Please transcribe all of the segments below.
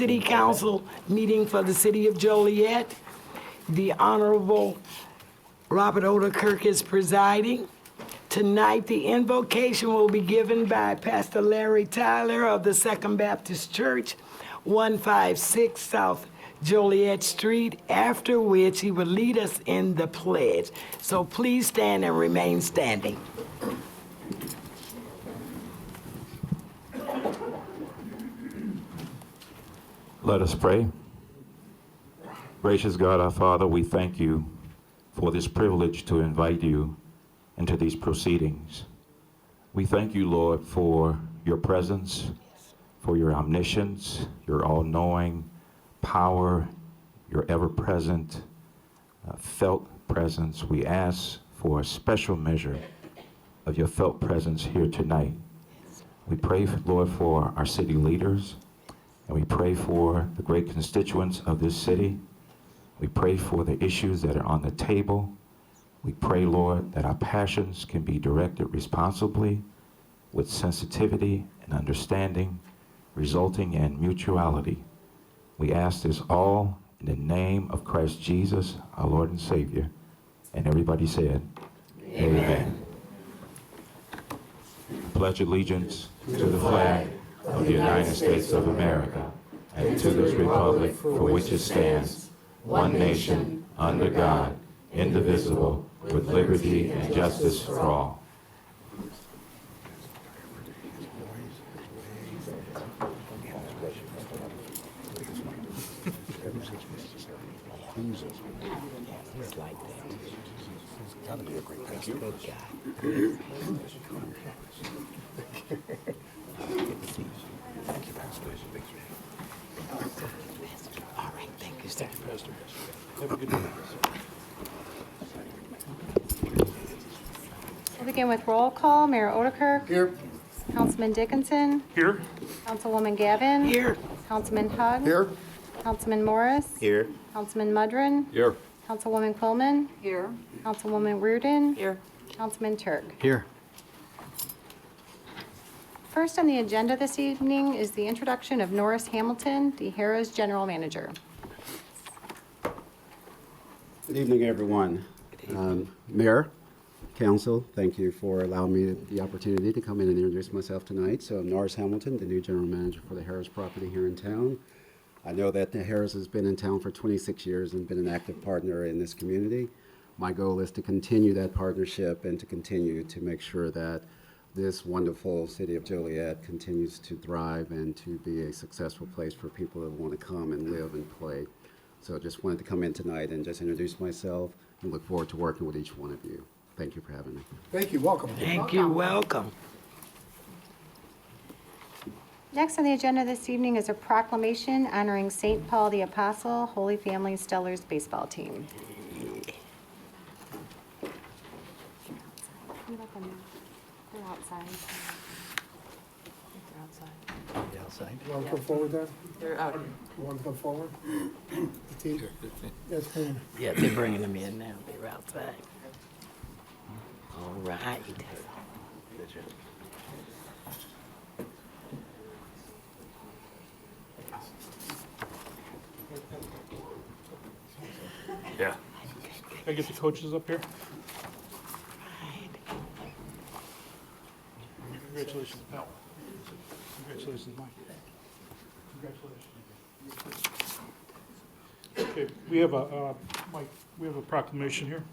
City Council meeting for the City of Joliet. The Honorable Robert Odekirk is presiding. Tonight, the invocation will be given by Pastor Larry Tyler of the Second Baptist Church, 156 South Joliet Street, after which he will lead us in the pledge. So please stand and remain standing. Let us pray. Gracious God, our Father, we thank you for this privilege to invite you into these proceedings. We thank you, Lord, for your presence, for your omniscience, your all-knowing power, your ever-present, felt presence. We ask for a special measure of your felt presence here tonight. We pray, Lord, for our city leaders, and we pray for the great constituents of this city. We pray for the issues that are on the table. We pray, Lord, that our passions can be directed responsibly with sensitivity and understanding, resulting in mutuality. We ask this all in the name of Christ Jesus, our Lord and Savior. And everybody said, Amen. Pledge allegiance to the flag of the United States of America and to this republic for which it stands, one nation, under God, indivisible, with liberty and justice for all. Thank you. All right, thank you, sir. Have a good day. We'll begin with roll call. Mayor Odekirk. Here. Councilman Dickinson. Here. Councilwoman Gavin. Here. Councilman Hug. Here. Councilman Morris. Here. Councilman Mudrin. Here. Councilwoman Quillman. Here. Councilwoman Reardon. Here. Councilman Turk. Here. First on the agenda this evening is the introduction of Norris Hamilton, the Harrah's General Manager. Good evening, everyone. Mayor, Council, thank you for allowing me the opportunity to come in and introduce myself tonight. So I'm Norris Hamilton, the new General Manager for the Harrah's property here in town. I know that the Harrah's has been in town for 26 years and been an active partner in this community. My goal is to continue that partnership and to continue to make sure that this wonderful city of Joliet continues to thrive and to be a successful place for people that want to come and live and play. So I just wanted to come in tonight and just introduce myself and look forward to working with each one of you. Thank you for having me. Thank you. Welcome. Thank you, welcome. Next on the agenda this evening is a proclamation honoring St. Paul the Apostle, Holy Family Stellars baseball team. They're outside. They're outside. You want to come forward then? They're out. You want to come forward? The team? Yes, ma'am. Yeah, they're bringing them in now. They're outside. All right. Yeah. Can I get the coaches up here? Congratulations, pal. Congratulations, Mike. Congratulations. Okay, we have Mike, we have a proclamation here.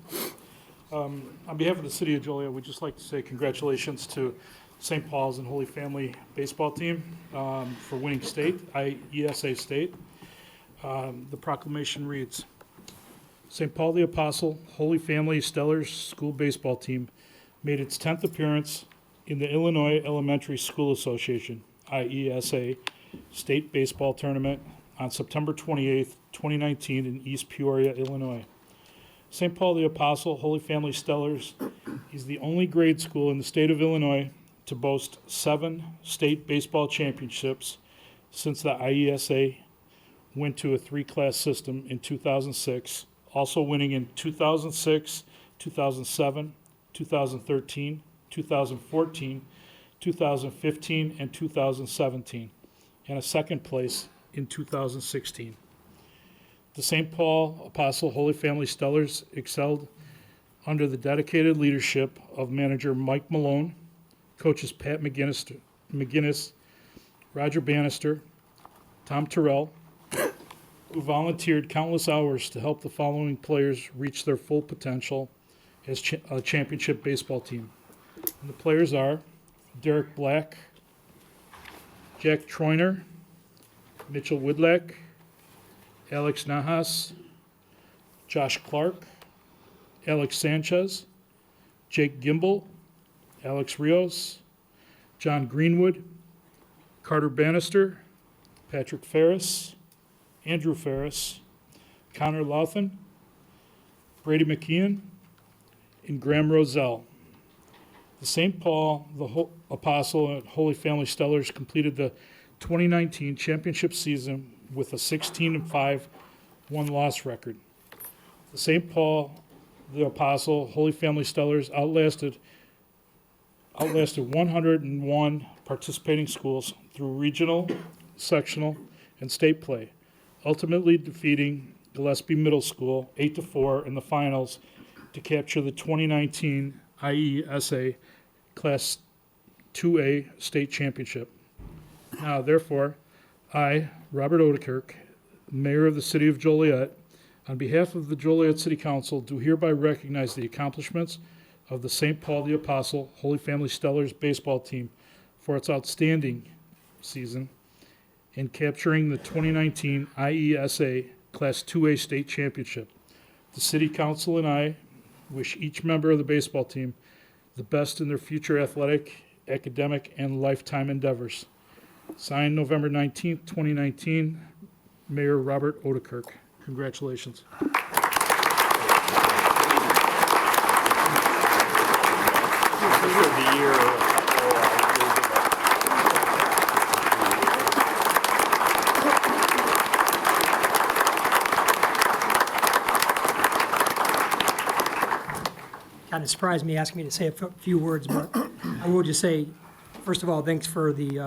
On behalf of the City of Joliet, we'd just like to say congratulations to St. Paul's and Holy Family baseball team for winning state, IESA state. The proclamation reads, St. Paul the Apostle, Holy Family Stellars School Baseball Team made its 10th appearance in the Illinois Elementary School Association, IESA, State Baseball Tournament on September 28th, 2019 in East Peoria, Illinois. St. Paul the Apostle, Holy Family Stellars is the only grade school in the state of Illinois to boast 7 state baseball championships since the IESA went to a 3-class system in 2006, also winning in 2006, 2007, 2013, 2014, 2015, and 2017, and a second place in 2016. The St. Paul Apostle Holy Family Stellars excelled under the dedicated leadership of manager Mike Malone, coaches Pat McGinnis, Roger Bannister, Tom Terrell, who volunteered countless hours to help the following players reach their full potential as a championship baseball team. And the players are Derek Black, Jack Troiner, Mitchell Woodlack, Alex Nahas, Josh Clark, Alex Sanchez, Jake Gimbel, Alex Rios, John Greenwood, Carter Bannister, Patrick Ferris, Andrew Ferris, Connor Lauthan, Brady McKeon, and Graham Roselle. The St. Paul, the Apostle, and Holy Family Stellars completed the 2019 championship season with a 16-5 one-loss record. The St. Paul, the Apostle, Holy Family Stellars outlasted 101 participating schools through regional, sectional, and state play, ultimately defeating Gillespie Middle School 8-4 in the finals to capture the 2019 IESA Class 2A state championship. Now, therefore, I, Robert Odekirk, Mayor of the City of Joliet, on behalf of the Joliet City Council, do hereby recognize the accomplishments of the St. Paul the Apostle Holy Family Stellars baseball team for its outstanding season in capturing the 2019 IESA Class 2A state championship. The City Council and I wish each member of the baseball team the best in their future athletic, academic, and lifetime endeavors. Signed November 19th, 2019, Mayor Robert Odekirk. Congratulations. Kind of surprised me asking me to say a few words, but I will just say, first of all, thanks for the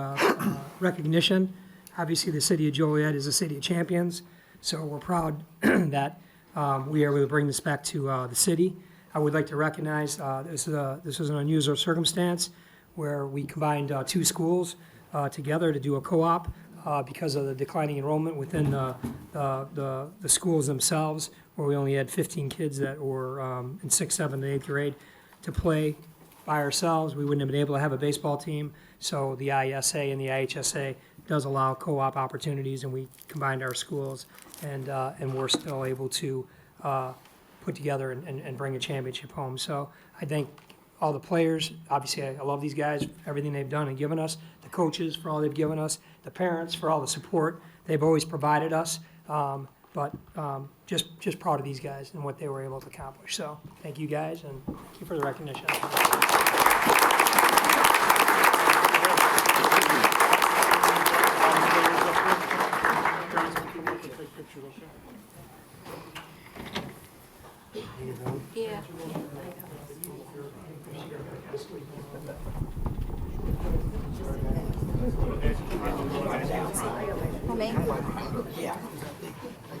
recognition. Obviously, the city of Joliet is a city of champions, so we're proud that we are able to bring this back to the city. I would like to recognize this was an unusual circumstance where we combined two schools together to do a co-op because of the declining enrollment within the schools themselves, where we only had 15 kids that were in 6th, 7th, and 8th grade to play by ourselves. We wouldn't have been able to have a baseball team, so the IESA and the IHSA does allow co-op opportunities, and we combined our schools, and we're still able to put together and bring a championship home. So I thank all the players. Obviously, I love these guys, everything they've done and given us, the coaches for all they've given us, the parents for all the support they've always provided us. But just proud of these guys and what they were able to accomplish. So thank you guys, and thank you for the recognition. Yeah. For me? Yeah.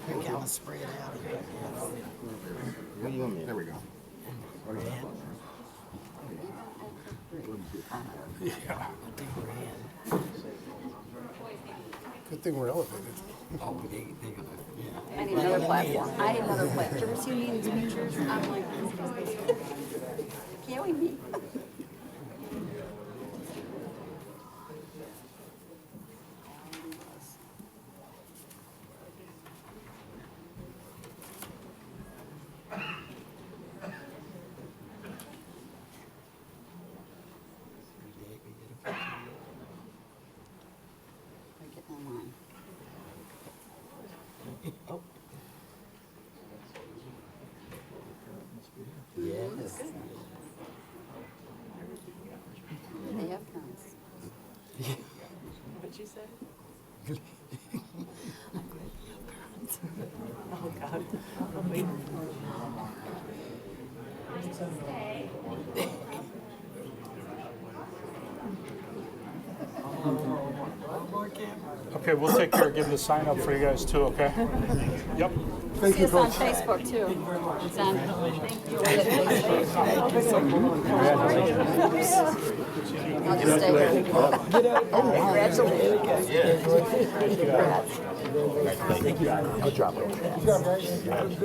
Kind of spread out. There we go. Good thing we're elevated. Oh, they gonna, yeah. I need another platform. I need another platform. Did you ever see me in these pictures? I'm like, can't we meet? Get online. Oh. Yes. They have guns. What'd you say? Oh, God. Okay, we'll take care of getting the sign up for you guys too, okay? Yep. See us on Facebook too. It's on Juliet Facebook. I'll just stay here.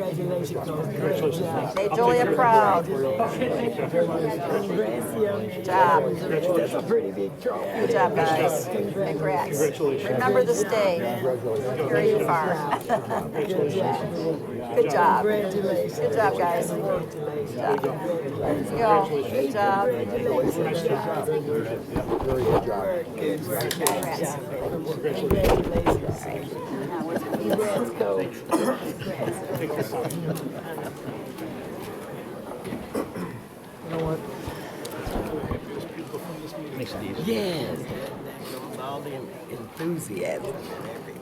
Congratulations. Hey, Joliet proud. Good job. That's a pretty big trophy. Good job, guys. Congrats. Remember this day. We'll carry you far. Good job. Congratulations. Good job, guys. Good job. Yo, good job. Congrats. Congrats, Coach. Makes it easy. Yes. All the enthusiasm and everything.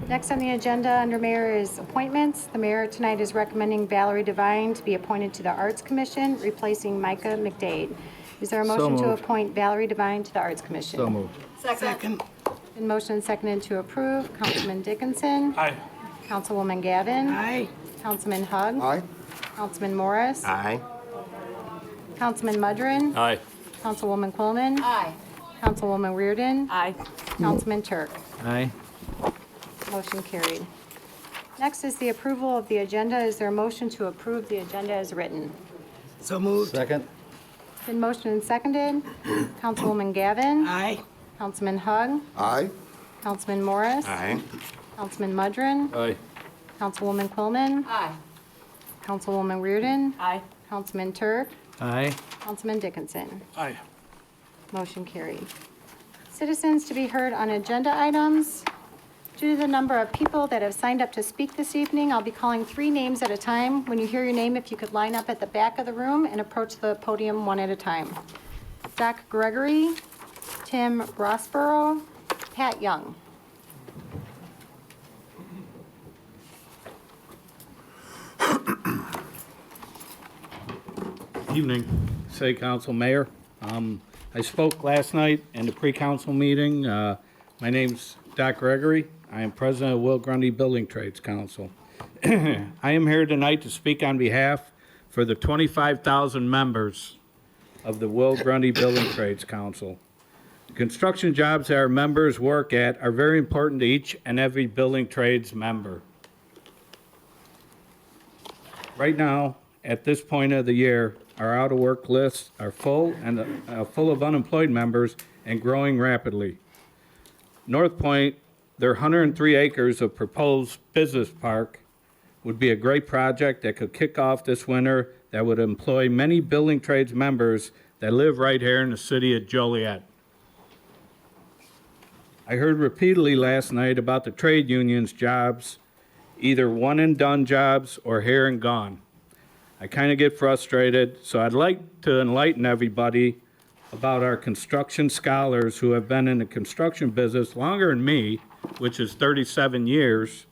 Next on the agenda under mayor is appointments. The mayor tonight is recommending Valerie Devine to be appointed to the Arts Commission, replacing Micah McDade. Is there a motion to moved. appoint Valerie Devine to the Arts Commission? So moved. Second. Been motion and seconded to approve. Councilman Dickinson. Aye. Councilwoman Gavin. Aye. Councilman Hug. Aye. Councilman Morris. Aye. Councilman Mudrin. Aye. Councilwoman Coleman. Aye. Councilwoman Reardon. Aye. Councilman Turk. Aye. Motion carried. Next is the approval of the agenda. Is there a motion to approve the agenda as written? So moved. Second. Been motion and seconded. Councilwoman Gavin. Aye. Councilman Hug. Aye. Councilman Morris. Aye. Councilman Mudrin. Aye. Councilwoman Coleman. Aye. Councilwoman Reardon. Aye. Councilman Turk. Aye. Councilman Dickinson. Aye. Motion carried. Citizens to be heard on agenda items. Due to the number of people that have signed up to speak this evening, I'll be calling 3 names at a time. When you hear your name, if you could line up at the back of the room and approach the podium one at a time. Zach Gregory, Tim Rossborough, Pat Young. Evening, City Council Mayor. I spoke last night in the pre-council meeting. My name's Doc Gregory. I am president of Will Grundy Building Trades Council. I am here tonight to speak on behalf for the 25,000 members of the Will Grundy Building Trades Council. The construction jobs that our members work at are very important to each and every building trades member. Right now, at this point of the year, our out-of-work lists are full and full of unemployed members and growing rapidly. North Point, their 103 acres of proposed business park would be a great project that could kick off this winter that would employ many building trades members that live right here in the city of Joliet. I heard repeatedly last night about the trade unions' jobs, either one-and-done jobs or here and gone. I kind of get frustrated, so I'd like to enlighten everybody about our construction scholars who have been in the construction business longer than me, which is 37 years.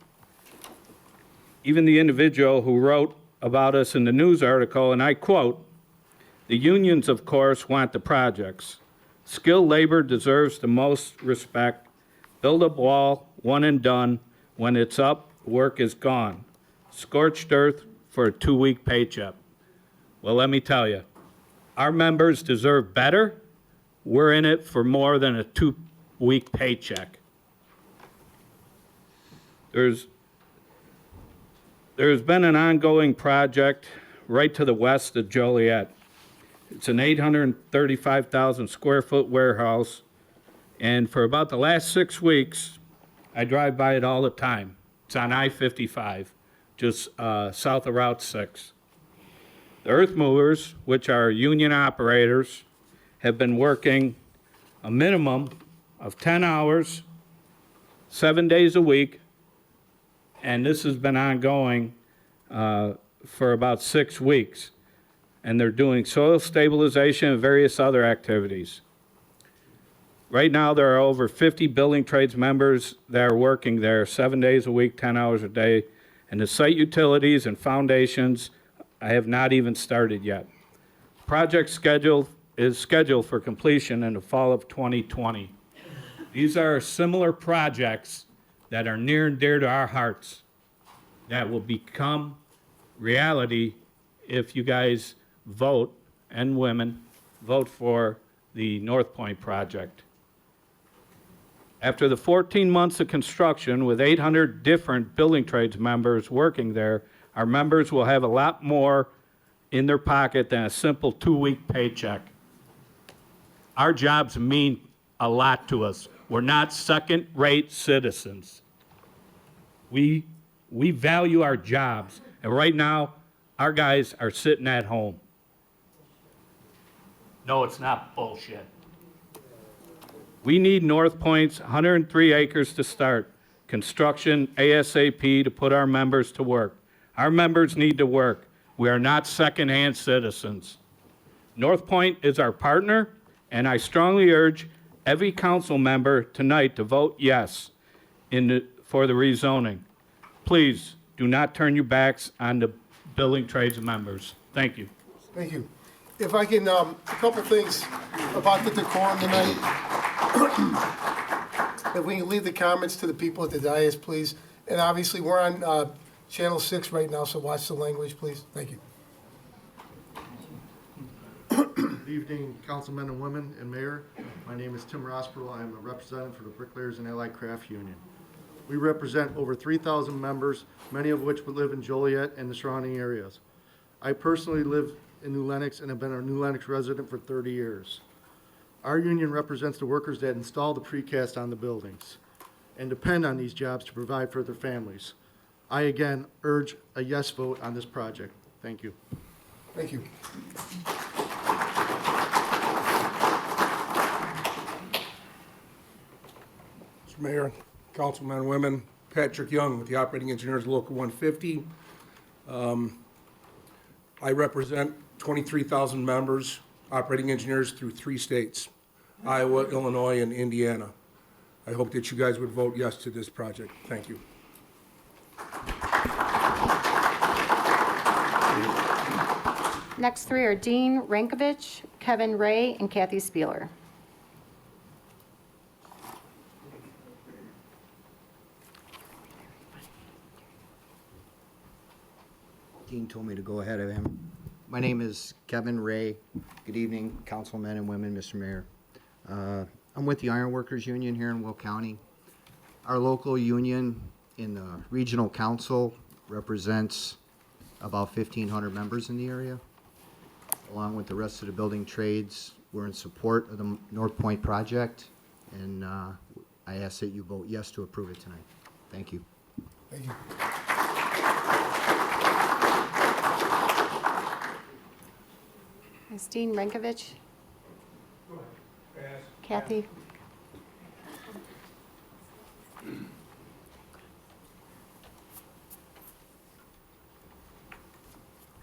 Even the individual who wrote about us in the news article, and I quote, "The unions, of course, want the projects. Skilled labor deserves the most respect. Build a wall, one and done. When it's up, work is gone. Scorched earth for a 2-week paycheck." Well, let me tell you, our members deserve better. We're in it for more than a 2-week paycheck. There's been an ongoing project right to the west of Joliet. It's an 835,000 square foot warehouse, and for about the last 6 weeks, I drive by it all the time. It's on I-55, just south of Route 6. The earth movers, which are union operators, have been working a minimum of 10 hours, 7 days a week, and this has been ongoing for about 6 weeks. And they're doing soil stabilization and various other activities. Right now, there are over 50 building trades members that are working there 7 days a week, 10 hours a day, and the site utilities and foundations I have not even started yet. Project schedule is scheduled for completion in the fall of 2020. These are similar projects that are near and dear to our hearts that will become reality if you guys vote, and women, vote for the North Point project. After the 14 months of construction with 800 different building trades members working there, our members will have a lot more in their pocket than a simple 2-week paycheck. Our jobs mean a lot to us. We're not second-rate citizens. We value our jobs, and right now, our guys are sitting at home. No, it's not bullshit. We need North Point's 103 acres to start. Construction ASAP to put our members to work. Our members need to work. We are not second-hand citizens. North Point is our partner, and I strongly urge every council member tonight to vote yes for the rezoning. Please do not turn your backs on the building trades members. Thank you. Thank you. If I can, a couple things about the decorum tonight. If we can leave the comments to the people at the dais, please. And obviously, we're on Channel 6 right now, so watch the language, please. Thank you. Good evening, councilmen and women and mayor. My name is Tim Rossborough. I'm a representative for the Bricklayers and Allied Craft Union. We represent over 3,000 members, many of which live in Joliet and the surrounding areas. I personally live in New Lenox and have been a New Lenox resident for 30 years. Our union represents the workers that install the precast on the buildings and depend on these jobs to provide for their families. I again urge a yes vote on this project. Thank you. Thank you. Mr. Mayor, councilmen and women, Patrick Young with the Operating Engineers Local 150. I represent 23,000 members, operating engineers through 3 states, Iowa, Illinois, and Indiana. I hope that you guys would vote yes to this project. Thank you. Next 3 are Dean Rankovich, Kevin Raye, and Kathy Spieler. Dean told me to go ahead of him. My name is Kevin Raye. Good evening, councilmen and women, Mr. Mayor. I'm with the Iron Workers Union here in Will County. Our local union in the regional council represents about 1,500 members in the area. Along with the rest of the building trades, we're in support of the North Point project, and I ask that you vote yes to approve it tonight. Thank you. Thank you. Is Dean Rankovich? Kathy?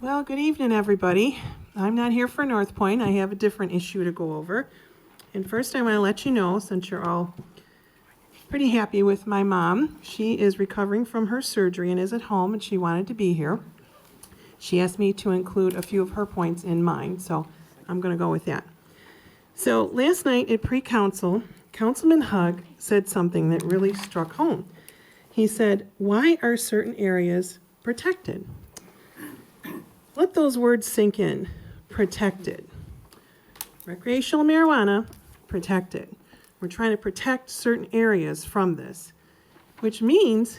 Well, good evening, everybody. I'm not here for North Point. I have a different issue to go over. And first, I want to let you know, since you're all pretty happy with my mom, she is recovering from her surgery and is at home, and she wanted to be here. She asked me to include a few of her points in mine, so I'm going to go with that. So last night at pre-council, Councilman Hug said something that really struck home. He said, "Why are certain areas protected?" Let those words sink in. Protected. Recreational marijuana, protected. We're trying to protect certain areas from this, which means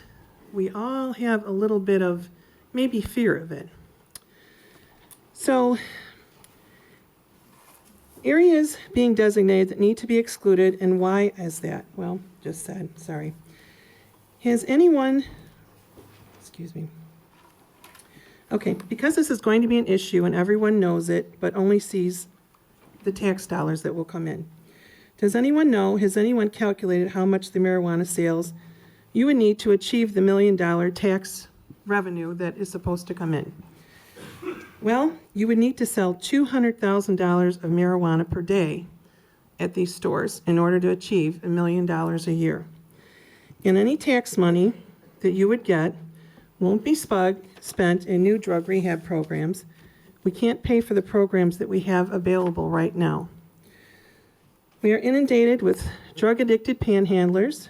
we all have a little bit of maybe fear of it. So, areas being designated that need to be excluded, and why is that? Well, just said, sorry. Has anyone, excuse me. Okay, because this is going to be an issue and everyone knows it, but only sees the tax dollars that will come in. Does anyone know, has anyone calculated how much the marijuana sales you would need to achieve the $1 million tax revenue that is supposed to come in? Well, you would need to sell $200,000 of marijuana per day at these stores in order to achieve $1 million a year. And any tax money that you would get won't be spent in new drug rehab programs. We can't pay for the programs that we have available right now. We are inundated with drug-addicted panhandlers,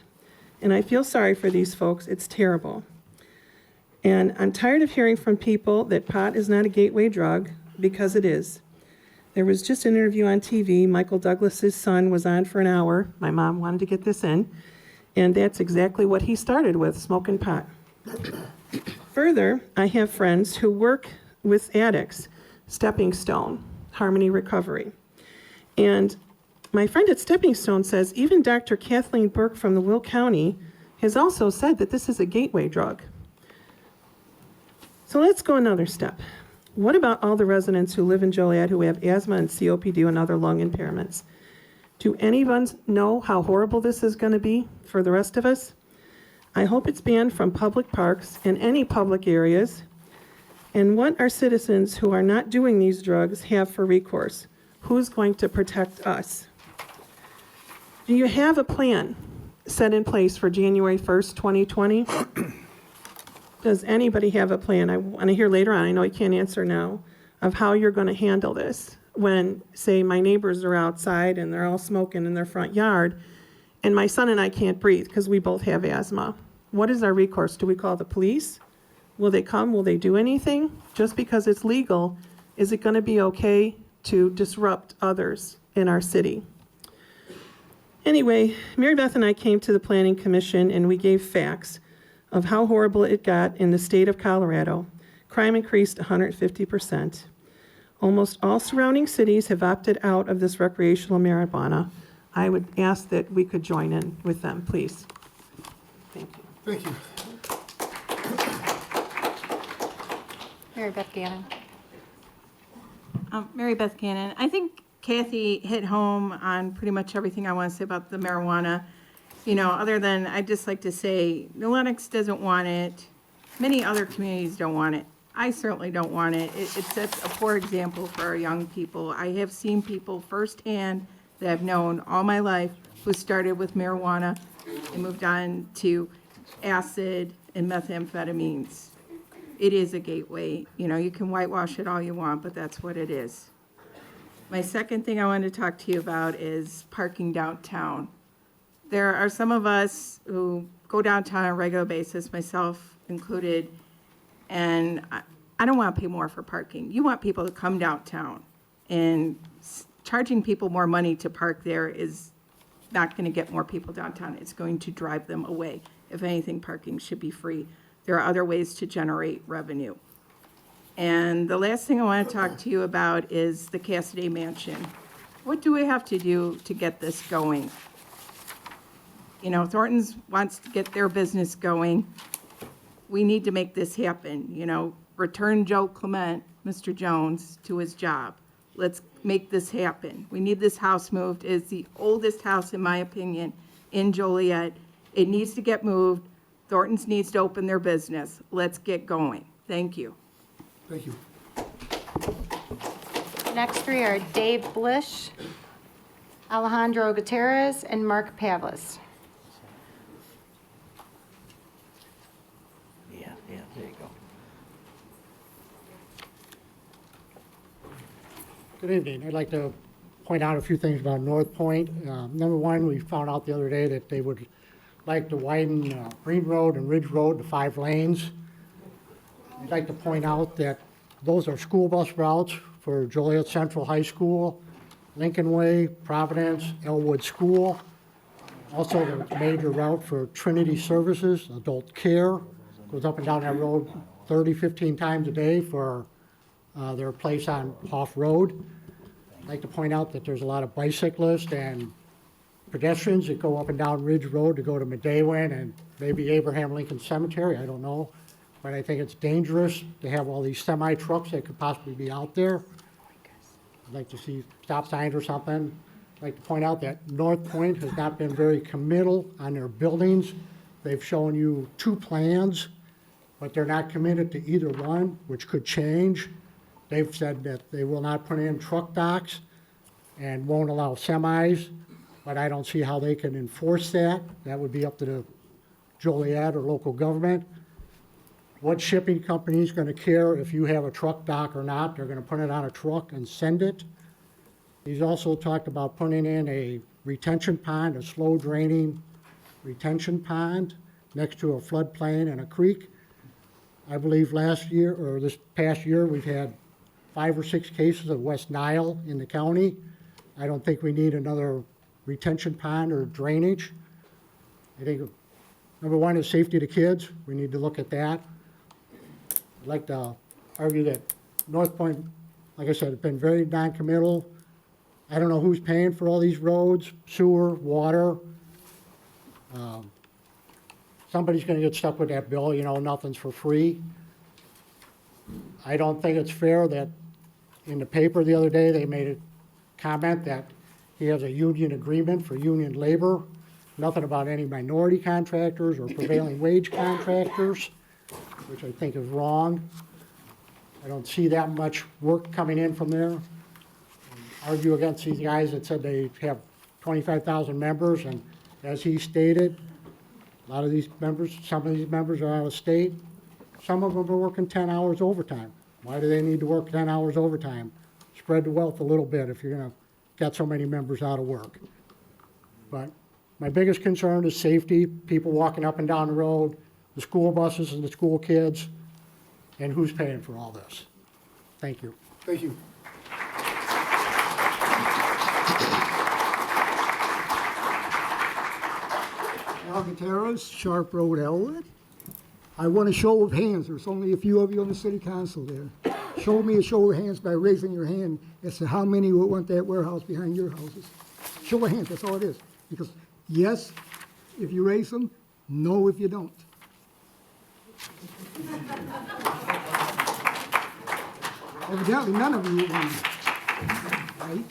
and I feel sorry for these folks. It's terrible. And I'm tired of hearing from people that pot is not a gateway drug, because it is. There was just an interview on TV. Michael Douglas's son was on for an hour. My mom wanted to get this in. And that's exactly what he started with, smoking pot. Further, I have friends who work with addicts, Stepping Stone, Harmony Recovery. And my friend at Stepping Stone says even Dr. Kathleen Burke from the Will County has also said that this is a gateway drug. So let's go another step. What about all the residents who live in Joliet who have asthma and COPD and other lung impairments? Do anyone know how horrible this is going to be for the rest of us? I hope it's banned from public parks and any public areas. And what our citizens who are not doing these drugs have for recourse? Who's going to protect us? Do you have a plan set in place for January 1st, 2020? Does anybody have a plan? I want to hear later on, I know you can't answer now, of how you're going to handle this when, say, my neighbors are outside and they're all smoking in their front yard, and my son and I can't breathe because we both have asthma. What is our recourse? Do we call the police? Will they come? Will they do anything? Just because it's legal, is it going to be okay to disrupt others in our city? Anyway, Mary Beth and I came to the Planning Commission and we gave facts of how horrible it got in the state of Colorado. Crime increased 150%. Almost all surrounding cities have opted out of this recreational marijuana. I would ask that we could join in with them, please. Thank you. Thank you. Mary Beth Gannon. Mary Beth Cannon. I think Kathy hit home on pretty much everything I want to say about the marijuana. You know, other than I'd just like to say, New Lenox doesn't want it. Many other communities don't want it. I certainly don't want it. It sets a poor example for our young people. I have seen people firsthand that I've known all my life who started with marijuana and moved on to acid and methamphetamines. It is a gateway. You know, you can whitewash it all you want, but that's what it is. My second thing I wanted to talk to you about is parking downtown. There are some of us who go downtown on a regular basis, myself included, and I don't want to pay more for parking. You want people to come downtown, and charging people more money to park there is not going to get more people downtown. It's going to drive them away. If anything, parking should be free. There are other ways to generate revenue. And the last thing I want to talk to you about is the Cassidy Mansion. What do we have to do to get this going? You know, Thornton's wants to get their business going. We need to make this happen. You know, return Joe Clement, Mr. Jones, to his job. Let's make this happen. We need this house moved. It's the oldest house, in my opinion, in Joliet. It needs to get moved. Thornton's needs to open their business. Let's get going. Thank you. Thank you. Next three are Dave Blish, Alejandro Gutierrez, and Mark Pablos. Yeah, there you go. Good evening. I'd like to point out a few things about North Point. Number one, we found out the other day that they would like to widen Green Road and Ridge Road to 5 lanes. I'd like to point out that those are school bus routes for Joliet Central High School, Lincoln Way, Providence, Elwood School. Also, the major route for Trinity Services, adult care, goes up and down that road 15 times a day for their place on Hoff Road. I'd like to point out that there's a lot of bicyclists and pedestrians that go up and down Ridge Road to go to Medawin and maybe Abraham Lincoln Cemetery, I don't know. But I think it's dangerous to have all these semi-trucks that could possibly be out there. I'd like to see stop signs or something. I'd like to point out that North Point has not been very committal on their buildings. They've shown you 2 plans, but they're not committed to either one, which could change. They've said that they will not put in truck docks and won't allow semis, but I don't see how they can enforce that. That would be up to the Joliet or local government. What shipping company is going to care if you have a truck dock or not? They're going to put it on a truck and send it. He's also talked about putting in a retention pond, a slow draining retention pond next to a floodplain and a creek. I believe last year, or this past year, we've had 5 or 6 cases of West Nile in the county. I don't think we need another retention pond or drainage. I think, number one is safety of the kids. We need to look at that. I'd like to argue that North Point, like I said, has been very non-committal. I don't know who's paying for all these roads, sewer, water. Somebody's gonna get stuck with that bill, you know, nothing's for free. I don't think it's fair that in the paper the other day, they made a comment that he has a union agreement for union labor, nothing about any minority contractors or prevailing wage contractors, which I think is wrong. I don't see that much work coming in from there. Argue against these guys that said they have 25,000 members, and as he stated, a lot of these members, some of these members are out of state. Some of them are working 10 hours overtime. Why do they need to work 10 hours overtime? Spread the wealth a little bit if you're gonna get so many members out of work. But my biggest concern is safety, people walking up and down the road, the school buses and the school kids, and who's paying for all this. Thank you. Thank you. Alcataraz, Sharp Road, Elwood. I want a show of hands. There's only a few of you on the city council there. Show me a show of hands by raising your hand as to how many would want that warehouse behind your houses. Show of hands, that's all it is. Because yes, if you raise them, no if you don't. Evidently, none of you want it, right?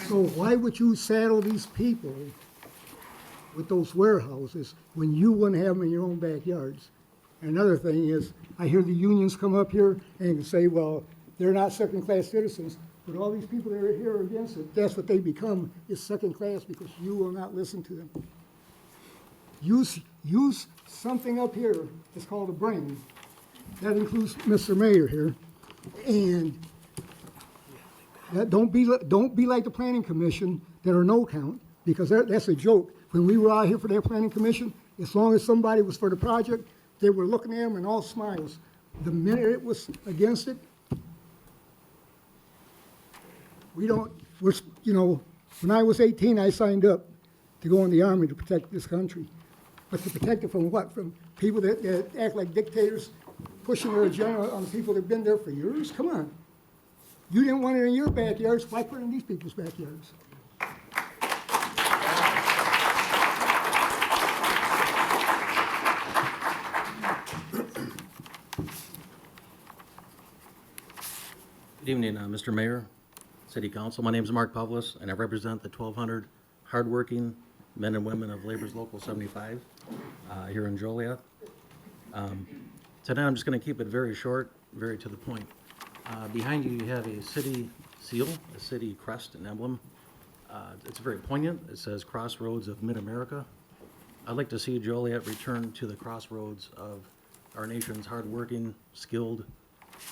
So why would you saddle these people with those warehouses when you wouldn't have them in your own backyards? Another thing is, I hear the unions come up here and say, well, they're not second-class citizens, but all these people that are here against it, that's what they become, is second-class because you will not listen to them. Use something up here that's called a brain. That includes Mr. Mayor here. And that don't be like the Planning Commission that are no count, because that's a joke. When we were out here for that Planning Commission, as long as somebody was for the project, they were looking at them and all smiles. The minute it was against it, you know, when I was 18, I signed up to go in the Army to protect this country. But to protect it from what? From people that act like dictators, pushing their agenda on people that have been there for years? Come on. You didn't want it in your backyards, why put it in these people's backyards? Good evening, Mr. Mayor, City Council. My name is Mark Pablos, and I represent the 1,200 hardworking men and women of Labor's Local 75 here in Joliet. Today I'm just going to keep it very short, very to the point. Behind you, you have a city seal, a city crest and emblem. It's very poignant. It says Crossroads of Mid-America. I'd like to see Joliet return to the crossroads of our nation's hardworking, skilled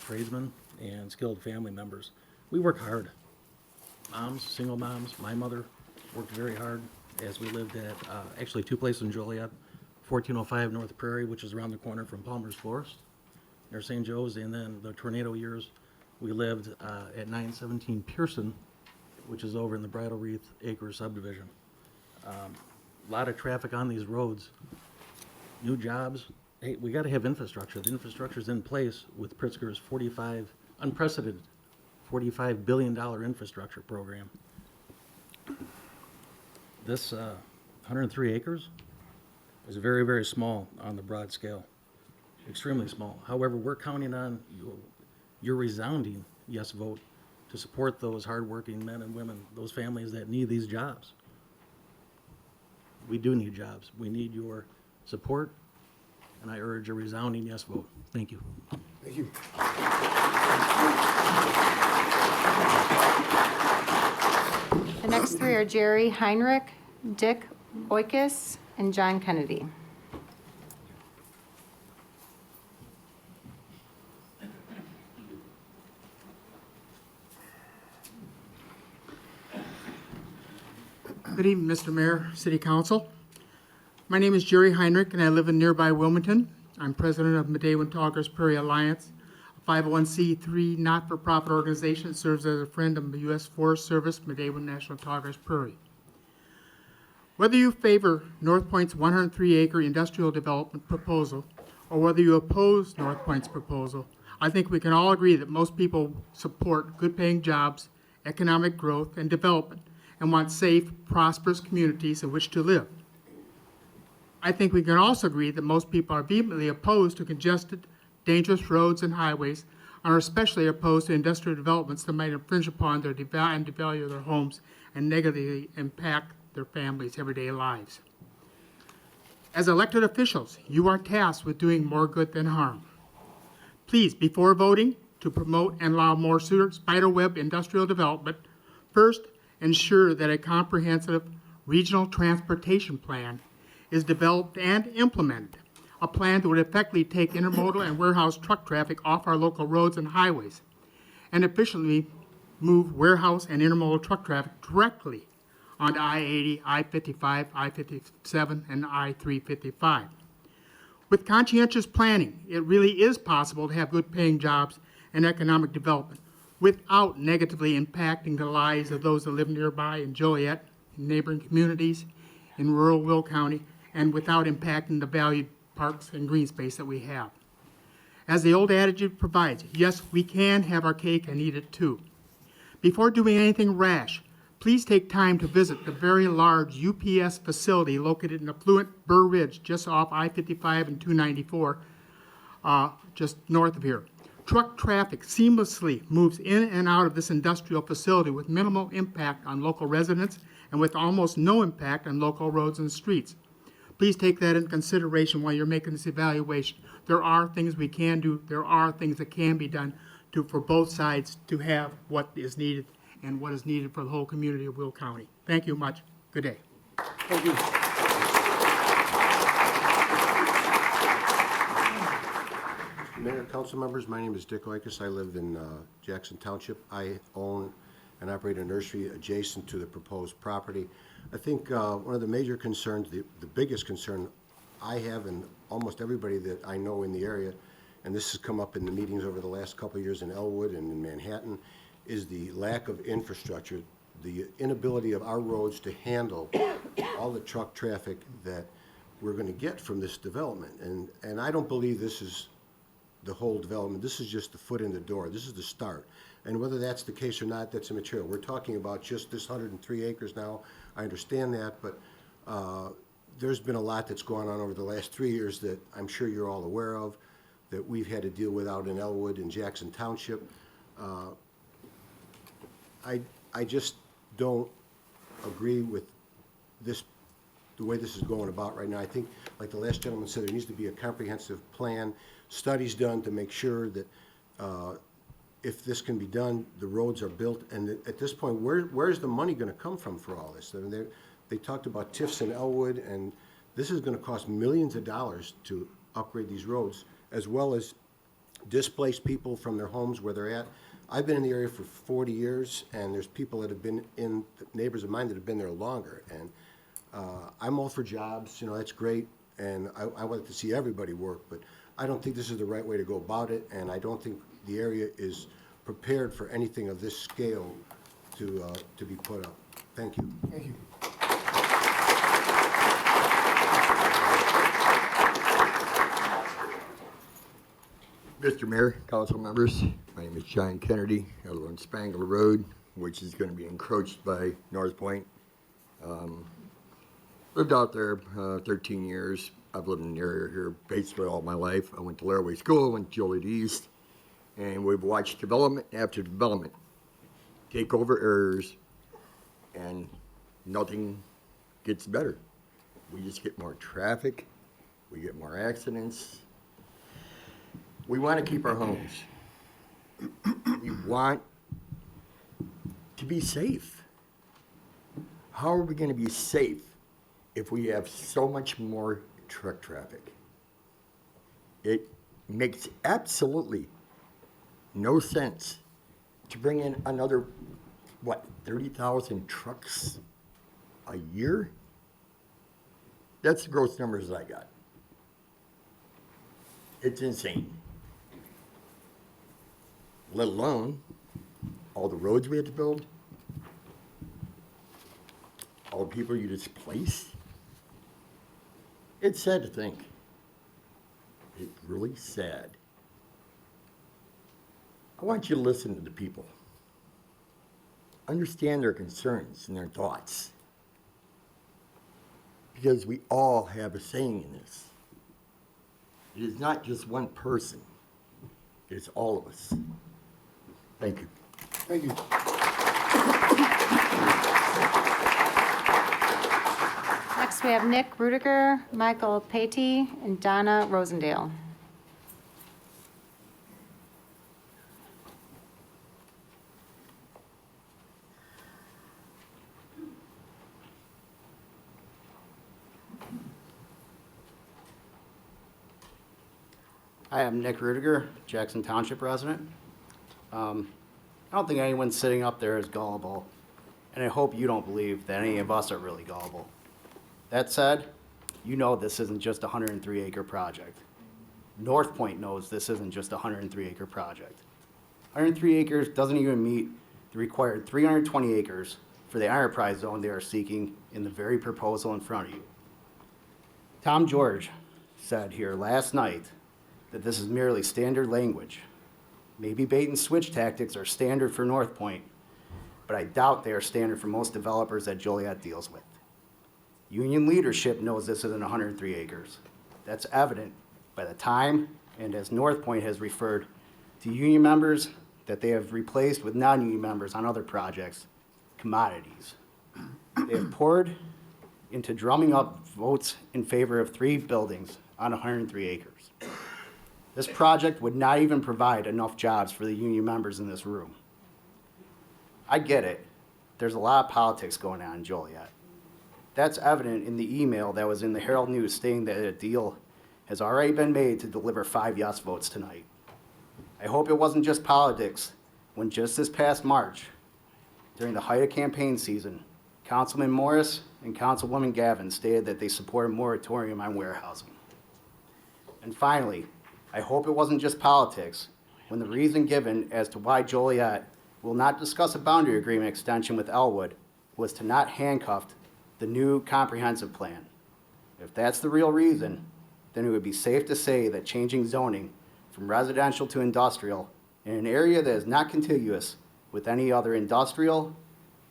tradesmen and skilled family members. We work hard. Moms, single moms, my mother worked very hard as we lived at actually 2 places in Joliet, 1405 North Prairie, which is around the corner from Palmer's Forest, near St. Joe's, and then the tornado years, we lived at 917 Pearson, which is over in the Bridal Wreath Acre subdivision. A lot of traffic on these roads, new jobs. Hey, we got to have infrastructure. The infrastructure's in place with Pritzker's unprecedented $45 billion infrastructure program. This 103 acres is very, very small on the broad scale, extremely small. However, we're counting on your resounding yes vote to support those hardworking men and women, those families that need these jobs. We do need jobs. We need your support, and I urge a resounding yes vote. Thank you. Thank you. The next 3 are Jerry Heinrich, Dick Oikis, and John Kennedy. Good evening, Mr. Mayor, City Council. My name is Jerry Heinrich, and I live in nearby Wilmington. I'm president of Medewan-Toggers Prairie Alliance, a 501c3 not-for-profit organization that serves as a friend of the U.S. Forest Service, Medewan National Toggers Prairie. Whether you favor North Point's 103-acre industrial development proposal, or whether you oppose North Point's proposal, I think we can all agree that most people support good-paying jobs, economic growth, and development, and want safe, prosperous communities in which to live. I think we can also agree that most people are vehemently opposed to congested, dangerous roads and highways, and are especially opposed to industrial developments that might infringe upon their and devalue their homes and negatively impact their families' everyday lives. As elected officials, you are tasked with doing more good than harm. Please, before voting to promote and allow more spiderweb industrial development, first ensure that a comprehensive regional transportation plan is developed and implemented, a plan that would effectively take intermodal and warehouse truck traffic off our local roads and highways, and efficiently move warehouse and intermodal truck traffic directly onto I-80, I-55, I-57, and I-355. With conscientious planning, it really is possible to have good-paying jobs and economic development without negatively impacting the lives of those that live nearby in Joliet, in neighboring communities, in rural Will County, and without impacting the valued parks and green space that we have. As the old adage provides, yes, we can have our cake and eat it too. Before doing anything rash, please take time to visit the very large UPS facility located in affluent Burr Ridge, just off I-55 and 294, just north of here. Truck traffic seamlessly moves in and out of this industrial facility with minimal impact on local residents and with almost no impact on local roads and streets. Please take that into consideration while you're making this evaluation. There are things we can do. There are things that can be done for both sides to have what is needed and what is needed for the whole community of Will County. Thank you much. Good day. Thank you. Mayor, council members, my name is Dick Oikos. I live in Jackson Township. I own and operate a nursery adjacent to the proposed property. I think one of the major concerns, the biggest concern I have and almost everybody that I know in the area, and this has come up in the meetings over the last couple of years in Elwood and in Manhattan, is the lack of infrastructure, the inability of our roads to handle all the truck traffic that we're going to get from this development. And I don't believe this is the whole development. This is just the foot in the door. This is the start. And whether that's the case or not, that's immaterial. We're talking about just this 103 acres now. I understand that, but there's been a lot that's gone on over the last 3 years that I'm sure you're all aware of, that we've had to deal with out in Elwood and Jackson Township. I just don't agree with this, the way this is going about right now. I think, like the last gentleman said, there needs to be a comprehensive plan, studies done to make sure that if this can be done, the roads are built, and at this point, where's the money going to come from for all this? I mean, they talked about TIFs in Elwood, and this is going to cost millions of dollars to upgrade these roads, as well as displace people from their homes where they're at. I've been in the area for 40 years, and there's people that have been neighbors of mine that have been there longer, and I'm all for jobs, you know, that's great, and I want to see everybody work, but I don't think this is the right way to go about it, and I don't think the area is prepared for anything of this scale to be put up. Thank you. Thank you. Mr. Mayor, council members, my name is John Kennedy. I live on Spangler Road, which is going to be encroached by North Point. Lived out there 13 years. I've lived in the area here basically all my life. I went to Laraway School, went to Joliet East, and we've watched development after development take over areas, and nothing gets better. We just get more traffic, we get more accidents. We want to keep our homes. We want to be safe. How are we going to be safe if we have so much more truck traffic? It makes absolutely no sense to bring in another, 30,000 trucks a year? That's the gross numbers I got. It's insane. Let alone all the roads we had to build, all the people you displaced. It's sad to think. It's really sad. I want you to listen to the people. Understand their concerns and their thoughts. Because we all have a saying in this. It is not just one person. It's all of us. Thank you. Thank you. Next, we have Nick Ruettiger, Michael Patey, and Donna Rosendale. Hi, I'm Nick Ruettiger, Jackson Township resident. I don't think anyone sitting up there is gullible, and I hope you don't believe that any of us are really gullible. That said, you know this isn't just a 103-acre project. North Point knows this isn't just a 103-acre project. 103 acres doesn't even meet the required 320 acres for the enterprise zone they are seeking in the very proposal in front of you. Tom George said here last night that this is merely standard language. Maybe bait and switch tactics are standard for North Point, but I doubt they are standard for most developers that Joliet deals with. Union leadership knows this isn't 103 acres. That's evident by the time, and as North Point has referred to union members that they have replaced with non-union members on other projects, commodities. They have poured into drumming up votes in favor of 3 buildings on 103 acres. This project would not even provide enough jobs for the union members in this room. I get it. There's a lot of politics going on in Joliet. That's evident in the email that was in the Herald News stating that a deal has already been made to deliver 5 yes votes tonight. I hope it wasn't just politics when just this past March, during the height of campaign season, Councilman Morris and Councilwoman Gavin stated that they support a moratorium on warehousing. And finally, I hope it wasn't just politics when the reason given as to why Joliet will not discuss a boundary agreement extension with Elwood was to not handcuff the new comprehensive plan. If that's the real reason, then it would be safe to say that changing zoning from residential to industrial in an area that is not contiguous with any other industrial,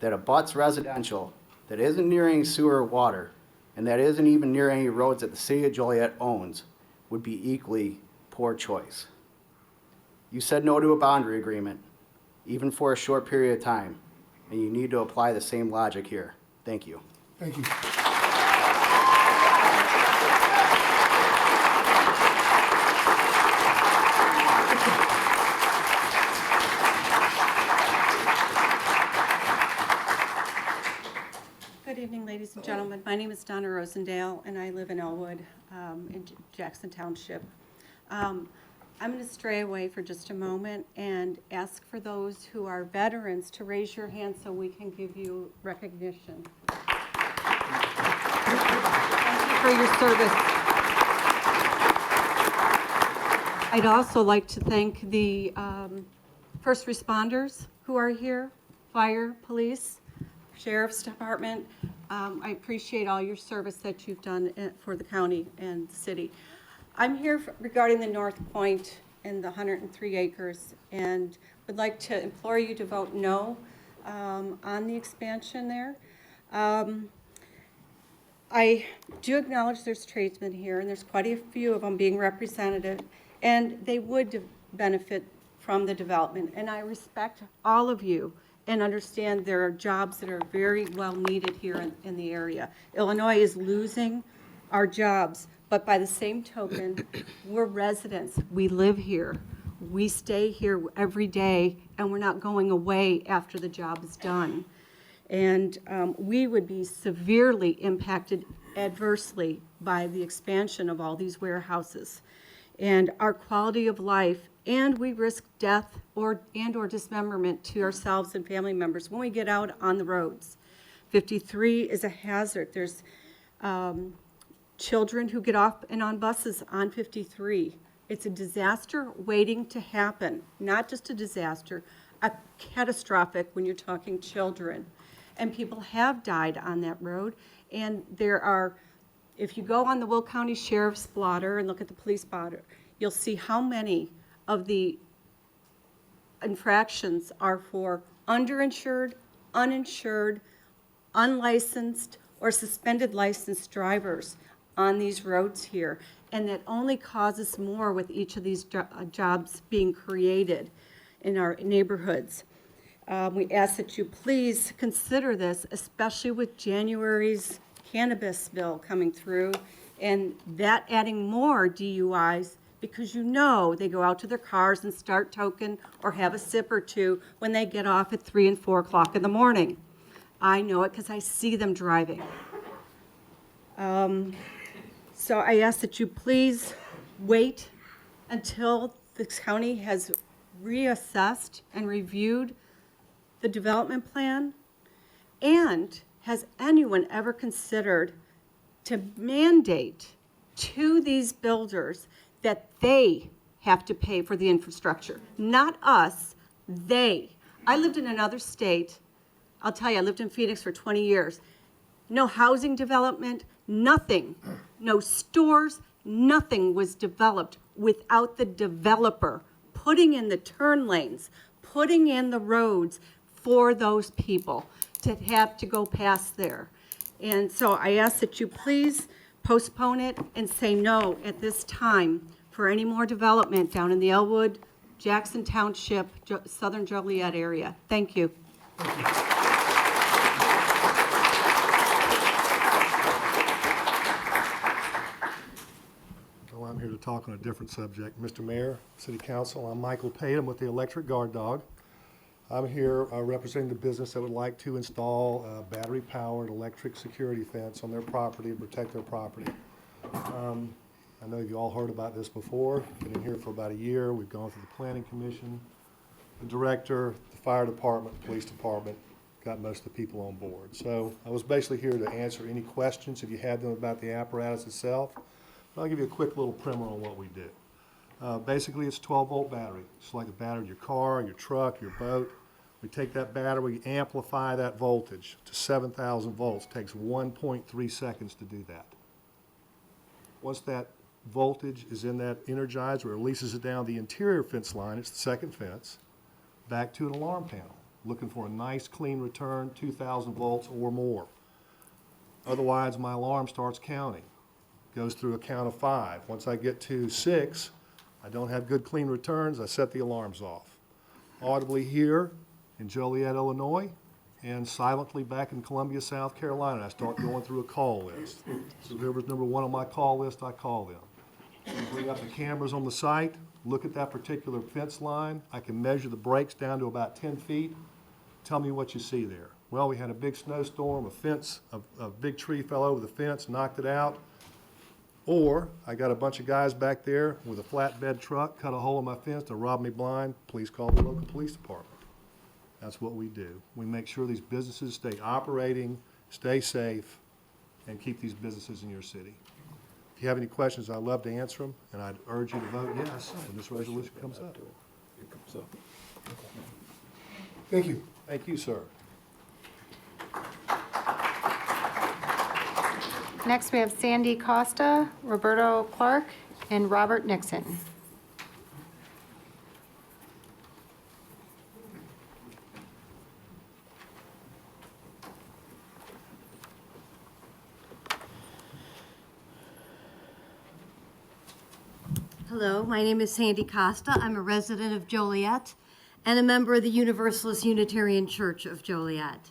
that abuts residential, that isn't near any sewer or water, and that isn't even near any roads that the city of Joliet owns, would be equally poor choice. You said no to a boundary agreement, even for a short period of time, and you need to apply the same logic here. Thank you. Thank you. Good evening, ladies and gentlemen. My name is Donna Rosendale, and I live in Elwood, in Jackson Township. I'm going to stray away for just a moment and ask for those who are veterans to raise your hand so we can give you recognition. Thank you for your service. I'd also like to thank the first responders who are here, fire, police, Sheriff's Department. I appreciate all your service that you've done for the county and the city. I'm here regarding the North Point and the 103 acres, and would like to implore you to vote no on the expansion there. I do acknowledge there's tradesmen here, and there's quite a few of them being represented, and they would benefit from the development, and I respect all of you and understand there are jobs that are very well needed here in the area. Illinois is losing our jobs, but by the same token, we're residents. We live here. We stay here every day, and we're not going away after the job is done. And we would be severely impacted adversely by the expansion of all these warehouses. And our quality of life, and we risk death or dismemberment to ourselves and family members when we get out on the roads. 53 is a hazard. There's children who get off and on buses on 53. It's a disaster waiting to happen, not just a disaster, a catastrophic when you're talking children. And people have died on that road. And there are, if you go on the Will County Sheriff's blotter and look at the police blotter, you'll see how many of the infractions are for underinsured, uninsured, unlicensed, or suspended licensed drivers on these roads here. And that only causes more with each of these jobs being created in our neighborhoods. We ask that you please consider this, especially with January's cannabis bill coming through, and that adding more DUIs, because you know they go out to their cars and start toking or have a sip or two when they get off at 3 and 4 o'clock in the morning. I know it because I see them driving. So I ask that you please wait until the county has reassessed and reviewed the development plan. And has anyone ever considered to mandate to these builders that they have to pay for the infrastructure? Not us, they. I lived in another state. I'll tell you, I lived in Phoenix for 20 years. No housing development, nothing. No stores, nothing was developed without the developer putting in the turn lanes, putting in the roads for those people to have to go past there. And so I ask that you please postpone it and say no at this time for any more development down in the Elwood, Jackson Township, Southern Joliet area. Thank you. Well, I'm here to talk on a different subject. Mr. Mayor, City Council, I'm Michael Tatum with the Electric Guard Dog. I'm here representing the business that would like to install a battery-powered electric security fence on their property to protect their property. I know you all heard about this before. Been in here for about a year. We've gone through the Planning Commission, the Director, the Fire Department, the Police Department, got most of the people on board. So I was basically here to answer any questions if you had them about the apparatus itself. I'll give you a quick little primer on what we do. Basically, it's a 12-volt battery. It's like a battery in your car, your truck, your boat. We take that battery, we amplify that voltage to 7,000 volts. It takes 1.3 seconds to do that. Once that voltage is in that energizer, it releases it down the interior fence line, it's the second fence, back to an alarm panel, looking for a nice clean return, 2,000 volts or more. Otherwise, my alarm starts counting. Goes through a count of 5. Once I get to 6, I don't have good clean returns, I set the alarms off. Audibly here in Joliet, Illinois, and silently back in Columbia, South Carolina, I start going through a call list. So whoever's number 1 on my call list, I call them. I bring up the cameras on the site, look at that particular fence line. I can measure the breaks down to about 10 feet. Tell me what you see there. Well, we had a big snowstorm, a big tree fell over the fence, knocked it out. Or I got a bunch of guys back there with a flatbed truck, cut a hole in my fence to rob me blind. Please call the local police department. That's what we do. We make sure these businesses stay operating, stay safe, and keep these businesses in your city. If you have any questions, I'd love to answer them, and I'd urge you to vote yes when this resolution comes up. Thank you. Thank you, sir. Next, we have Sandi Kosta, Roberto Clark, and Robert Nixon. Hello, my name is Sandi Kosta. I'm a resident of Joliet and a member of the Universalist Unitarian Church of Joliet.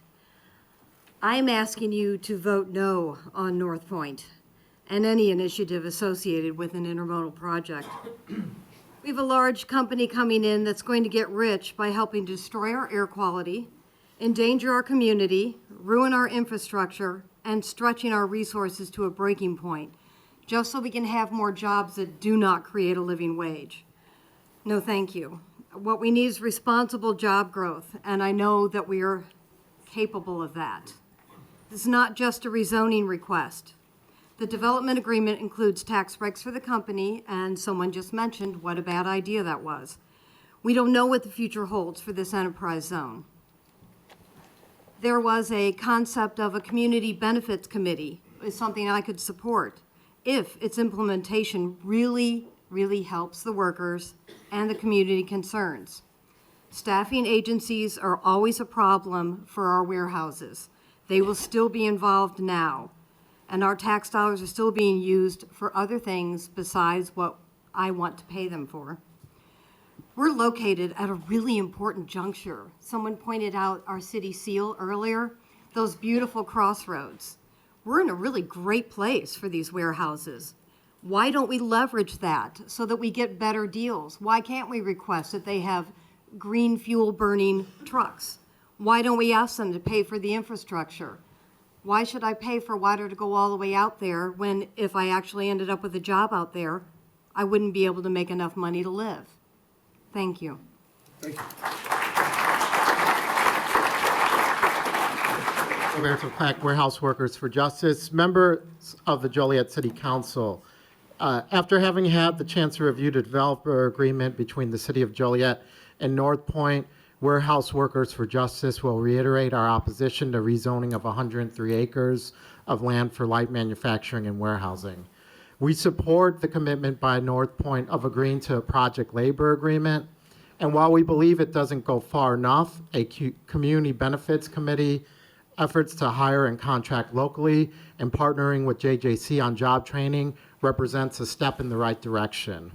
I'm asking you to vote no on North Point and any initiative associated with an intermodal project. We have a large company coming in that's going to get rich by helping destroy our air quality, endanger our community, ruin our infrastructure, and stretching our resources to a breaking point, just so we can have more jobs that do not create a living wage. No, thank you. What we need is responsible job growth, and I know that we are capable of that. This is not just a rezoning request. The development agreement includes tax breaks for the company, and someone just mentioned what a bad idea that was. We don't know what the future holds for this enterprise zone. There was a concept of a community benefits committee. Is something I could support if its implementation really helps the workers and the community concerns. Staffing agencies are always a problem for our warehouses. They will still be involved now, and our tax dollars are still being used for other things besides what I want to pay them for. We're located at a really important juncture. Someone pointed out our city seal earlier, those beautiful crossroads. We're in a really great place for these warehouses. Why don't we leverage that so that we get better deals? Why can't we request that they have green fuel burning trucks? Why don't we ask them to pay for the infrastructure? Why should I pay for water to go all the way out there when if I actually ended up with a job out there, I wouldn't be able to make enough money to live? Thank you. Thank you. Roberto Pack, Warehouse Workers for Justice, members of the Joliet City Council. After having had the chance to review the developer agreement between the City of Joliet and North Point, Warehouse Workers for Justice will reiterate our opposition to rezoning of 103 acres of land for light manufacturing and warehousing. We support the commitment by North Point of agreeing to a project labor agreement, and while we believe it doesn't go far enough, a community benefits committee, efforts to hire and contract locally, and partnering with JJC on job training represents a step in the right direction.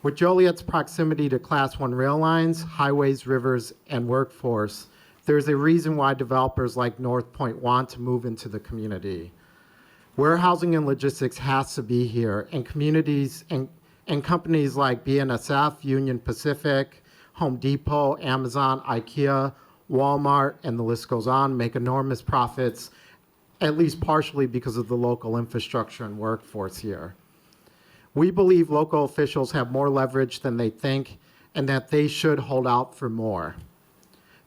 With Joliet's proximity to Class 1 rail lines, highways, rivers, and workforce, there's a reason why developers like North Point want to move into the community. Warehousing and logistics has to be here, and communities and companies like BNSF, Union Pacific, Home Depot, Amazon, IKEA, Walmart, and the list goes on, make enormous profits, at least partially because of the local infrastructure and workforce here. We believe local officials have more leverage than they think, and that they should hold out for more.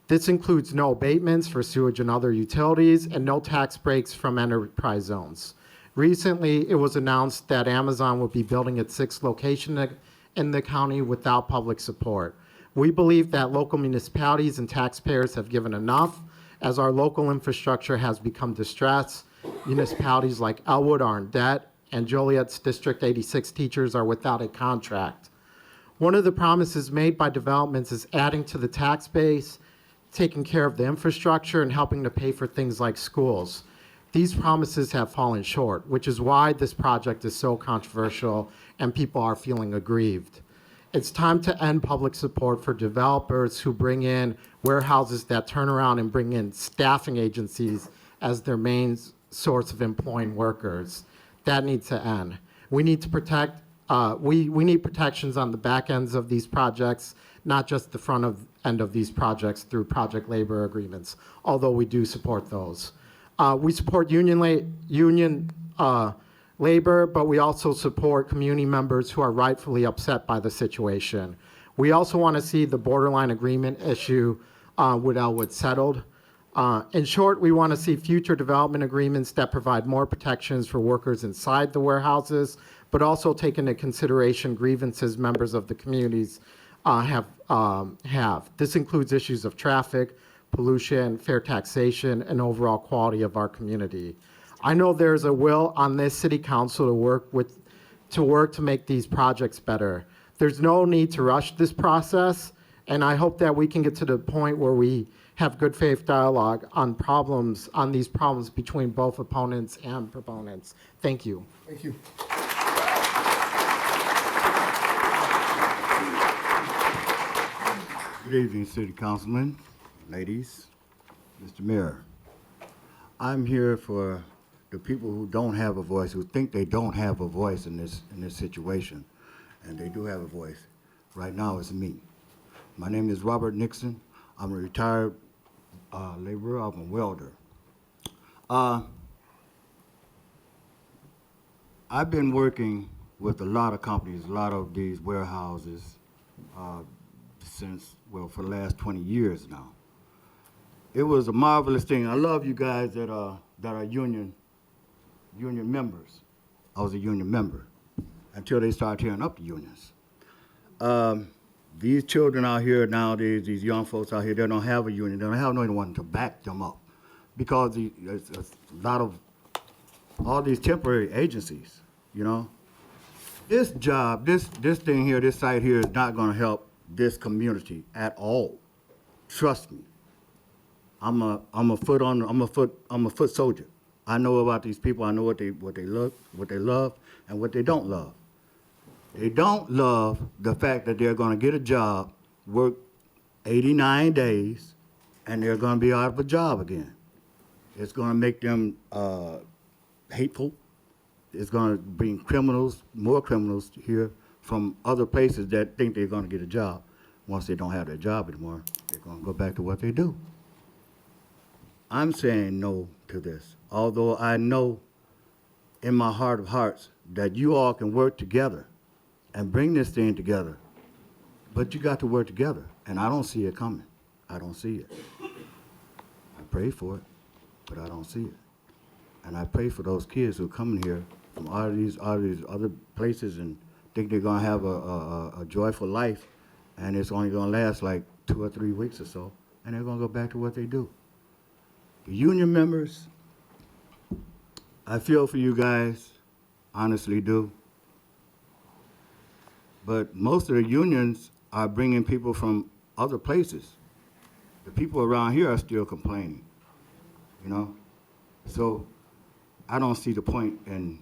This includes no abatements for sewage and other utilities, and no tax breaks from enterprise zones. Recently, it was announced that Amazon would be building its 6th location in the county without public support. We believe that local municipalities and taxpayers have given enough, as our local infrastructure has become distressed. Municipalities like Elwood are in debt, and Joliet's District 86 teachers are without a contract. One of the promises made by developments is adding to the tax base, taking care of the infrastructure, and helping to pay for things like schools. These promises have fallen short, which is why this project is so controversial and people are feeling aggrieved. It's time to end public support for developers who bring in warehouses that turn around and bring in staffing agencies as their main source of employing workers. That needs to end. We need to protect, we need protections on the back ends of these projects, not just the front end of these projects through project labor agreements, although we do support those. We support union labor, but we also support community members who are rightfully upset by the situation. We also want to see the borderline agreement issue with Elwood settled. In short, we want to see future development agreements that provide more protections for workers inside the warehouses, but also take into consideration grievances members of the communities have. This includes issues of traffic, pollution, fair taxation, and overall quality of our community. I know there's a will on this city council to work to make these projects better. There's no need to rush this process, and I hope that we can get to the point where we have good faith dialogue on these problems between both opponents and proponents. Thank you. Thank you. Good evening, City Councilman, ladies, Mr. Mayor. I'm here for the people who don't have a voice, who think they don't have a voice in this situation, and they do have a voice. Right now, it's me. My name is Robert Nixon. I'm a retired laborer. I'm a welder. I've been working with a lot of companies, a lot of these warehouses, for the last 20 years now. it was a marvelous thing. I love you guys that are union members. I was a union member until they started tearing up the unions. These children out here nowadays, these young folks out here, they don't have a union. They don't have no one to back them up because there's a lot of all these temporary agencies, you know. This job, this thing here, this site here is not going to help this community at all. Trust me. I'm a foot soldier. I know about these people. I know what they love, and what they don't love. They don't love the fact that they're going to get a job, work 89 days, and they're going to be out of a job again. It's going to make them hateful. It's going to bring criminals, more criminals here from other places that think they're going to get a job. Once they don't have their job anymore, they're going to go back to what they do. I'm saying no to this, although I know in my heart of hearts that you all can work together and bring this thing together. But you got to work together, and I don't see it coming. I don't see it. I pray for it, but I don't see it. And I pray for those kids who are coming here from all of these other places and think they're going to have a joyful life, and it's only going to last like 2 or 3 weeks or so, and they're going to go back to what they do. The union members, I feel for you guys, honestly do. But most of the unions are bringing people from other places. The people around here are still complaining, you know? So I don't see the point in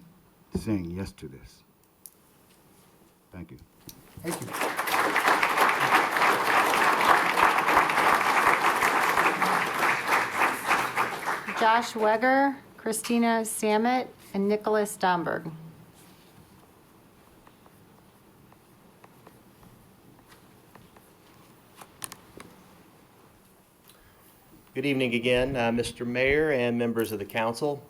saying yes to this. Thank you. Thank you. Josh Wegger, Christina Samet, and Nicolas Berg. Good evening again, Mr. Mayor and members of the council.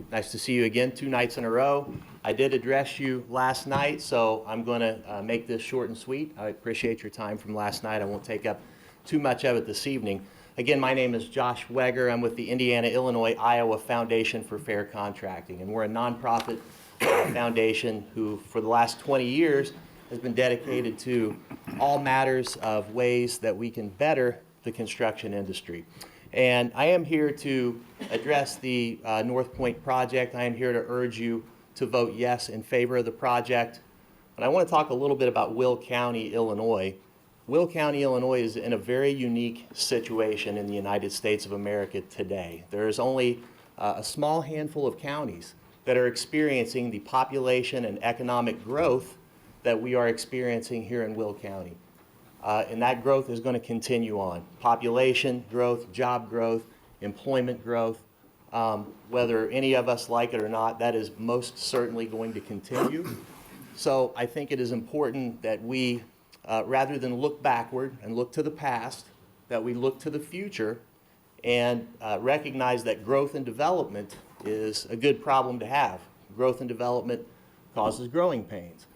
Nice to see you again 2 nights in a row. I did address you last night, so I'm going to make this short and sweet. I appreciate your time from last night. I won't take up too much of it this evening. Again, my name is Josh Wegger. I'm with the Indiana, Illinois, Iowa Foundation for Fair Contracting, and we're a nonprofit foundation who, for the last 20 years, has been dedicated to all matters of ways that we can better the construction industry. And I am here to address the North Point project. I am here to urge you to vote yes in favor of the project. And I want to talk a little bit about Will County, Illinois. Will County, Illinois is in a very unique situation in the United States of America today. There is only a small handful of counties that are experiencing the population and economic growth that we are experiencing here in Will County. And that growth is going to continue on. Population growth, job growth, employment growth, whether any of us like it or not, that is most certainly going to continue. So I think it is important that we, rather than look backward and look to the past, that we look to the future and recognize that growth and development is a good problem to have. Growth and development causes growing pains.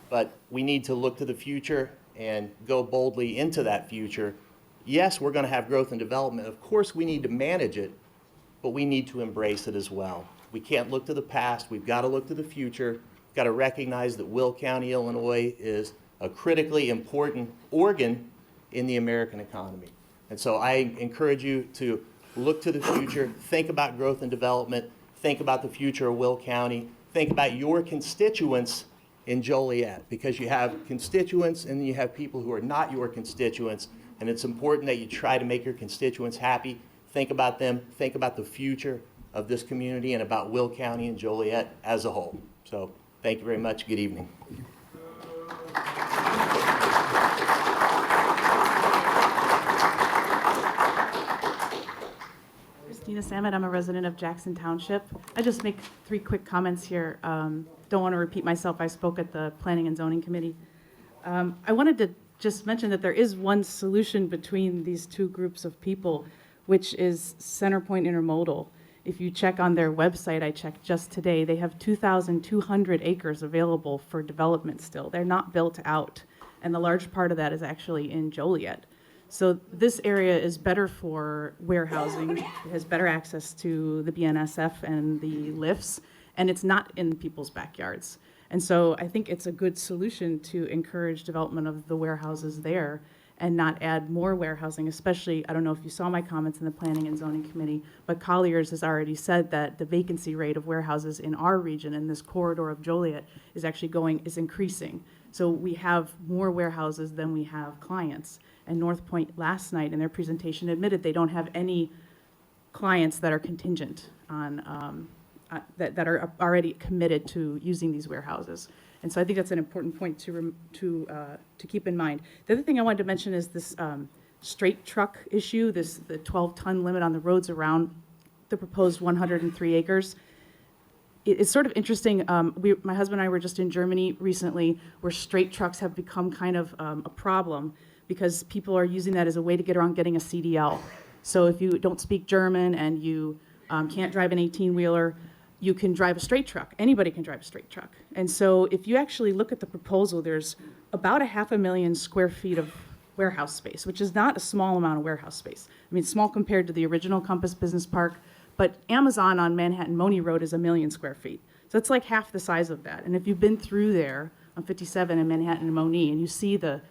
But we need to look to the future and go boldly into that future. Yes, we're going to have growth and development. Of course, we need to manage it, but we need to embrace it as well. We can't look to the past. We've got to look to the future. We've got to recognize that Will County, Illinois is a critically important organ in the American economy. And so I encourage you to look to the future, think about growth and development, think about the future of Will County, think about your constituents in Joliet, because you have constituents and you have people who are not your constituents, and it's important that you try to make your constituents happy. Think about them, think about the future of this community and about Will County and Joliet as a whole. So thank you very much. Good evening. Christina Samet, I'm a resident of Jackson Township. I just make 3 quick comments here. Don't want to repeat myself. I spoke at the Planning and Zoning Committee. I wanted to just mention that there is one solution between these 2 groups of people, which is Centerpoint Intermodal. If you check on their website, I checked just today, they have 2,200 acres available for development still. They're not built out, and the large part of that is actually in Joliet. So this area is better for warehousing. It has better access to the BNSF and the lifts, and it's not in people's backyards. And so I think it's a good solution to encourage development of the warehouses there and not add more warehousing, especially, I don't know if you saw my comments in the Planning and Zoning Committee, but Colliers has already said that the vacancy rate of warehouses in our region, in this corridor of Joliet, is increasing. So we have more warehouses than we have clients. And North Point last night in their presentation admitted they don't have any clients that are contingent on, that are already committed to using these warehouses. And so I think that's an important point to keep in mind. The other thing I wanted to mention is this straight truck issue, the 12-ton limit on the roads around the proposed 103 acres. It's sort of interesting. My husband and I were just in Germany recently, where straight trucks have become kind of a problem because people are using that as a way to get around getting a CDL. So if you don't speak German and you can't drive an 18-wheeler, you can drive a straight truck. Anybody can drive a straight truck. And so if you actually look at the proposal, there's about 500,000 square feet of warehouse space, which is not a small amount of warehouse space. I mean, small compared to the original Compass Business Park, but Amazon on Manhattan Money Road is 1 million square feet. So it's like half the size of that. And if you've been through there on 57 in Manhattan and Money, and you see the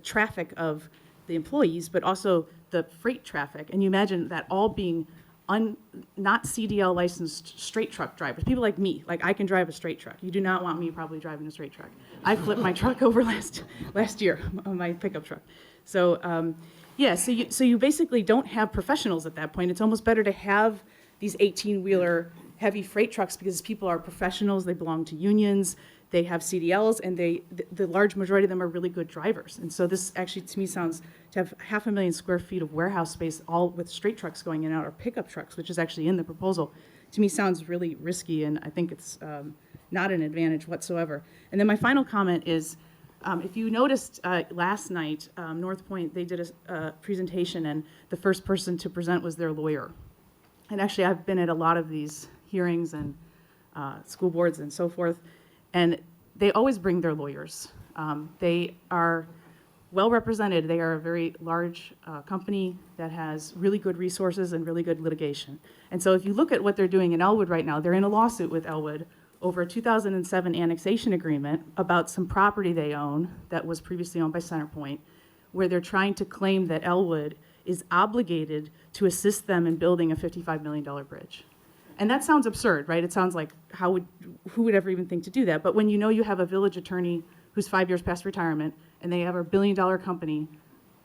traffic of the employees, but also the freight traffic, and you imagine that all being not CDL licensed straight truck drivers, people like me, like I can drive a straight truck. You do not want me probably driving a straight truck. I flipped my truck over last year, my pickup truck. So yeah, so you basically don't have professionals at that point. It's almost better to have these 18-wheeler heavy freight trucks because people are professionals, they belong to unions, they have CDLs, and the large majority of them are really good drivers. And so this actually, to me, sounds to have 500,000 square feet of warehouse space, all with straight trucks going in and out, or pickup trucks, which is actually in the proposal, to me sounds really risky, and I think it's not an advantage whatsoever. And then my final comment is, if you noticed last night, North Point, they did a presentation, and the first person to present was their lawyer. And actually, I've been at a lot of these hearings and school boards and so forth, and they always bring their lawyers. They are well represented. They are a very large company that has really good resources and really good litigation. And so if you look at what they're doing in Elwood right now, they're in a lawsuit with Elwood over a 2007 annexation agreement about some property they own that was previously owned by CenterPoint, where they're trying to claim that Elwood is obligated to assist them in building a $55 million bridge. And that sounds absurd, right? It sounds like who would ever even think to do that? But when you know you have a village attorney who's 5 years past retirement, and they have a $1 billion company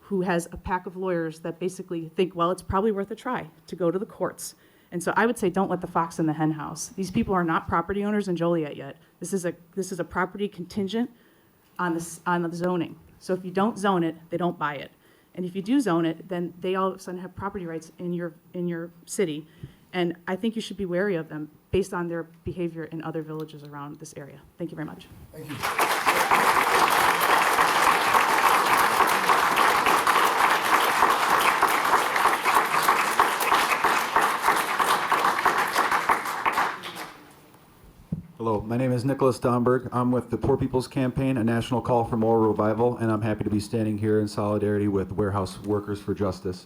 who has a pack of lawyers that basically think, well, it's probably worth a try to go to the courts. And so I would say, don't let the fox in the hen house. These people are not property owners in Joliet yet. This is a property contingent on the zoning. So if you don't zone it, they don't buy it. And if you do zone it, then they all of a sudden have property rights in your city. And I think you should be wary of them based on their behavior in other villages around this area. Thank you very much. Thank you. Hello, my name is Nicolas Berg. I'm with the Poor People's Campaign, a national call for moral revival, and I'm happy to be standing here in solidarity with Warehouse Workers for Justice.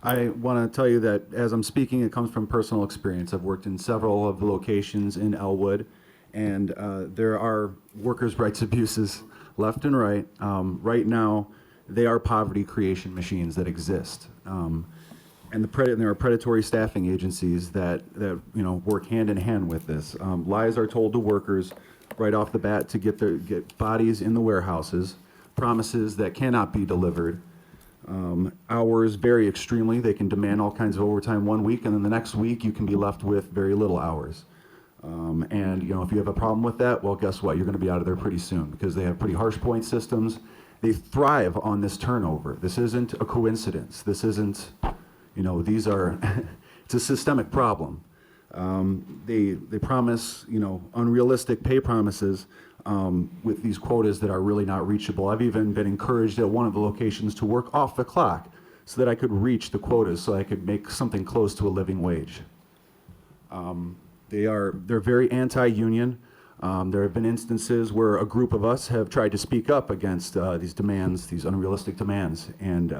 I want to tell you that as I'm speaking, it comes from personal experience. I've worked in several of the locations in Elwood, and there are workers' rights abuses left and right. Right now, they are poverty creation machines that exist. And there are predatory staffing agencies that work hand in hand with this. Lies are told to workers right off the bat to get bodies in the warehouses, promises that cannot be delivered. Hours vary extremely. They can demand all kinds of overtime one week, and then the next week you can be left with very little hours. And if you have a problem with that, well, guess what? You're going to be out of there pretty soon because they have pretty harsh point systems. They thrive on this turnover. This isn't a coincidence. This isn't. These are, it's a systemic problem. They promise, unrealistic pay promises with these quotas that are really not reachable. I've even been encouraged at one of the locations to work off the clock so that I could reach the quotas so I could make something close to a living wage. They're very anti-union. There have been instances where a group of us have tried to speak up against these demands, these unrealistic demands, and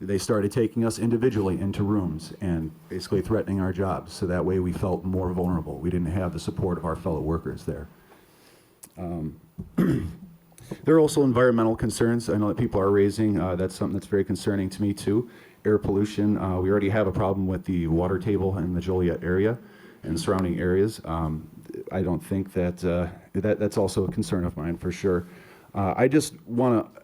they started taking us individually into rooms and basically threatening our jobs. So that way we felt more vulnerable. We didn't have the support of our fellow workers there. There are also environmental concerns I know that people are raising. That's something that's very concerning to me too. Air pollution. We already have a problem with the water table in the Joliet area and surrounding areas. I don't think that, that's also a concern of mine for sure. I just want to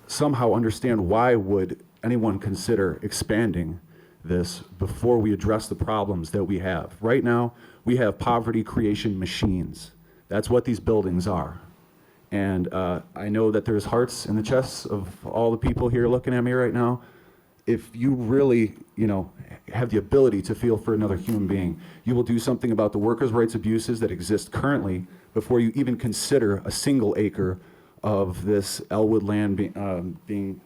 somehow understand, why would anyone consider expanding this before we address the problems that we have? Right now, we have poverty creation machines. That's what these buildings are. And I know that there's hearts in the chests of all the people here looking at me right now. If you really, have the ability to feel for another human being, you will do something about the workers' rights abuses that exist currently before you even consider a single acre of this Elwood land being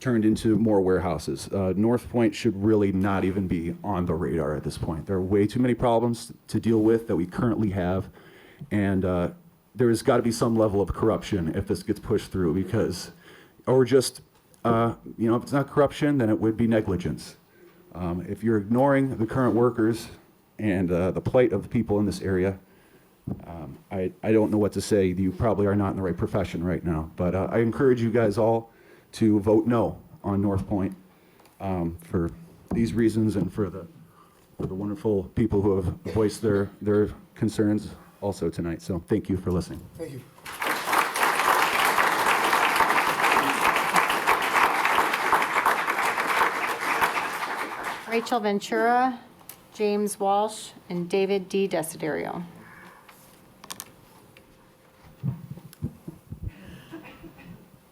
turned into more warehouses. North Point should really not even be on the radar at this point. There are way too many problems to deal with that we currently have, and there's got to be some level of corruption if this gets pushed through, because, or just, if it's not corruption, then it would be negligence. If you're ignoring the current workers and the plight of the people in this area, I don't know what to say. You probably are not in the right profession right now, but I encourage you guys all to vote no on North Point for these reasons, and for the wonderful people who have voiced their concerns also tonight. So thank you for listening. Thank you. Rachel Ventura, James Walsh, and David D. Desiderio.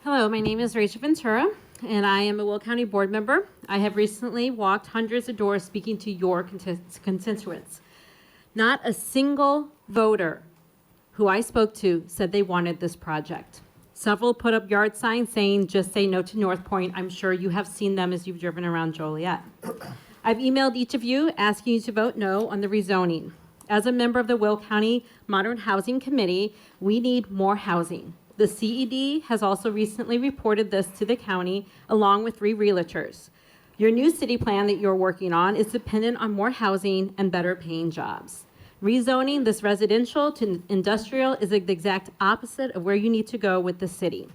Hello, my name is Rachel Ventura, and I am a Will County board member. I have recently walked hundreds of doors speaking to your constituents. Not a single voter who I spoke to said they wanted this project. Several put up yard signs saying, "Just say no to North Point." I'm sure you have seen them as you've driven around Joliet. I've emailed each of you asking you to vote no on the rezoning. As a member of the Will County Modern Housing Committee, we need more housing. The CED has also recently reported this to the county, along with 3 realtors. Your new city plan that you're working on is dependent on more housing and better paying jobs. Rezoning this residential to industrial is the exact opposite of where you need to go with the city.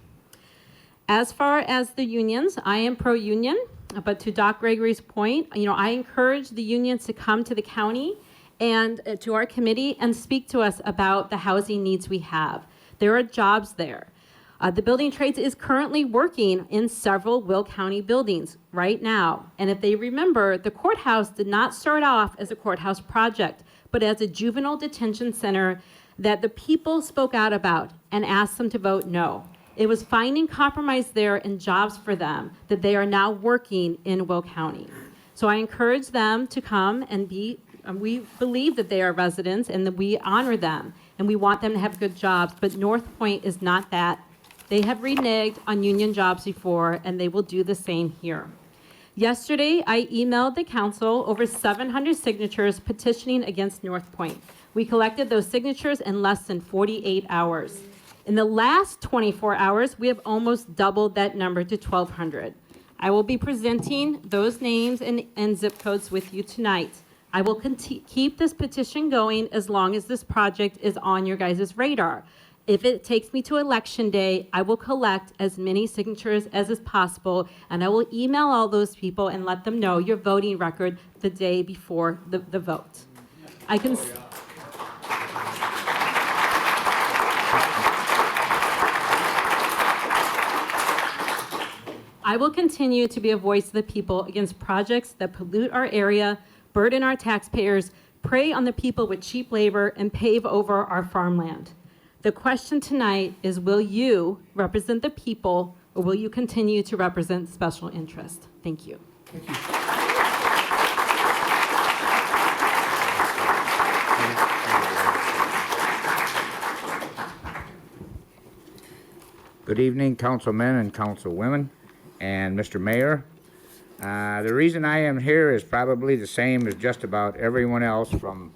As far as the unions, I am pro-union, but to Doc Gregory's point, I encourage the unions to come to the county and to our committee and speak to us about the housing needs we have. There are jobs there. The building trades is currently working in several Will County buildings right now. And if they remember, the courthouse did not start off as a courthouse project, but as a juvenile detention center that the people spoke out about and asked them to vote no. It was finding compromise there and jobs for them that they are now working in Will County. So I encourage them to come and we believe that they are residents and that we honor them and we want them to have good jobs, but North Point is not that. They have reneged on union jobs before and they will do the same here. Yesterday, I emailed the council over 700 signatures petitioning against North Point. We collected those signatures in less than 48 hours. In the last 24 hours, we have almost doubled that number to 1,200. I will be presenting those names and zip codes with you tonight. I will keep this petition going as long as this project is on your guys' radar. If it takes me to election day, I will collect as many signatures as is possible, and I will email all those people and let them know your voting record the day before the vote. I will continue to be a voice of the people against projects that pollute our area, burden our taxpayers, prey on the people with cheap labor, and pave over our farmland. The question tonight is, will you represent the people, or will you continue to represent special interest? Thank you. Thank you. Good evening, councilmen and councilwomen, and Mr. Mayor. The reason I am here is probably the same as just about everyone else from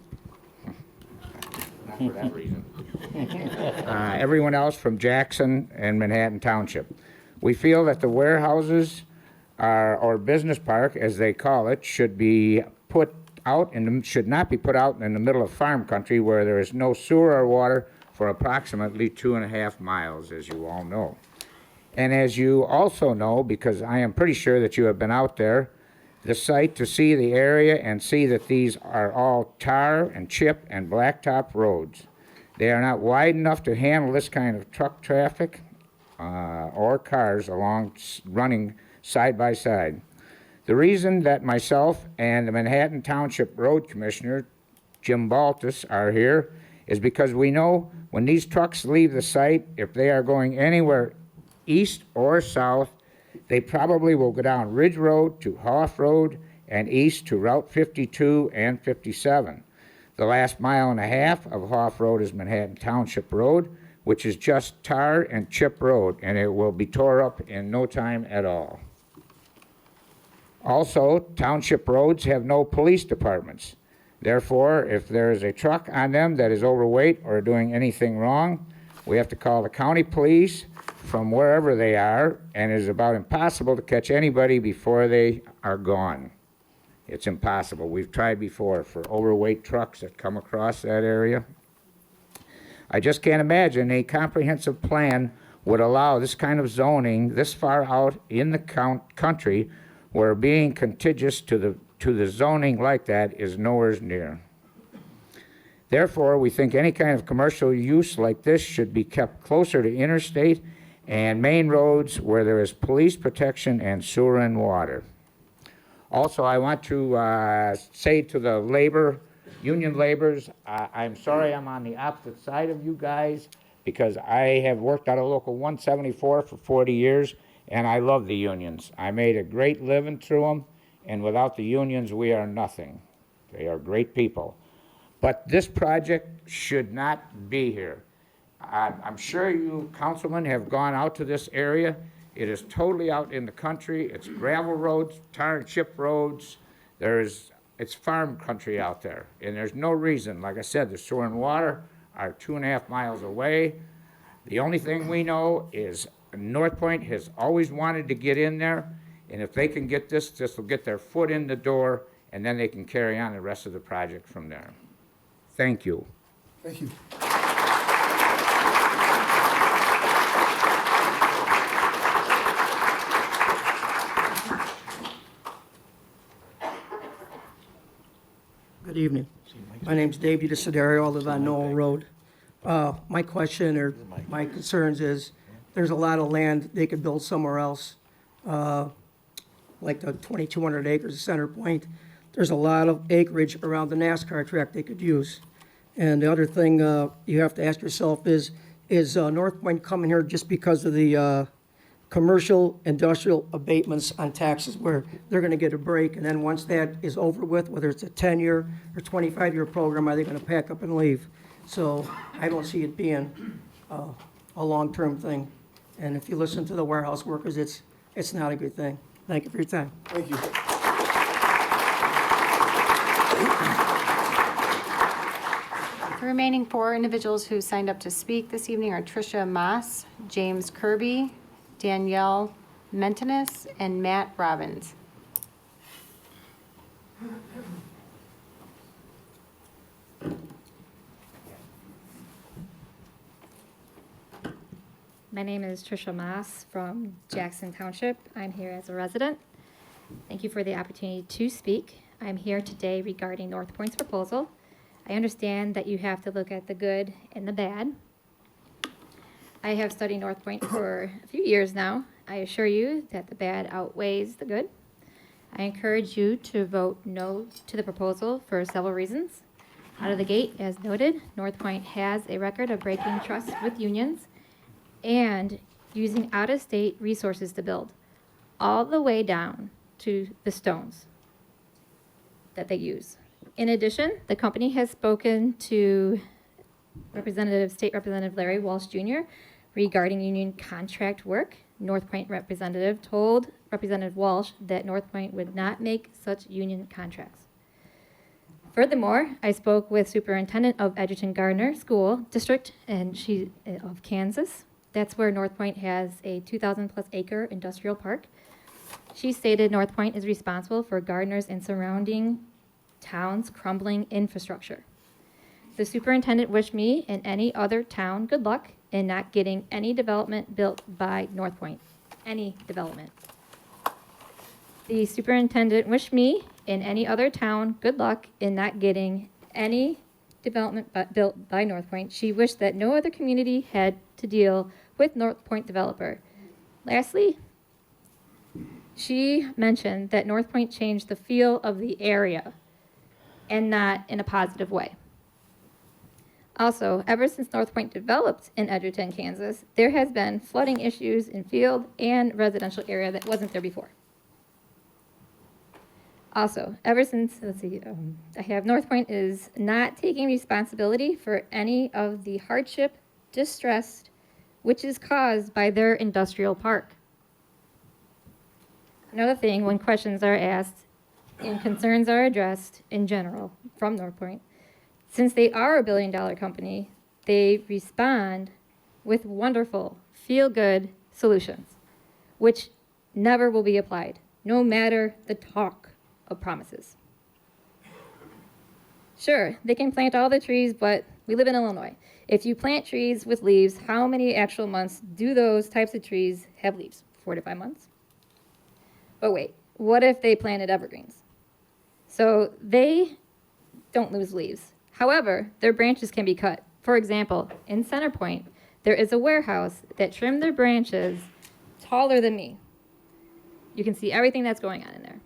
not for that reason. Everyone else from Jackson and Manhattan Township. We feel that the warehouses or business park, as they call it, should be put out should not be put out in the middle of farm country where there is no sewer or water for approximately 2.5 miles, as you all know. And as you also know, because I am pretty sure that you have been out there, the site to see the area and see that these are all tar and chip and blacktop roads. They are not wide enough to handle this kind of truck traffic or cars running side by side. The reason that myself and the Manhattan Township Road Commissioner, Jim Baltus, are here is because we know when these trucks leave the site, if they are going anywhere east or south, they probably will go down Ridge Road to Hoff Road and east to Route 52 and 57. The last 1.5 miles of Hoff Road is Manhattan Township Road, which is just tar and chip road, and it will be tore up in no time at all. Also, township roads have no police departments. Therefore, if there is a truck on them that is overweight or doing anything wrong, we have to call the county police from wherever they are, and it is about impossible to catch anybody before they are gone. It's impossible. We've tried before for overweight trucks that come across that area. I just can't imagine a comprehensive plan would allow this kind of zoning this far out in the country where being contiguous to the zoning like that is nowhere near. Therefore, we think any kind of commercial use like this should be kept closer to interstate and main roads where there is police protection and sewer and water. Also, I want to say to the union laborers, I'm sorry I'm on the opposite side of you guys because I have worked out of Local 174 for 40 years, and I love the unions. I made a great living through them, and without the unions, we are nothing. They are great people. But this project should not be here. I'm sure you councilmen have gone out to this area. It is totally out in the country. It's gravel roads, tar and chip roads. It's farm country out there, and there's no reason. Like I said, the sewer and water are 2.5 miles away. The only thing we know is North Point has always wanted to get in there, and if they can get this will get their foot in the door, and then they can carry on the rest of the project from there. Thank you. Thank you. Good evening. My name's Dave DeSiderio. I live on Knoll Road. My question or my concerns is there's a lot of land they could build somewhere else, like the 2,200 acres of Center Point. There's a lot of acreage around the NASCAR track they could use. And the other thing you have to ask yourself is North Point coming here just because of the commercial industrial abatements on taxes where they're going to get a break, and then once that is over with, whether it's a 10-year or 25-year program, are they going to pack up and leave? So I don't see it being a long-term thing. And if you listen to the warehouse workers, it's not a good thing. Thank you for your time. Thank you. The remaining 4 individuals who signed up to speak this evening are Tricia Moss, James Kirby, Danielle Mentenis, and Matt Robbins. My name is Tricia Moss from Jackson Township. I'm here as a resident. Thank you for the opportunity to speak. I'm here today regarding North Point's proposal. I understand that you have to look at the good and the bad. I have studied North Point for a few years now. I assure you that the bad outweighs the good. I encourage you to vote no to the proposal for several reasons. Out of the gate, as noted, North Point has a record of breaking trust with unions and using out-of-state resources to build, all the way down to the stones that they use. In addition, the company has spoken to State Representative Larry Walsh Jr. regarding union contract work. North Point representative told Representative Walsh that North Point would not make such union contracts. Furthermore, I spoke with Superintendent of Edgerton Gardner School District and of Kansas. That's where North Point has a 2,000+ acre industrial park. She stated North Point is responsible for Gardner's and surrounding towns' crumbling infrastructure. The superintendent wished me and any other town good luck in not getting any development built by North Point. Any development. The superintendent wished me and any other town good luck in not getting any development built by North Point. She wished that no other community had to deal with North Point developer. Lastly, she mentioned that North Point changed the feel of the area and not in a positive way. Also, ever since North Point developed in Edgerton, Kansas, there has been flooding issues in field and residential area that wasn't there before. Also, ever since, I have North Point is not taking responsibility for any of the hardship, distress, which is caused by their industrial park. Another thing, when questions are asked and concerns are addressed in general from North Point, since they are a billion-dollar company, they respond with wonderful, feel-good solutions, which never will be applied, no matter the talk of promises. Sure, they can plant all the trees, but we live in Illinois. If you plant trees with leaves, how many actual months do those types of trees have leaves? 4 to 5 months? But wait, what if they planted evergreens? So they don't lose leaves. However, their branches can be cut. For example, in Center Point, there is a warehouse that trimmed their branches taller than me. You can see everything that's going on in there.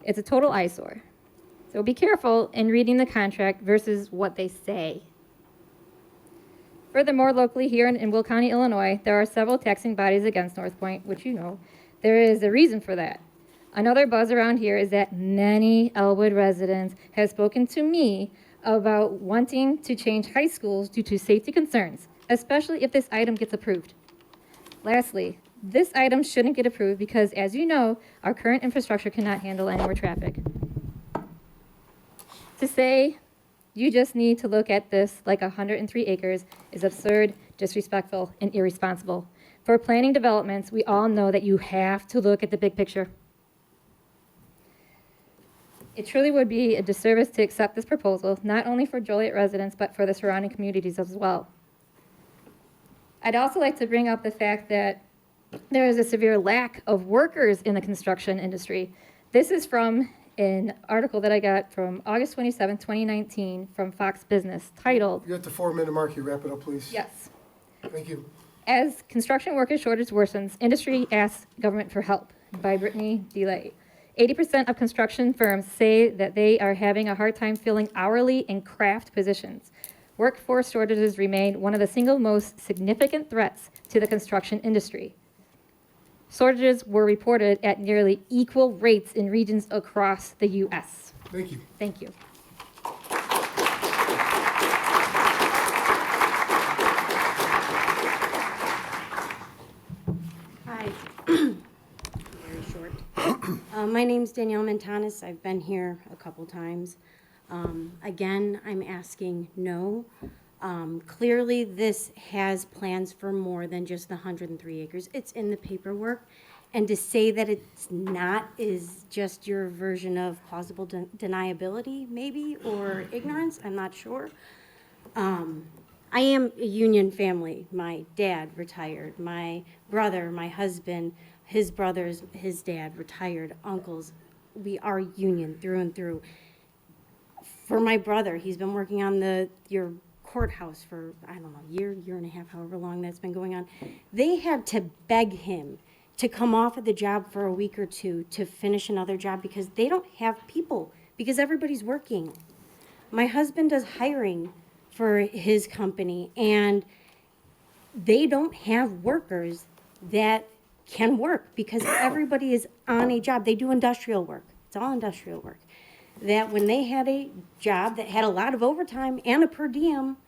It's a total eyesore. So be careful in reading the contract versus what they say. Furthermore, locally here in Will County, Illinois, there are several taxing bodies against North Point, which you know. There is a reason for that. Another buzz around here is that many Elwood residents have spoken to me about wanting to change high schools due to safety concerns, especially if this item gets approved. Lastly, this item shouldn't get approved because, as you know, our current infrastructure cannot handle any more traffic. To say you just need to look at this like 103 acres is absurd, disrespectful, and irresponsible. For planning developments, we all know that you have to look at the big picture. It truly would be a disservice to accept this proposal, not only for Joliet residents, but for the surrounding communities as well. I'd also like to bring up the fact that there is a severe lack of workers in the construction industry. This is from an article that I got from August 27, 2019 from Fox Business titled... You're at the 4-minute mark. You wrap it up, please. Yes. Thank you. As construction worker shortage worsens, industry asks government for help, by Brittany DeLay. 80% of construction firms say that they are having a hard time filling hourly and craft positions. Workforce shortages remain one of the single most significant threats to the construction industry. Shortages were reported at nearly equal rates in regions across the U.S. Thank you. Thank you. Hi. Very short. My name's Danielle Montanis. I've been here a couple times. Again, I'm asking no. Clearly, this has plans for more than just the 103 acres. It's in the paperwork. And to say that it's not is just your version of plausible deniability, maybe, or ignorance. I'm not sure. I am a union family. My dad retired. My brother, my husband, his brothers, his dad retired. Uncles, we are union through and through. For my brother, he's been working on your courthouse for, I don't know, year and a half, however long that's been going on. They had to beg him to come off of the job for a week or two to finish another job because they don't have people, because everybody's working. My husband does hiring for his company, and they don't have workers that can work because everybody is on a job. They do industrial work. It's all industrial work. That when they had a job that had a lot of overtime and a per diem,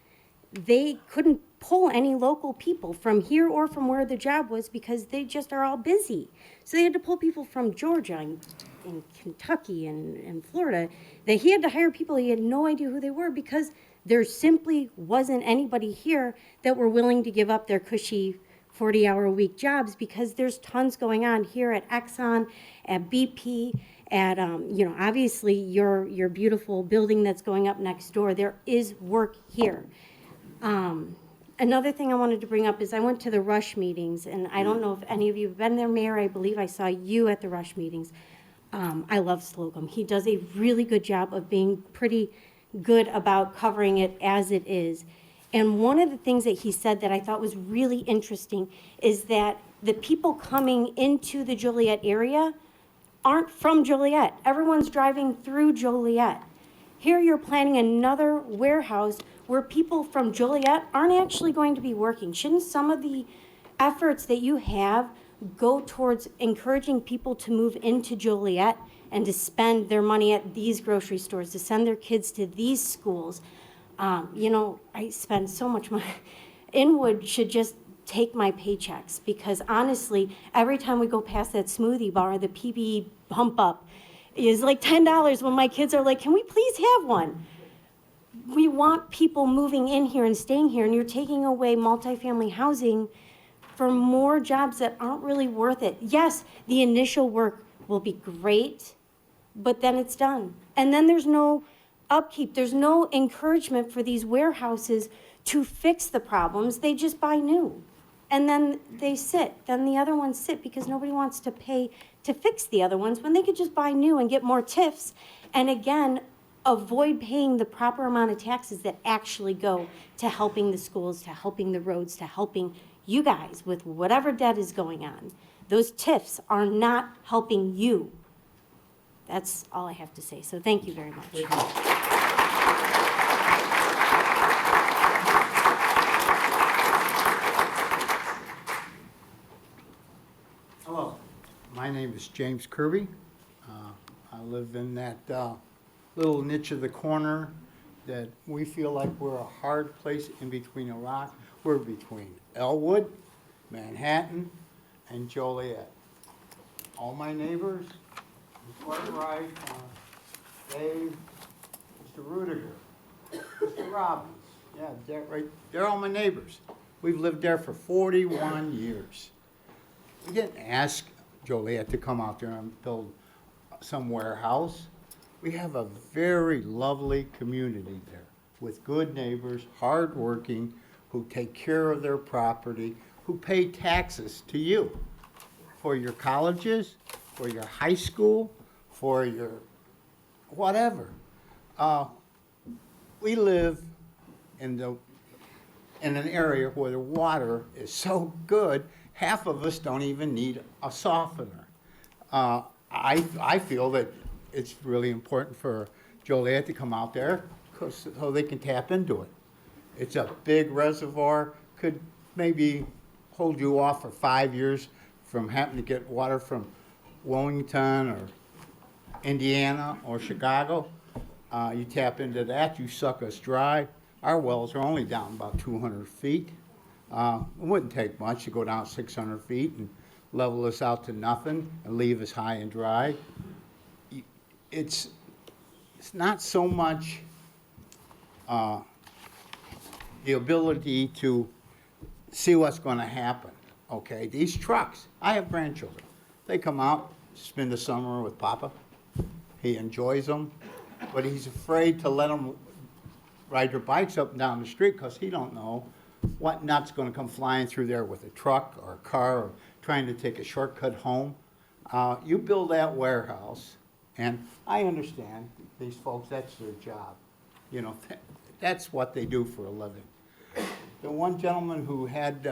they couldn't pull any local people from here or from where the job was because they just are all busy. So they had to pull people from Georgia and in Kentucky and Florida, that he had to hire people, he had no idea who they were, because there simply wasn't anybody here that were willing to give up their cushy 40-hour-a-week jobs, because there's tons going on here at Exxon, at BP, at, obviously your beautiful building that's going up next door. There is work here. Another thing I wanted to bring up is I went to the Rush meetings, and I don't know if any of you have been there, Mayor. I believe I saw you at the Rush meetings. I love Slocum. He does a really good job of being pretty good about covering it as it is. And one of the things that he said that I thought was really interesting is that the people coming into the Joliet area aren't from Joliet. Everyone's driving through Joliet. Here you're planning another warehouse where people from Joliet aren't actually going to be working. Shouldn't some of the efforts that you have go towards encouraging people to move into Joliet and to spend their money at these grocery stores, to send their kids to these schools? I spend so much money. Inwood should just take my paychecks, because honestly, every time we go past that smoothie bar, the PB bump up is like $10 when my kids are like, can we please have one? We want people moving in here and staying here, and you're taking away multifamily housing for more jobs that aren't really worth it. Yes, the initial work will be great, but then it's done. And then there's no upkeep. There's no encouragement for these warehouses to fix the problems. They just buy new. And then they sit. Then the other ones sit because nobody wants to pay to fix the other ones when they could just buy new and get more TIFs. And again, avoid paying the proper amount of taxes that actually go to helping the schools, to helping the roads, to helping you guys with whatever debt is going on. Those TIFs are not helping you. That's all I have to say. So thank you very much. Hello, my name is James Kirby. I live in that little niche of the corner that we feel like we're a hard place in between a rock. We're between Elwood, Manhattan, and Joliet. All my neighbors, Mr. Raye, Dave, Mr. Ruettiger, Mr. Robbins, yeah, they're all my neighbors. We've lived there for 41 years. We didn't ask Joliet to come out there and build some warehouse. We have a very lovely community there with good neighbors, hardworking, who take care of their property, who pay taxes to you for your colleges, for your high school, for your whatever. We live in an area where the water is so good, half of us don't even need a softener. I feel that it's really important for Joliet to come out there so they can tap into it. It's a big reservoir, could maybe hold you off for 5 years from having to get water from Wilmington or Indiana or Chicago. You tap into that, you suck us dry. Our wells are only down about 200 feet. It wouldn't take much to go down 600 feet and level us out to nothing and leave us high and dry. It's not so much the ability to see what's going to happen, okay? These trucks, I have grandchildren. They come out, spend the summer with Papa. He enjoys them, but he's afraid to let them ride their bikes up and down the street because he don't know what nut's going to come flying through there with a truck or a car or trying to take a shortcut home. You build that warehouse, and I understand these folks, that's their job. You know, that's what they do for a living. The one gentleman who had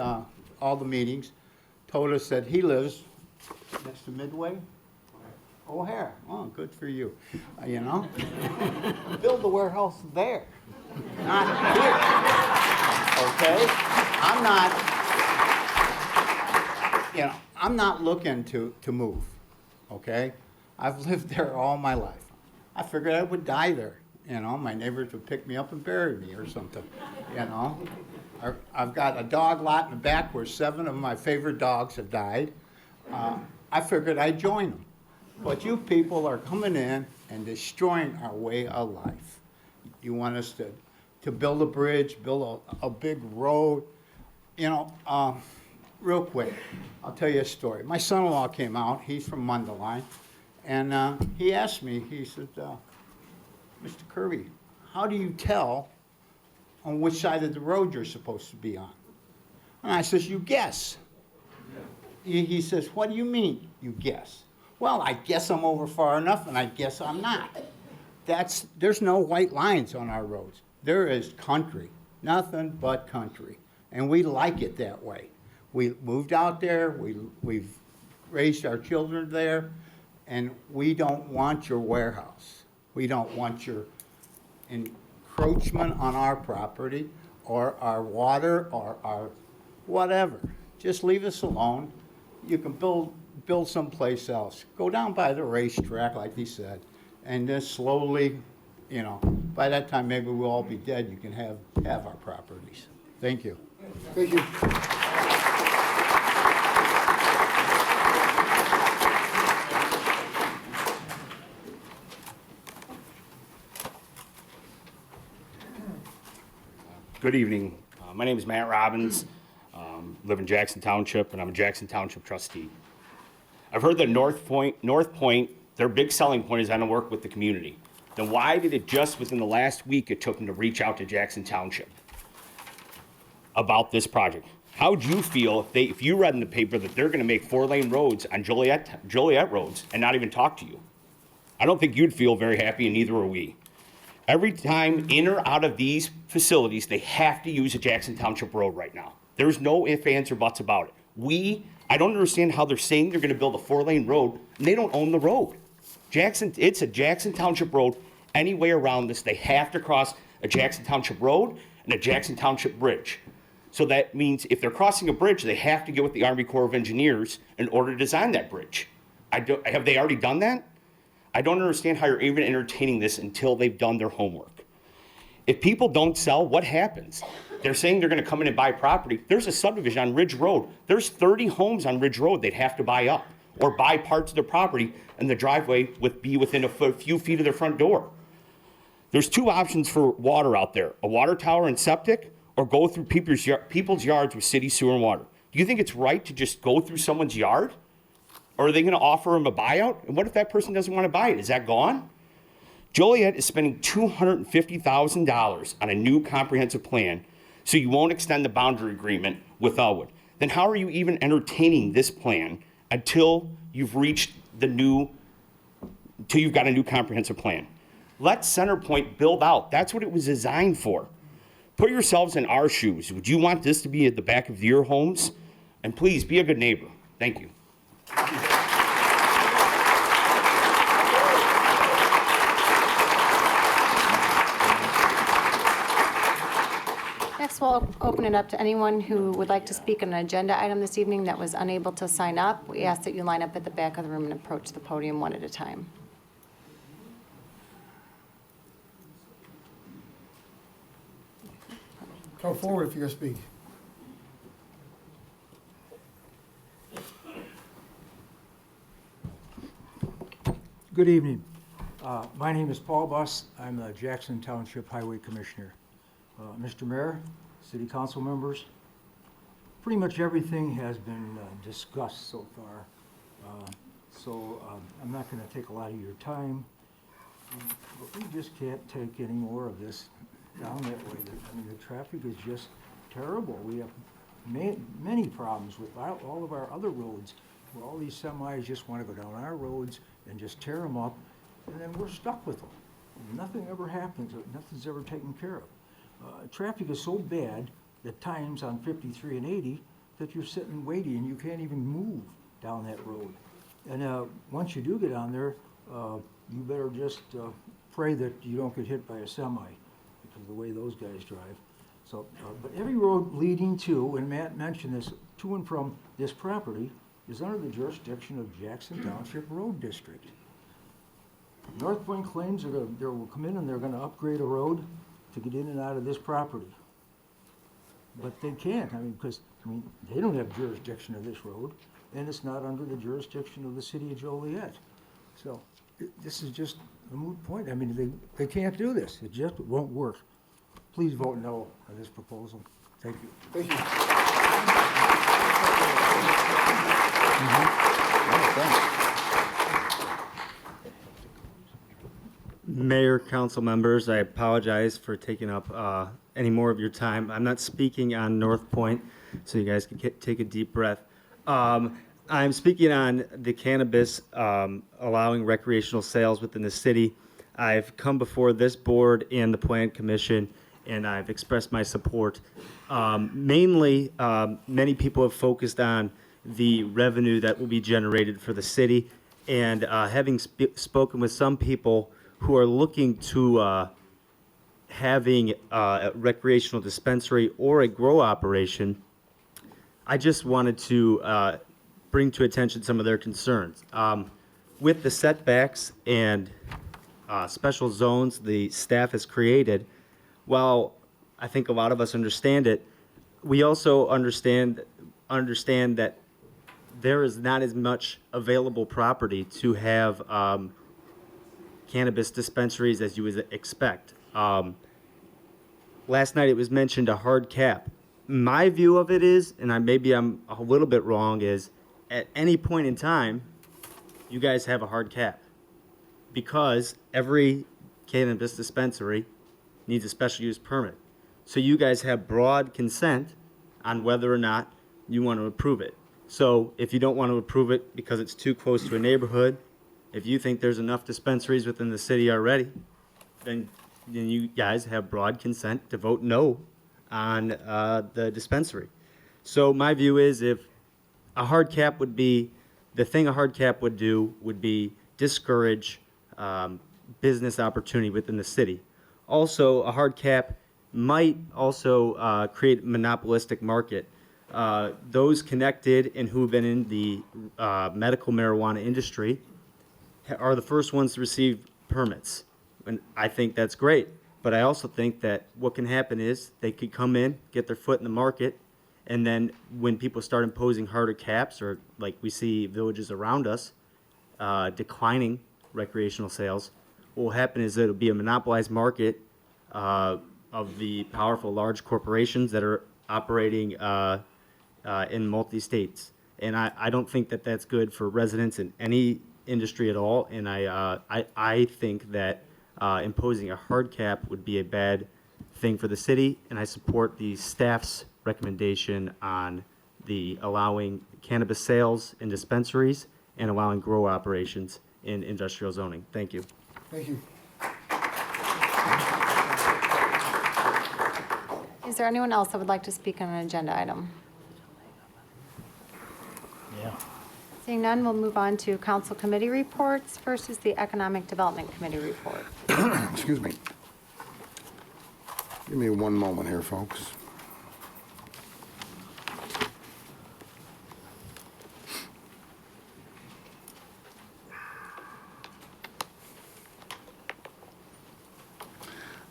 all the meetings told us that he lives next to Midway. O'Hare. Oh, good for you. You know, build the warehouse there, not here. Okay? I'm not looking to move. Okay? I've lived there all my life. I figured I would die there. You know, my neighbors would pick me up and bury me or something. You know, I've got a dog lot in the back where 7 of my favorite dogs have died. I figured I'd join them. But you people are coming in and destroying our way of life. You want us to build a bridge, build a big road. You know, real quick, I'll tell you a story. My son-in-law came out, he's from Mundelein, and he asked me, he said, Mr. Kirby, how do you tell on which side of the road you're supposed to be on? And I says, you guess. He says, what do you mean, you guess? Well, I guess I'm over far enough, and I guess I'm not. There's no white lines on our roads. There is country, nothing but country, and we like it that way. We moved out there, we've raised our children there, and we don't want your warehouse. We don't want your encroachment on our property or our water or our whatever. Just leave us alone. You can build someplace else. Go down by the racetrack, like he said, and then slowly, you know, by that time maybe we'll all be dead. You can have our properties. Thank you. Thank you. Good evening. My name is Matt Robbins. Live in Jackson Township, and I'm a Jackson Township trustee. I've heard that North Point, their big selling point is on to work with the community. Then why did it just within the last week it took them to reach out to Jackson Township about this project? How would you feel if you read in the paper that they're going to make 4-lane roads on Joliet roads and not even talk to you? I don't think you'd feel very happy, and neither are we. Every time in or out of these facilities, they have to use a Jackson Township road right now. There's no ifs, ands, or buts about it. I don't understand how they're saying they're gonna build a 4-lane road and they don't own the road. It's a Jackson Township road. Any way around this, they have to cross a Jackson Township road and a Jackson Township bridge. So that means if they're crossing a bridge, they have to get with the Army Corps of Engineers in order to design that bridge. Have they already done that? I don't understand how you're even entertaining this until they've done their homework. If people don't sell, what happens? They're saying they're gonna come in and buy property. There's a subdivision on Ridge Road. There's 30 homes on Ridge Road they'd have to buy up or buy parts of their property, and the driveway would be within a few feet of their front door. There's 2 options for water out there, a water tower and septic, or go through people's yards with city sewer and water. Do you think it's right to just go through someone's yard? Or are they gonna offer them a buyout? And what if that person doesn't wanna buy it? Is that gone? Joliet is spending $250,000 on a new comprehensive plan, so you won't extend the boundary agreement with Elwood. Then how are you even entertaining this plan until you've got a new comprehensive plan? Let Centerpoint build out. That's what it was designed for. Put yourselves in our shoes. Would you want this to be at the back of your homes? And please be a good neighbor. Thank you. Next, we'll open it up to anyone who would like to speak on an agenda item this evening that was unable to sign up. We ask that you line up at the back of the room and approach the podium one at a time. Come forward if you're going to speak. Good evening. My name is Pablos. I'm the Jackson Township Highway Commissioner. Mr. Mayor, City Council members, pretty much everything has been discussed so far. I'm not going to take a lot of your time, but we just can't take any more of this down that way. I mean, the traffic is just terrible. We have many problems with all of our other roads, where all these semis just want to go down our roads and just tear them up, and then we're stuck with them. And nothing ever happens, nothing's ever taken care of. Traffic is so bad at times on 53 and 80 that you're sitting waiting and you can't even move down that road. And once you do get on there, you better just pray that you don't get hit by a semi, because of the way those guys drive. So, but every road leading to, and Matt mentioned this, to and from this property is under the jurisdiction of Jackson Township Road District. North Point claims they will come in and they're gonna upgrade a road to get in and out of this property. But they can't, because they don't have jurisdiction of this road, and it's not under the jurisdiction of the city of Joliet. So this is just a moot point. I mean, they can't do this. It just won't work. Please vote no on this proposal. Thank you. Thank you. Mayor, council members, I apologize for taking up any more of your time. I'm not speaking on North Point, so you guys can take a deep breath. I'm speaking on the cannabis allowing recreational sales within the city. I've come before this board and the Plan Commission, and I've expressed my support. Mainly, many people have focused on the revenue that will be generated for the city, and having spoken with some people who are looking to having a recreational dispensary or a grow operation, I just wanted to bring to attention some of their concerns. With the setbacks and special zones the staff has created, while I think a lot of us understand it, we also understand that there is not as much available property to have cannabis dispensaries as you would expect. Last night it was mentioned a hard cap. My view of it is, and maybe I'm a little bit wrong, is at any point in time, you guys have a hard cap because every cannabis dispensary needs a special use permit. So you guys have broad consent on whether or not you want to approve it. So if you don't want to approve it because it's too close to a neighborhood, if you think there's enough dispensaries within the city already, then you guys have broad consent to vote no on the dispensary. So my view is if a hard cap would be, the thing a hard cap would do would be discourage business opportunity within the city. Also, a hard cap might also create a monopolistic market. Those connected and who have been in the medical marijuana industry are the first ones to receive permits. And I think that's great. But I also think that what can happen is they could come in, get their foot in the market, and then when people start imposing harder caps, or like we see villages around us declining recreational sales, what will happen is it'll be a monopolized market of the powerful large corporations that are operating in multi-states. And I don't think that that's good for residents in any industry at all. And I think that imposing a hard cap would be a bad thing for the city. And I support the staff's recommendation on the allowing cannabis sales in dispensaries and allowing grow operations in industrial zoning. Thank you. Thank you. Is there anyone else that would like to speak on an agenda item? Yeah. Seeing none, we'll move on to council committee reports. First is the Economic Development Committee report. Excuse me. Give me one moment here, folks.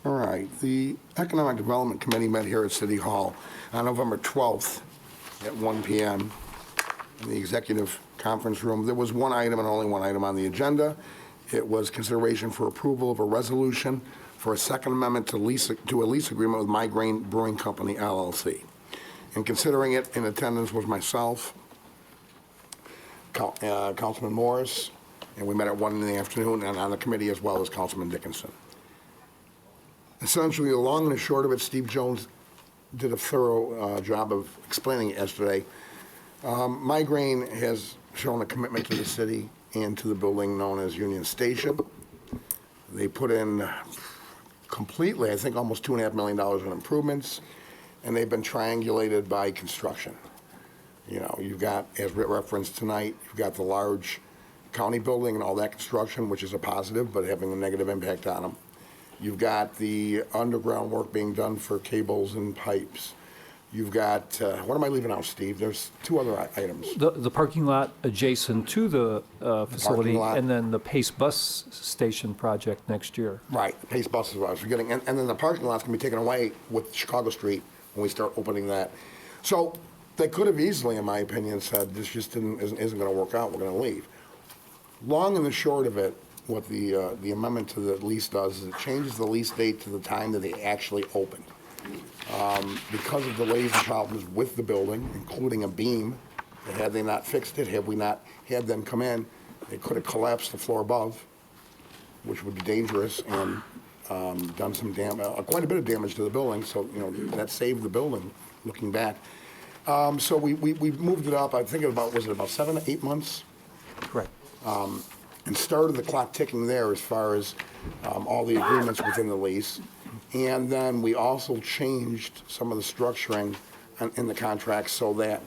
All right, the Economic Development Committee met here at City Hall on November 12th at 1 p.m. in the executive conference room. There was one item and only one item on the agenda. It was consideration for approval of a resolution for a second amendment to a lease agreement with Migraine Brewing Company, LLC. And considering it, in attendance was myself, Councilman Morris, and we met at 1 in the afternoon, and on the committee as well as Councilman Dickinson. Essentially, the long and the short of it, Steve Jones did a thorough job of explaining it yesterday. Migraine has shown a commitment to the city and to the building known as Union Station. They put in completely, I think, almost $2.5 million in improvements, and they've been triangulated by construction. You know, you've got, as referenced tonight, you've got the large county building and all that construction, which is a positive, but having a negative impact on them. You've got the underground work being done for cables and pipes. You've got, what am I leaving out, Steve? There's two other items. The parking lot adjacent to the facility, and then the Pace Bus Station project next year. Right, the Pace Bus is what I was forgetting. And then the parking lot's gonna be taken away with Chicago Street when we start opening that. So they could have easily, in my opinion, said this just isn't gonna work out, we're gonna leave. Long and the short of it, what the amendment to the lease does is it changes the lease date to the time that they actually opened. Because of delays and problems with the building, including a beam, that had they not fixed it, had we not had them come in, they could have collapsed the floor above, which would be dangerous, and done some quite a bit of damage to the building. So, you know, that saved the building, looking back. So we moved it up, I think was it about 7 to 8 months? Correct. And started the clock ticking there as far as all the agreements within the lease. And then we also changed some of the structuring in the contract so that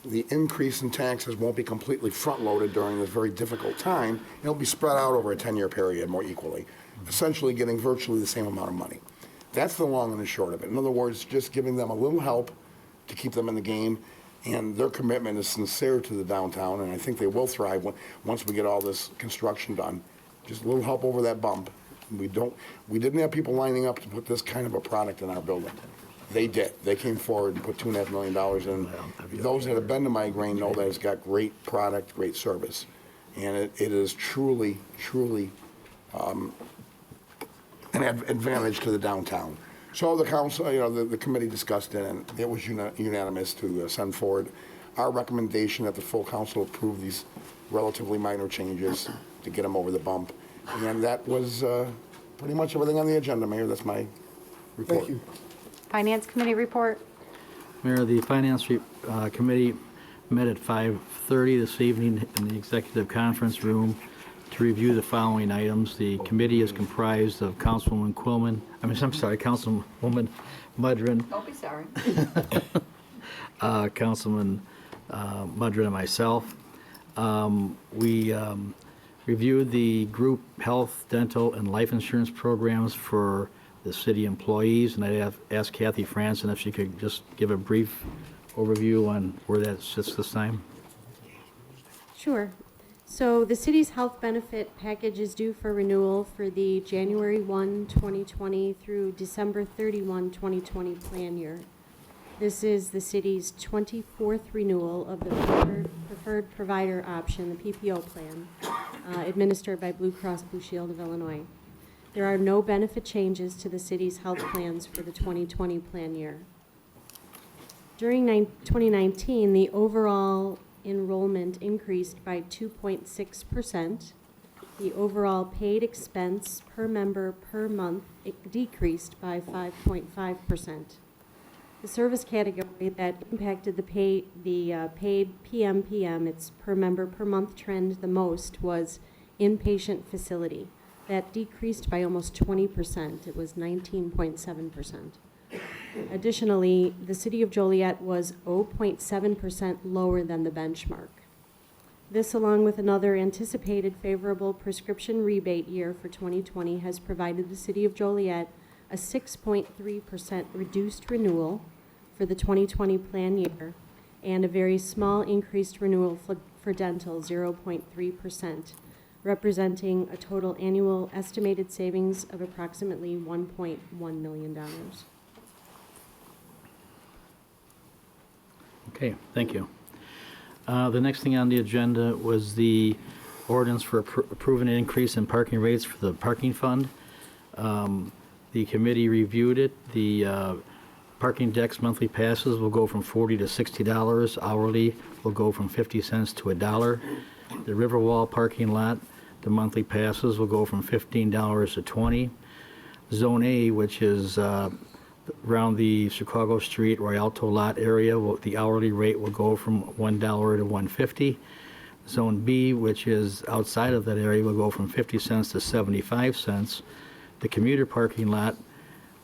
the increase in taxes won't be completely front-loaded during this very difficult time. It'll be spread out over a 10-year period more equally, essentially getting virtually the same amount of money. That's the long and the short of it. In other words, just giving them a little help to keep them in the game, and their commitment is sincere to the downtown, and I think they will thrive once we get all this construction done. Just a little help over that bump. We didn't have people lining up to put this kind of a product in our building. They did. They came forward and put $2.5 million in. Those that have been to Migraine know that it's got great product, great service, and it is truly, truly an advantage to the downtown. So the council, you know, the committee discussed it, and it was unanimous to send forward our recommendation that the full council approve these relatively minor changes to get them over the bump. And that was pretty much everything on the agenda, Mayor. That's my report. Thank you. Finance Committee report. Mayor, the Finance Committee met at 5:30 this evening in the Executive Conference Room to review the following items. The committee is comprised of Councilwoman Mudrin. Don't be sorry. Councilman Mudrin and myself. We reviewed the group health, dental, and life insurance programs for the city employees, and I asked Kathy Franson if she could just give a brief overview on where that sits this time. Sure. So the city's health benefit package is due for renewal for the January 1, 2020 through December 31, 2020 plan year. This is the city's 24th renewal of the preferred provider option, the PPO plan, administered by Blue Cross Blue Shield of Illinois. There are no benefit changes to the city's health plans for the 2020 plan year. During 2019, the overall enrollment increased by 2.6%. The overall paid expense per member per month decreased by 5.5%. The service category that impacted the paid PMPM, its per member per month trend the most, was inpatient facility. That decreased by almost 20%. It was 19.7%. Additionally, the city of Joliet was 0.7% lower than the benchmark. This, along with another anticipated favorable prescription rebate year for 2020, has provided the city of Joliet a 6.3% reduced renewal for the 2020 plan year and a very small increased renewal for dental, 0.3%, representing a total annual estimated savings of approximately $1.1 million. Okay, thank you. The next thing on the agenda was the ordinance for approving an increase in parking rates for the parking fund. The committee reviewed it. The parking decks monthly passes will go from $40 to $60. Hourly will go from 50 cents to $1. The Riverwall parking lot, the monthly passes will go from $15 to $20. Zone A, which is around the Chicago Street, Rialto lot area, the hourly rate will go from $1 to $1.50. Zone B, which is outside of that area, will go from 50 cents to 75 cents. The commuter parking lot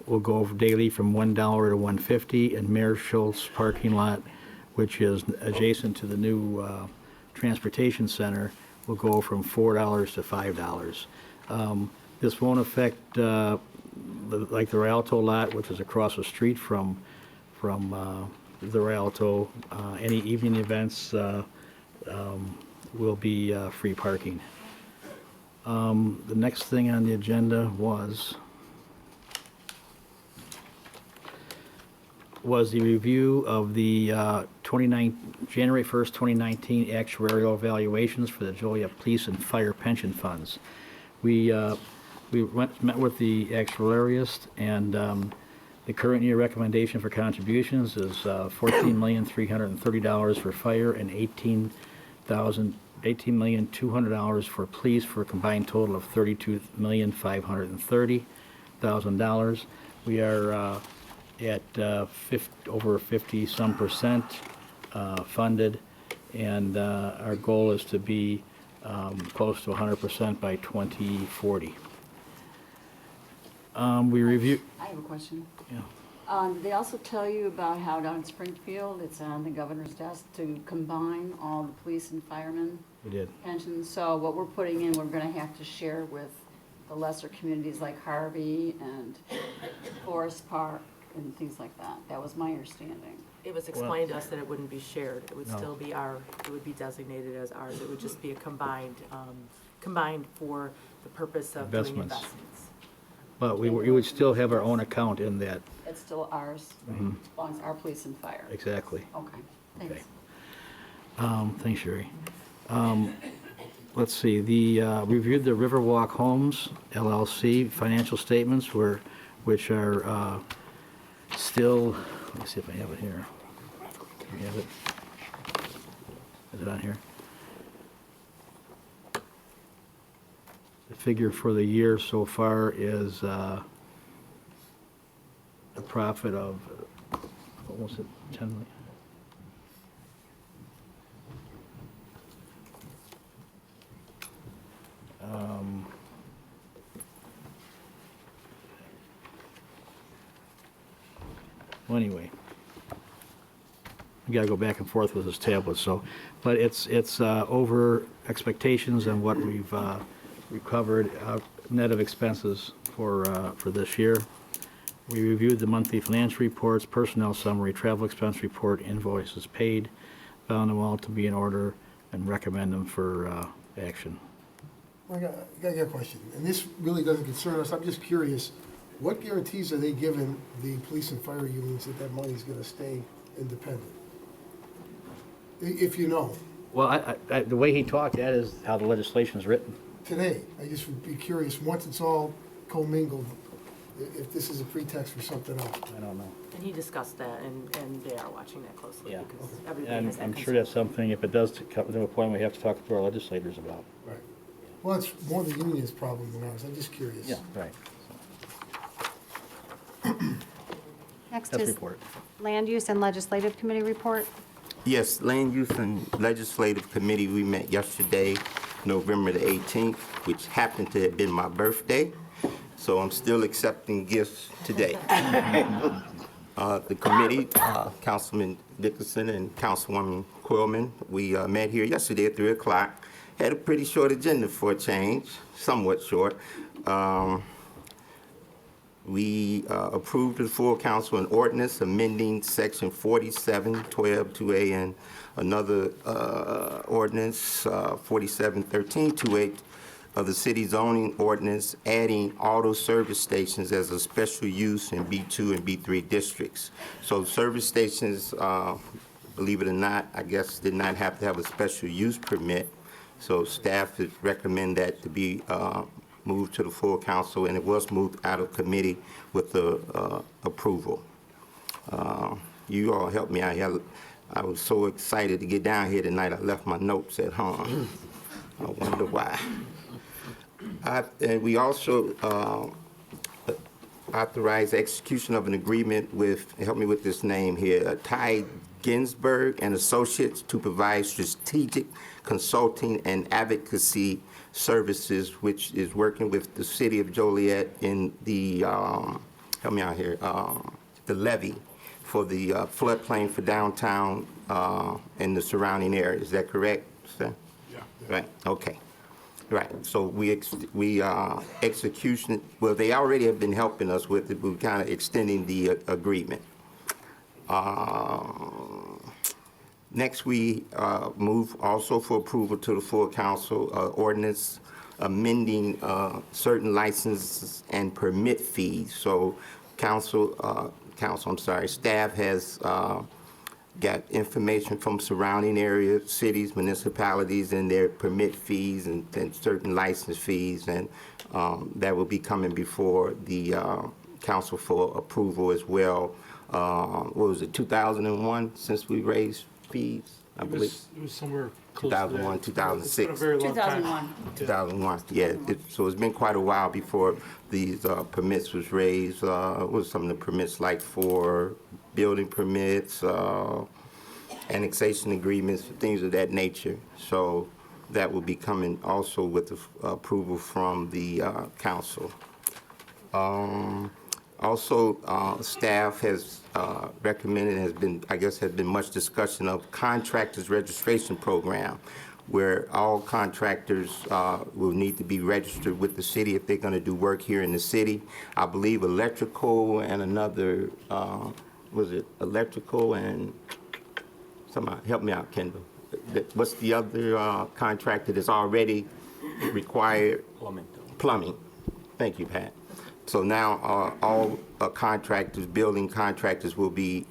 will go daily from $1 to $1.50, and Mayor Schultz parking lot, which is adjacent to the new transportation center, will go from $4 to $5. This won't affect like the Rialto lot, which is across the street from the Rialto. Any evening events will be free parking. The next thing on the agenda was was the review of the January 1st, 2019 actuarial evaluations for the Joliet Police and Fire pension funds. We met with the actuarialist, and the current year recommendation for contributions is $14,330 for fire and $18,200 for police, for a combined total of $32,530,000. We are at over 50-some percent funded, and our goal is to be close to 100% by 2040. We review. I have a question. Yeah. Did they also tell you about how down in Springfield, it's on the governor's desk to combine all the police and firemen We did. pensions? So what we're putting in, we're gonna have to share with the lesser communities like Harvey and Forest Park and things like that. That was my understanding. It was explained to us that it wouldn't be shared. It would No. still be it would be designated as ours. It would just be a combined for the purpose of doing Investments. investments. But we would still have our own account in that. It's still ours, Mhm. as long as our police and fire. Exactly. Okay, thanks. Thanks, Sherry. Let's see, reviewed the Riverwalk Homes LLC financial statements which are still, let me see if I have it here. Do we have it? Is it on here? The figure for the year so far is a profit of, what was it, 10 million? Well, anyway, we gotta go back and forth with this tablet, so, but it's over expectations and what we've recovered net of expenses for this year. We reviewed the monthly financial reports, personnel summary, travel expense report, invoices paid, found them all to be in order, and recommend them for action. I got a question, and this really doesn't concern us. I'm just curious, what guarantees are they giving the police and fire unions that that money's gonna stay independent? If you know, Well, the way he talked, that is how the legislation is written. today, I just would be curious, once it's all commingled, if this is a pretext for something else. I don't know. And he discussed that, and they are watching that closely Yeah. because everybody And has that I'm sure concern. that's something, if it does come to a point, we have to talk to our legislators about. Right. Well, it's more the union's problem than ours. I'm just curious. Yeah, right. Next That's is report. Land Use and Legislative Committee report. Yes, Land Use and Legislative Committee, we met yesterday, November the 18th, which happened to have been my birthday, so I'm still accepting gifts today. The committee, Councilman Dickinson and Councilwoman Quillman, we met here yesterday at 3 o'clock. Had a pretty short agenda for a change, somewhat short. We approved the full council an ordinance amending section 4712-2A and another ordinance, 4713-28 of the city zoning ordinance, adding auto service stations as a special use in B2 and B3 districts. So service stations, believe it or not, I guess did not have to have a special use permit. So staff would recommend that to be moved to the full council, and it was moved out of committee with the approval. You all helped me out here. I was so excited to get down here tonight, I left my notes at home. I wonder why. And we also authorized execution of an agreement with, help me with this name here, Ty Ginsberg and Associates to provide strategic consulting and advocacy services, which is working with the city of Joliet in the, help me out here, the levy for the floodplain for downtown and the surrounding area. Is that correct, sir? Yeah. Right, okay. Right, so we execution, well, they already have been helping us with it, but we're kind of extending the agreement. Next, we move also for approval to the full council ordinance amending certain licenses and permit fees. So council council, I'm sorry, staff has got information from surrounding area, cities, municipalities, and their permit fees and certain license fees, and that will be coming before the council for approval as well. What was it, 2001, since we raised fees, I believe? It was somewhere close to that. 2001, 2006. It's been a very long time. 2001. 2001, yeah. So it's been quite a while before these permits was raised. What was some of the permits like for building permits, annexation agreements, things of that nature. So that will be coming also with the approval from the council. Also, staff has recommended, has been much discussion of contractors registration program, where all contractors will need to be registered with the city if they're going to do work here in the city. I believe electrical and another, was it electrical and, somebody help me out, Kendall. What's the other contractor that's already required? Plumbing. Thank you, Pat. So now all contractors, building contractors will be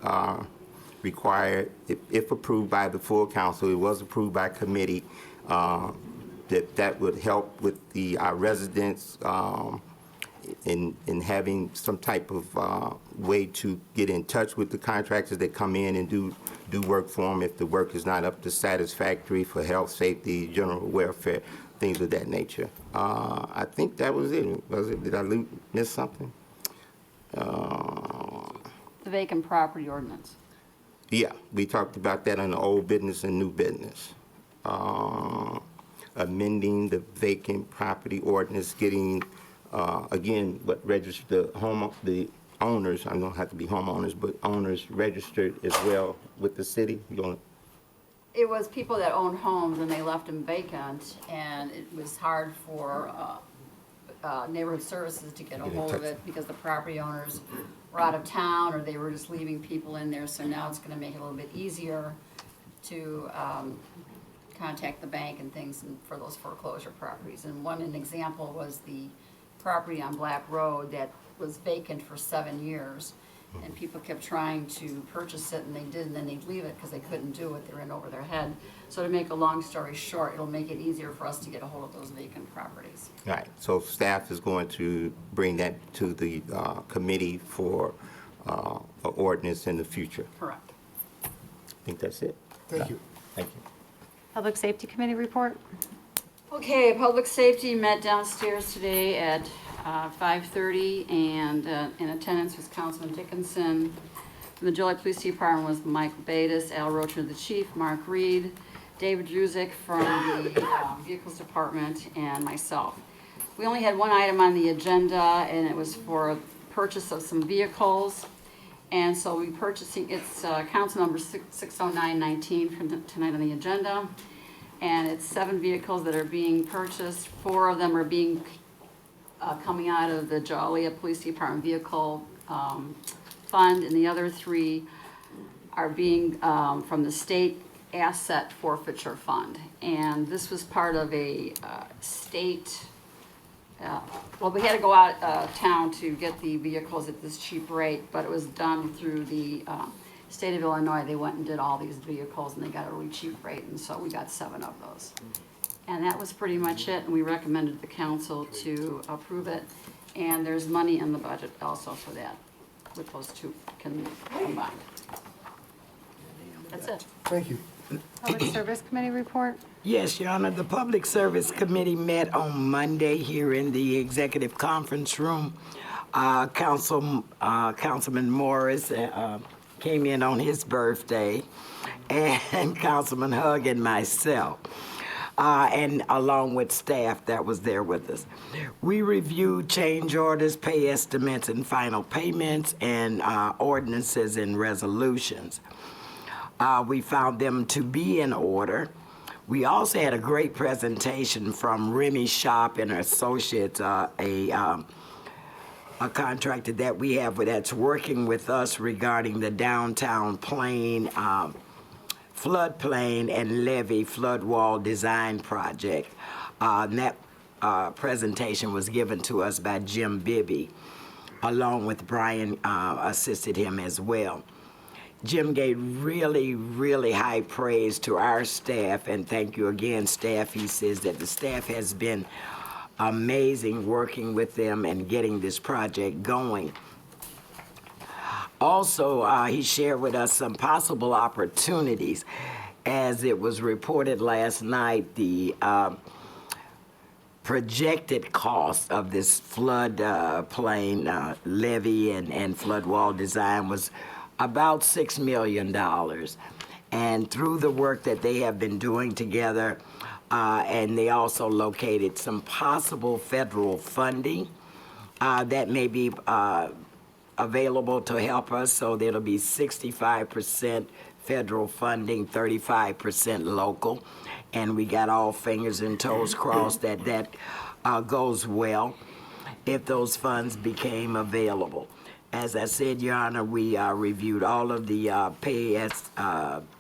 required, if approved by the full council, it was approved by committee, that would help with our residents in having some type of way to get in touch with the contractors that come in and do work for them if the work is not up to satisfactory for health, safety, general welfare, things of that nature. I think that was it. Was it? Did I miss something? The vacant property ordinance. Yeah, we talked about that on the old business and new business. Amending the vacant property ordinance, getting, again, what registered the owners, I don't have to be homeowners, but owners registered as well with the city. You want It was people that owned homes and they left them vacant, and it was hard for neighborhood services to get a hold of it because the property owners were out of town or they were just leaving people in there. So now it's going to make it a little bit easier to contact the bank and things for those foreclosure properties. And an example was the property on Black Road that was vacant for 7 years. And people kept trying to purchase it, and they did, and then they'd leave it because they couldn't do it. They were in over their head. So to make a long story short, it'll make it easier for us to get a hold of those vacant properties. Right, so staff is going to bring that to the committee for an ordinance in the future. Correct. I think that's it. Thank you. Thank you. Public Safety Committee report. Okay, Public Safety met downstairs today at 5:30, and in attendance was Councilman Dickinson. From the Joliet Police Department was Michael Batis, Al Rocher, the chief, Mark Reed, David Juzik from the Vehicles Department, and myself. We only had one item on the agenda, and it was for purchase of some vehicles. And so we're purchasing, it's council number 60919 from tonight on the agenda. And it's 7 vehicles that are being purchased. 4 of them are being coming out of the Joliet Police Department Vehicle Fund, and the other 3 are being from the State Asset Forfeiture Fund. And this was part of a state, well, we had to go out of town to get the vehicles at this cheap rate, but it was done through the state of Illinois. They went and did all these vehicles, and they got a really cheap rate, and so we got 7 of those. And that was pretty much it, and we recommended the council to approve it. And there's money in the budget also for that, with those 2 combined. That's it. Thank you. Public Service Committee report. Yes, Your Honor, the Public Service Committee met on Monday here in the Executive Conference Room. Councilman Morris came in on his birthday, and Councilman Hugg and myself. And along with staff that was there with us. We reviewed change orders, pay estimates, and final payments, and ordinances and resolutions. We found them to be in order. We also had a great presentation from Remy Shop and her associates, a contractor that we have that's working with us regarding the downtown Plain floodplain and levee flood wall design project. And that presentation was given to us by Jim Bibby. along with Brian assisted him as well. Jim gave really, really high praise to our staff, and thank you again, staff. He says that the staff has been amazing working with them and getting this project going. Also, he shared with us some possible opportunities. As it was reported last night, the projected cost of this flood plain levee and flood wall design was about $6 million. And through the work that they have been doing together, and they also located some possible federal funding that may be available to help us, so there'll be 65% federal funding, 35% local, and we got all fingers and toes crossed that that goes well if those funds became available. As I said, Your Honor, we reviewed all of the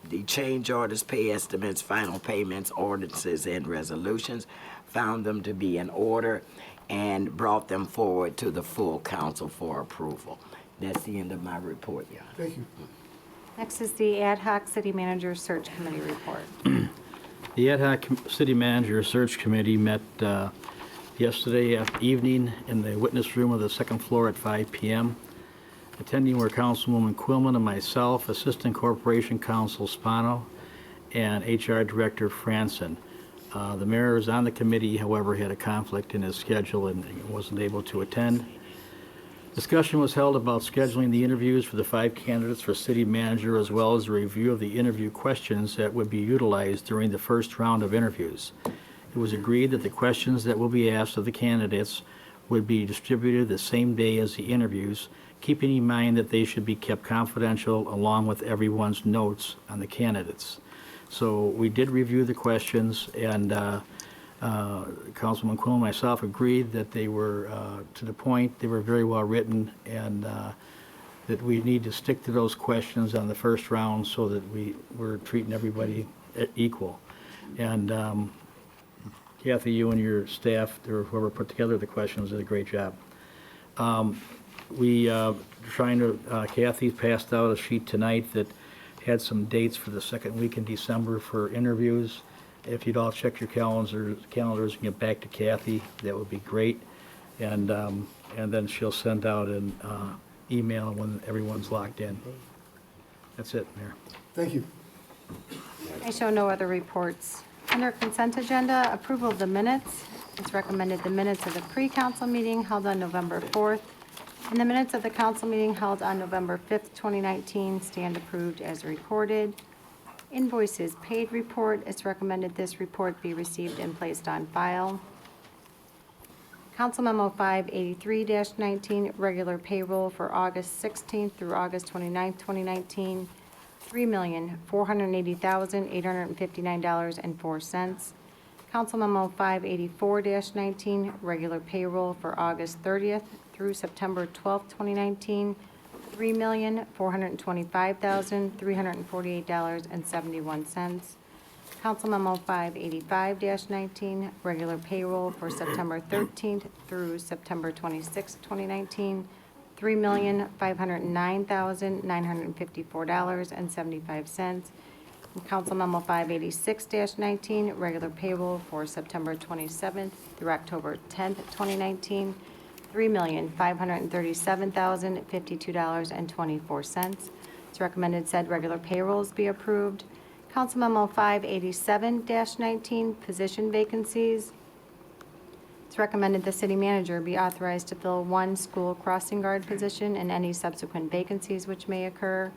the change orders, pay estimates, final payments, ordinances, and resolutions, found them to be in order, and brought them forward to the full council for approval. That's the end of my report, Your Honor. Thank you. Next is the Ad hoc City Manager Search Committee report. The Ad hoc City Manager Search Committee met yesterday evening in the witness room of the second floor at 5 p.m. Attending were Councilwoman Quillman and myself, Assistant Corporation Counsel Spano, and HR Director Franson. The mayor is on the committee, however, had a conflict in his schedule and wasn't able to attend. Discussion was held about scheduling the interviews for the 5 candidates for city manager, as well as a review of the interview questions that would be utilized during the first round of interviews. It was agreed that the questions that will be asked of the candidates would be distributed the same day as the interviews, keeping in mind that they should be kept confidential along with everyone's notes on the candidates. So we did review the questions, and Councilman Quill and myself agreed that they were to the point, they were very well written, and that we need to stick to those questions on the first round so that we're treating everybody equal. And Kathy, you and your staff, or whoever put together the questions, did a great job. Kathy passed out a sheet tonight that had some dates for the second week in December for interviews. If you'd all check your calendars and get back to Kathy, that would be great. And then she'll send out an email when everyone's locked in. That's it, Mayor. Thank you. I show no other reports. Under consent agenda, approval of the minutes. It's recommended the minutes of the pre-council meeting held on November 4th and the minutes of the council meeting held on November 5th, 2019 stand approved as recorded. Invoices paid report. It's recommended this report be received and placed on file. Council Memo 583-19, regular payroll for August 16th through August 29th, 2019, $3,480,859.04. Council Memo 584-19, regular payroll for August 30th through September 12th, 2019, $3,425,348.71. Council Memo 585-19, regular payroll for September 13th through September 26th, 2019, $3,509,954.75. Council Memo 586-19, regular payroll for September 27th through October 10th, 2019, $3,537,052.24. It's recommended said regular payrolls be approved. Council Memo 587-19, position vacancies. It's recommended the city manager be authorized to fill one school crossing guard position and any subsequent vacancies which may occur.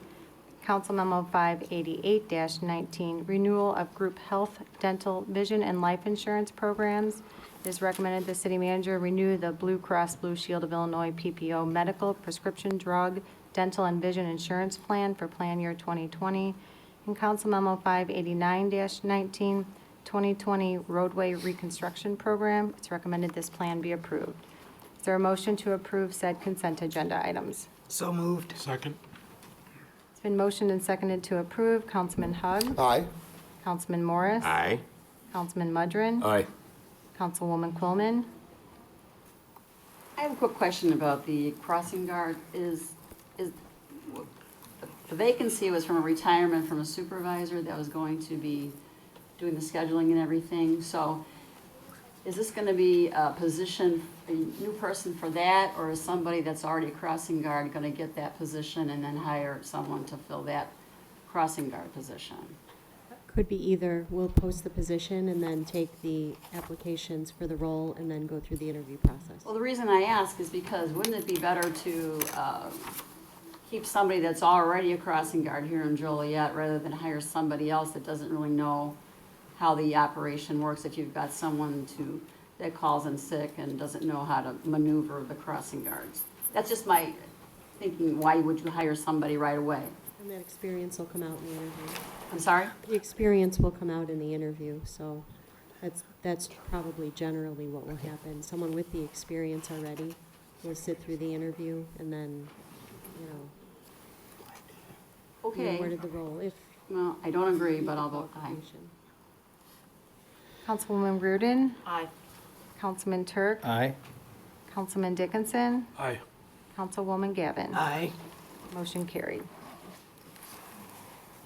Council Memo 588-19, renewal of group health, dental, vision, and life insurance programs. It is recommended the city manager renew the Blue Cross Blue Shield of Illinois PPO medical, prescription drug, dental, and vision insurance plan for plan year 2020. And Council Memo 589-19, 2020 roadway reconstruction program. It's recommended this plan be approved. Is there a motion to approve said consent agenda items? So moved. Second. It's been motioned and seconded to approve. Councilman Hugg? Aye. Councilman Morris? Aye. Councilman Mudrin? Aye. Councilwoman Quillman? I have a quick question about the crossing guard. Is the vacancy was from a retirement from a supervisor that was going to be doing the scheduling and everything. So is this going to be a position, a new person for that, or is somebody that's already a crossing guard going to get that position and then hire someone to fill that crossing guard position? Could be either. We'll post the position and then take the applications for the role and then go through the interview process. Well, the reason I ask is because wouldn't it be better to keep somebody that's already a crossing guard here in Joliet rather than hire somebody else that doesn't really know how the operation works if you've got someone that calls in sick and doesn't know how to maneuver the crossing guards? That's just my thinking. Why would you hire somebody right away? And that experience will come out in the interview. I'm sorry? The experience will come out in the interview, so that's probably generally what will happen. Someone with the experience already will sit through the interview and then, be Okay. awarded the role if. Well, I don't agree, but I'll vote aye. Councilwoman Reardon? Aye. Councilman Turk? Aye. Councilman Dickinson? Aye. Councilwoman Gavin? Aye. Motion carried.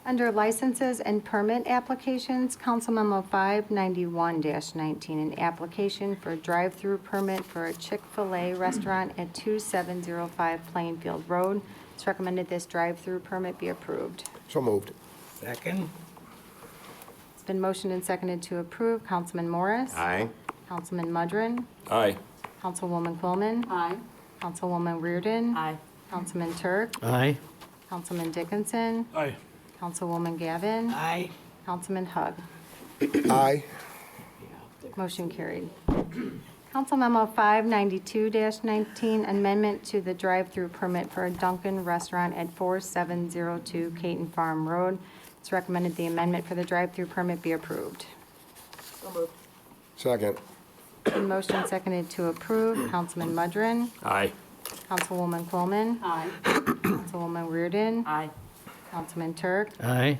Under licenses and permit applications, Council Memo 591-19, an application for a drive-through permit for a Chick-fil-A restaurant at 2705 Plainfield Road. It's recommended this drive-through permit be approved. So moved. Second. It's been motioned and seconded to approve. Councilman Morris? Aye. Councilman Mudrin? Aye. Councilwoman Coleman? Aye. Councilwoman Reardon? Aye. Councilman Turk? Aye. Councilman Dickinson? Aye. Councilwoman Gavin? Aye. Councilman Hug? Aye. Motion carried. Council Memo 592-19, amendment to the drive-through permit for a Dunkin' restaurant at 4702 Caton Farm Road. It's recommended the amendment for the drive-through permit be approved. So moved. Second. In motion seconded to approve, Councilman Mudrin. Aye. Councilwoman Coleman. Aye. Councilwoman Reardon. Aye. Councilman Turk. Aye.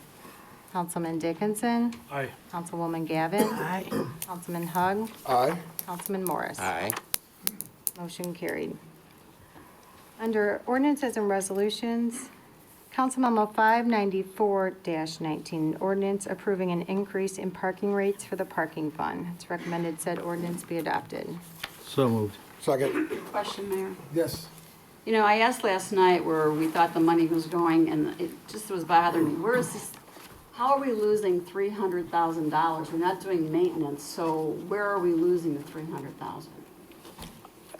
Councilman Dickinson. Aye. Councilwoman Gavin. Aye. Councilman Hug. Aye. Councilman Morris. Aye. Motion carried. Under ordinances and resolutions, Council Memo 594-19, ordinance approving an increase in parking rates for the parking fund. It's recommended said ordinance be adopted. So moved. Second. Question, Mayor. Yes. You know, I asked last night where we thought the money was going, and it just was bothering me. Where is this, how are we losing $300,000? We're not doing maintenance, so where are we losing the $300,000?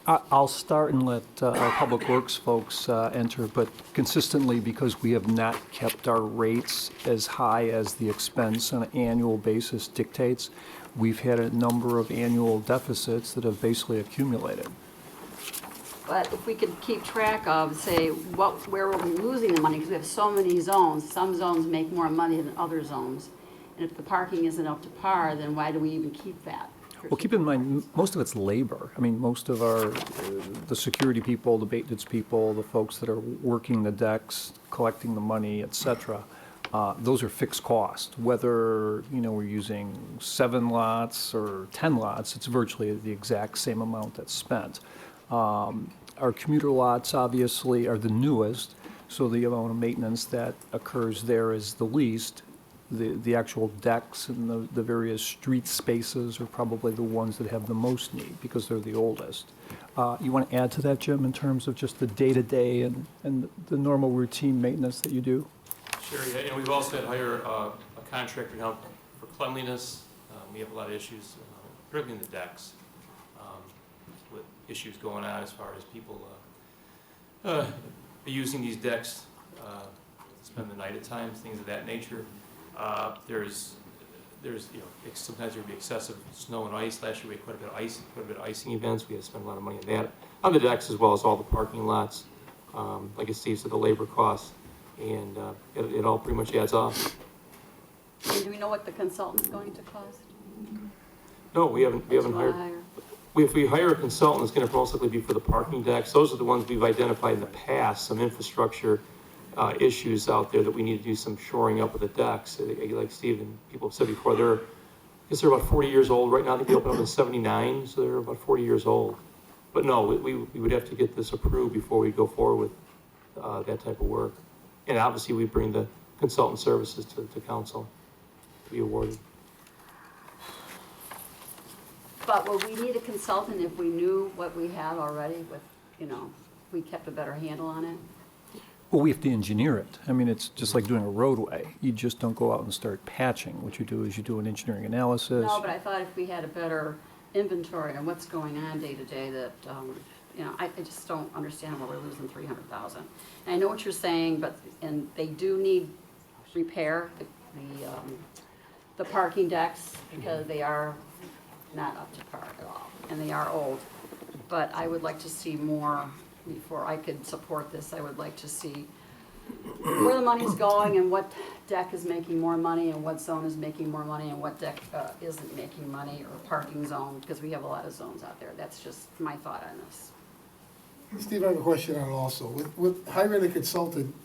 I'll start and let our Public Works folks enter, but consistently, because we have not kept our rates as high as the expense on an annual basis dictates, we've had a number of annual deficits that have basically accumulated. But if we could keep track of, say, where are we losing the money, because we have so many zones. Some zones make more money than other zones. And if the parking isn't up to par, then why do we even keep that? Well, keep in mind, most of it's labor. I mean, most of our, the security people, the maintenance people, the folks that are working the decks, collecting the money, et cetera, those are fixed costs. Whether, we're using 7 lots or 10 lots, it's virtually the exact same amount that's spent. Our commuter lots, obviously, are the newest, so the amount of maintenance that occurs there is the least. The actual decks and the various street spaces are probably the ones that have the most need because they're the oldest. You want to add to that, Jim, in terms of just the day-to-day and the normal routine maintenance that you do? Sure, yeah, and we've also had to hire a contractor now for cleanliness. We have a lot of issues, particularly in the decks, with issues going on as far as people using these decks to spend the night at times, things of that nature. There's sometimes there would be excessive snow and ice. Last year we had quite a bit of icing events. We had to spend a lot of money on that, on the decks as well as all the parking lots. Like Steve said, the labor costs, and it all pretty much adds up. And do we know what the consultant's going to cost? No, we haven't hired. If we hire a consultant, it's going to most likely be for the parking decks. Those are the ones we've identified in the past, some infrastructure issues out there that we need to do some shoring up of the decks. Like Steve and people have said before, they're about 40 years old right now. I think they opened up in '79, so they're about 40 years old. But no, we would have to get this approved before we go forward with that type of work. And obviously, we bring the consultant services to council to be awarded. But would we need a consultant if we knew what we have already with, you know, if we kept a better handle on it? Well, we have to engineer it. I mean, it's just like doing a roadway. You just don't go out and start patching. What you do is you do an engineering analysis. No, but I thought if we had a better inventory on what's going on day to day, that, you know, I just don't understand why we're losing 300,000. And I know what you're saying, but, and they do need repair, the parking decks, because they are not up to par at all, and they are old. But I would like to see more, before I could support this, I would like to see where the money's going and what deck is making more money and what zone is making more money and what deck isn't making money, or parking zone, because we have a lot of zones out there. That's just my thought on this. Steve, I have a question on it also. With hiring a consultant,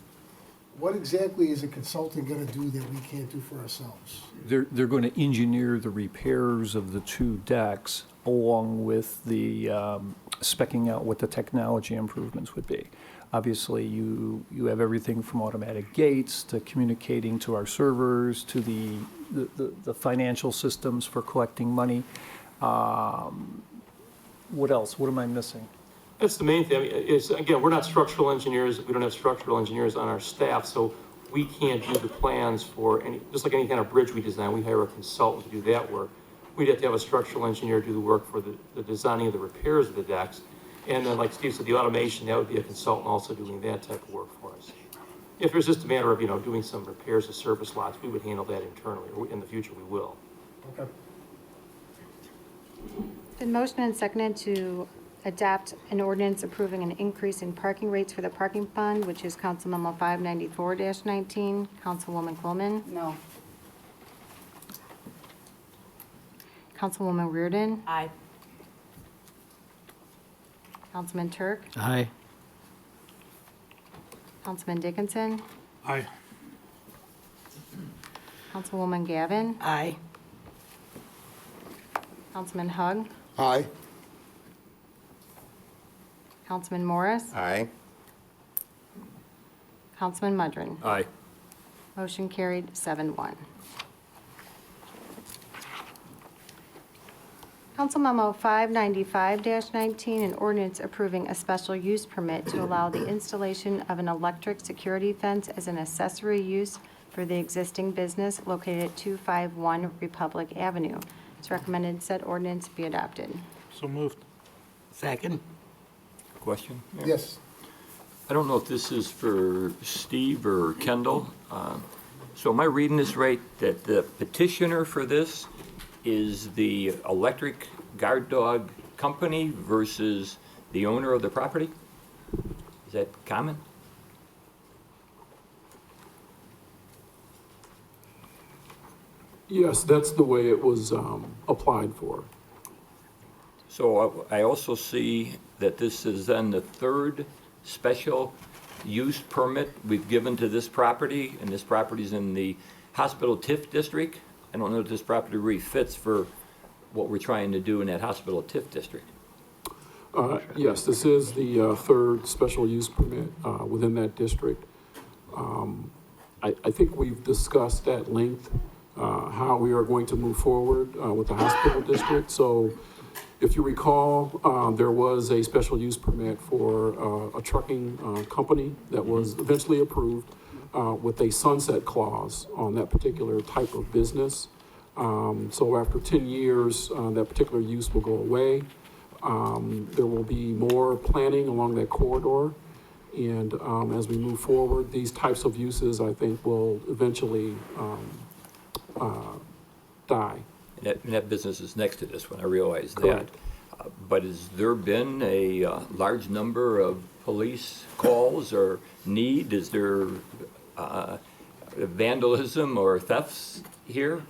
what exactly is a consultant gonna do that we can't do for ourselves? They're going to engineer the repairs of the two decks along with the specking out what the technology improvements would be. Obviously, you have everything from automatic gates to communicating to our servers to the financial systems for collecting money. What else? What am I missing? That's the main thing. I mean, is, again, we're not structural engineers. We don't have structural engineers on our staff, so we can't do the plans for any, just like any kind of bridge we design, we hire a consultant to do that work. We'd have to have a structural engineer do the work for the designing of the repairs of the decks. And then, like Steve said, the automation, that would be a consultant also doing that type of work for us. If it's just a matter of, you know, doing some repairs of service lots, we would handle that internally, or in the future we will. Okay. Been motioned and seconded to adopt an ordinance approving an increase in parking rates for the parking fund, which is Council Memo 594-19. Councilwoman Coleman. No. Councilwoman Reardon. Aye. Councilman Turk. Aye. Councilman Dickinson. Aye. Councilwoman Gavin. Aye. Councilman Hug. Aye. Councilman Morris. Aye. Councilman Mudrin. Aye. Motion carried 7-1. Council Memo 595-19, an ordinance approving a special use permit to allow the installation of an electric security fence as an accessory use for the existing business located at 251 Republic Avenue. It's recommended said ordinance be adopted. So moved. Second. Question? Yes. I don't know if this is for Steve or Kendall. So am I reading this right, that the petitioner for this is the electric guard dog company versus the owner of the property? Is that common? Yes, that's the way it was applied for. So I also see that this is then the third special use permit we've given to this property, and this property is in the hospital TIF district. I don't know if this property really fits for what we're trying to do in that hospital TIF district. Yes, this is the third special use permit within that district. I think we've discussed at length how we are going to move forward with the hospital district. So if you recall, there was a special use permit for a trucking company that was eventually approved with a sunset clause on that particular type of business. So after 10 years, that particular use will go away. There will be more planning along that corridor. And as we move forward, these types of uses, I think, will eventually die. And that business is next to this one, I realize that. But has there been a large number of police calls or need? Is there vandalism or thefts here?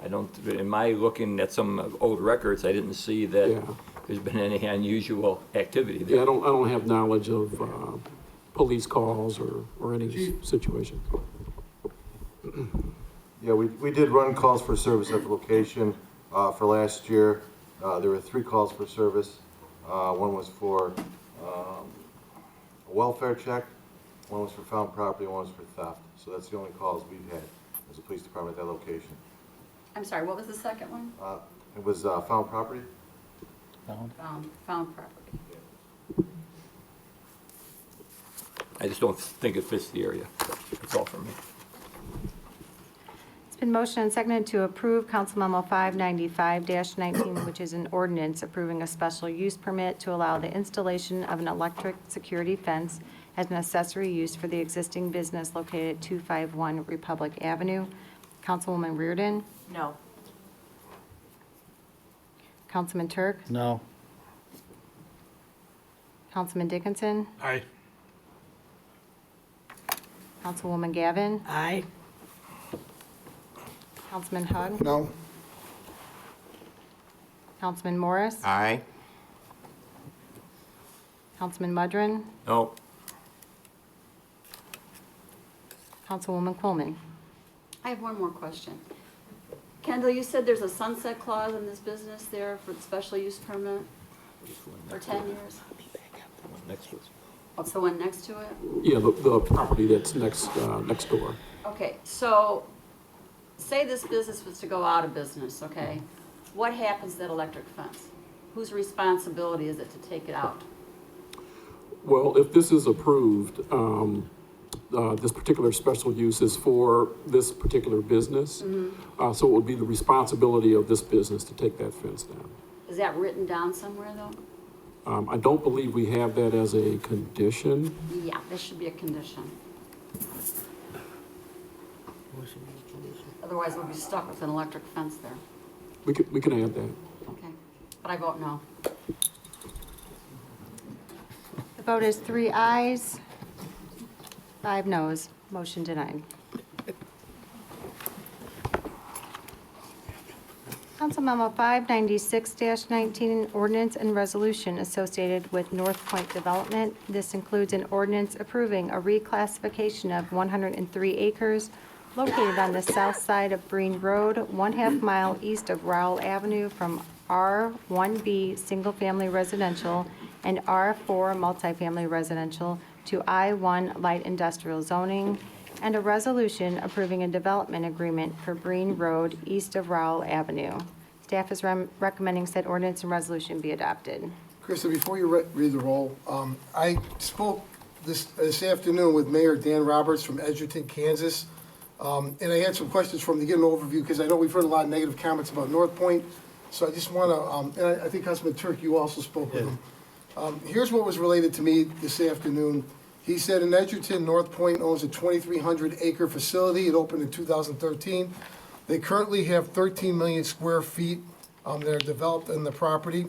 I don't, in my looking at some old records, I didn't see that there's been any unusual activity there. Yeah, I don't have knowledge of police calls or any situation. Yeah, we did run calls for service at the location for last year. There were 3 calls for service. One was for a welfare check, one was for found property, one was for theft. So that's the only calls we've had as a police department at that location. I'm sorry, what was the second one? It was found property. Found property. I just don't think it fits the area. That's all from me. It's been motioned and seconded to approve Council Memo 595-19, which is an ordinance approving a special use permit to allow the installation of an electric security fence as an accessory use for the existing business located at 251 Republic Avenue. Councilwoman Reardon? No. Councilman Turk? No. Councilman Dickinson? Aye. Councilwoman Gavin? Aye. Councilman Hug? No? Councilman Morris? Aye. Councilman Mudron? No. Councilwoman Coleman? I have one more question. Kendall, you said there's a sunset clause in this business there for the special use permit for 10 years? What's the one next to it? Yeah, the property that's next door. Okay, so say this business was to go out of business, okay? What happens to that electric fence? Whose responsibility is it to take it out? Well, if this is approved, this particular special use is for this particular business. So it would be the responsibility of this business to take that fence down. Is that written down somewhere, though? I don't believe we have that as a condition. Yeah, this should be a condition. Otherwise, we'll be stuck with an electric fence there. We can add that. Okay, but I vote no. The vote is 3 ayes, 5 noes. Motion denied. Council Memo 596-19, ordinance and resolution associated with North Point Development. This includes an ordinance approving a reclassification of 103 acres located on the south side of Breen Road, 1/2 mile east of Rowell Avenue from R1B Single Family Residential and R4 Multifamily Residential to I1 Light Industrial Zoning, and a resolution approving a development agreement for Breen Road east of Rowell Avenue. Staff is recommending said ordinance and resolution be adopted. Krista, before you read the roll, I spoke this afternoon with Mayor Dan Roberts from Edgerton, Kansas, and I had some questions for him to get an overview, because I know we've heard a lot of negative comments about North Point, so I just want to, and I think Councilman Turk, you also spoke with him. Here's what was related to me this afternoon. He said in Edgerton, North Point owns a 2,300 acre facility. It opened in 2013. They currently have 13 million square feet that are developed in the property.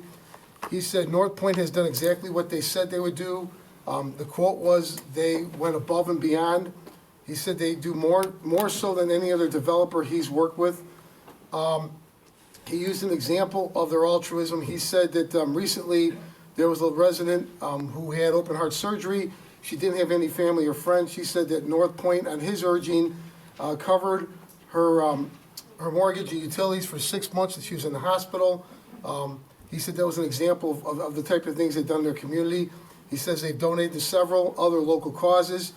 He said North Point has done exactly what they said they would do. The quote was they went above and beyond. He said they do more so than any other developer he's worked with. He used an example of their altruism. He said that recently there was a resident who had open heart surgery. She didn't have any family or friends. She said that North Point, on his urging, covered her mortgage and utilities for 6 months that she was in the hospital. He said that was an example of the type of things they've done in their community. He says they've donated to several other local causes.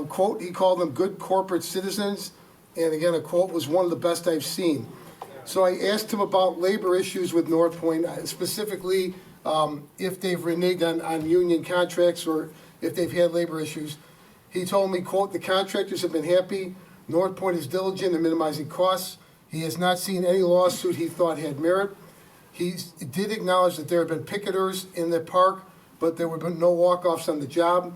Quote, he called them good corporate citizens. And again, a quote was one of the best I've seen. So I asked him about labor issues with North Point, specifically if they've reneged on union contracts or if they've had labor issues. He told me, quote, the contractors have been happy. North Point is diligent in minimizing costs. He has not seen any lawsuit he thought had merit. He did acknowledge that there have been picketers in the park, but there have been no walk-offs on the job,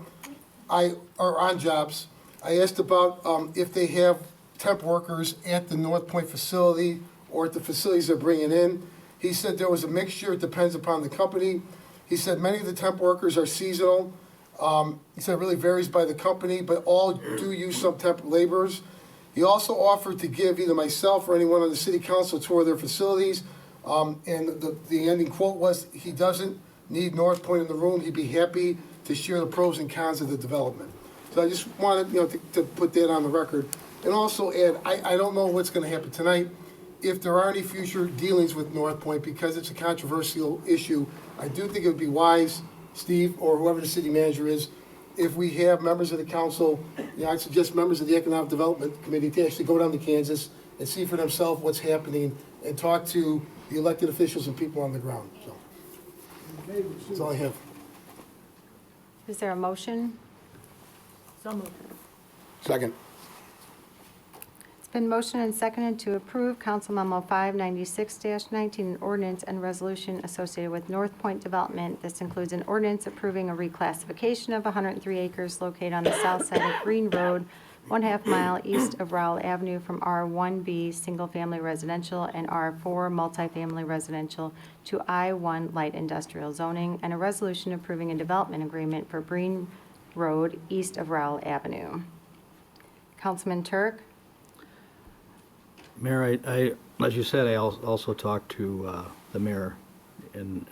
or on jobs. I asked about if they have temp workers at the North Point facility or at the facilities they're bringing in. He said there was a mixture. It depends upon the company. He said many of the temp workers are seasonal. He said it really varies by the company, but all do use some temp laborers. He also offered to give either myself or anyone on the city council a tour of their facilities. And the ending quote was, he doesn't need North Point in the room. He'd be happy to share the pros and cons of the development. So I just wanted to put that on the record. And also add, I don't know what's going to happen tonight. if there are any future dealings with North Point, because it's a controversial issue, I do think it would be wise, Steve, or whoever the city manager is, if we have members of the council, I'd suggest members of the Economic Development Committee to actually go down to Kansas and see for themselves what's happening and talk to the elected officials and people on the ground, so. That's all I have. Is there a motion? So moved. Second. It's been motioned and seconded to approve Council Memo 596-19, an ordinance and resolution associated with North Point Development. This includes an ordinance approving a reclassification of 103 acres located on the south side of Green Road, 1/2 mile east of Rowell Avenue from R1B Single Family Residential and R4 Multifamily Residential to I1 Light Industrial Zoning, and a resolution approving a development agreement for Green Road east of Rowell Avenue. Councilman Turk? Mayor, I, as you said, I also talked to the mayor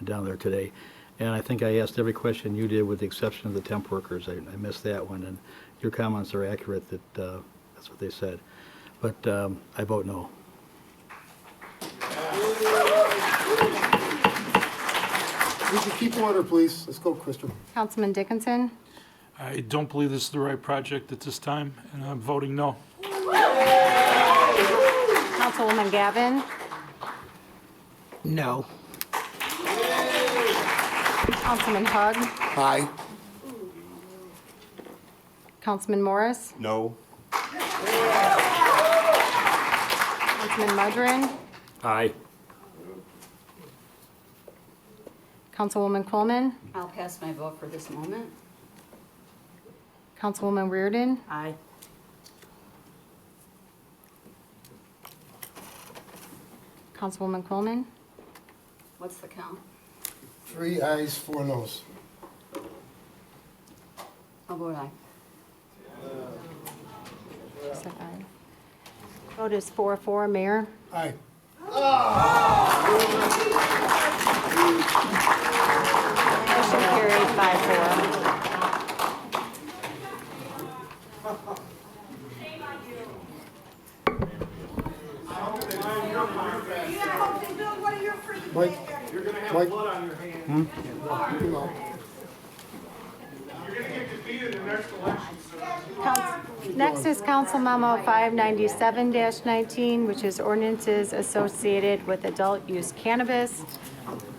down there today, and I think I asked every question you did with the exception of the temp workers. I missed that one, and your comments are accurate that that's what they said. But I vote no. We should keep order, please. Let's go, Christopher. Councilman Dickinson? I don't believe this is the right project at this time, and I'm voting no. Councilwoman Gavin? No. Councilman Hugg? Aye. Councilman Morris? No. Councilman Mudrin? Aye. Councilwoman Coleman? I'll pass my vote for this moment. Councilwoman Reardon? Aye. Councilwoman Coleman? What's the count? 3 ayes, 4 noes. I'll vote aye. Said aye. Vote is 4-4. Mayor? Aye. Motion carried 5-4. Mike? You're gonna have Mike? blood on your hands. Come on. You're gonna get defeated in the next election, sir. Next is Council Memo 597-19, which is ordinances associated with adult use cannabis.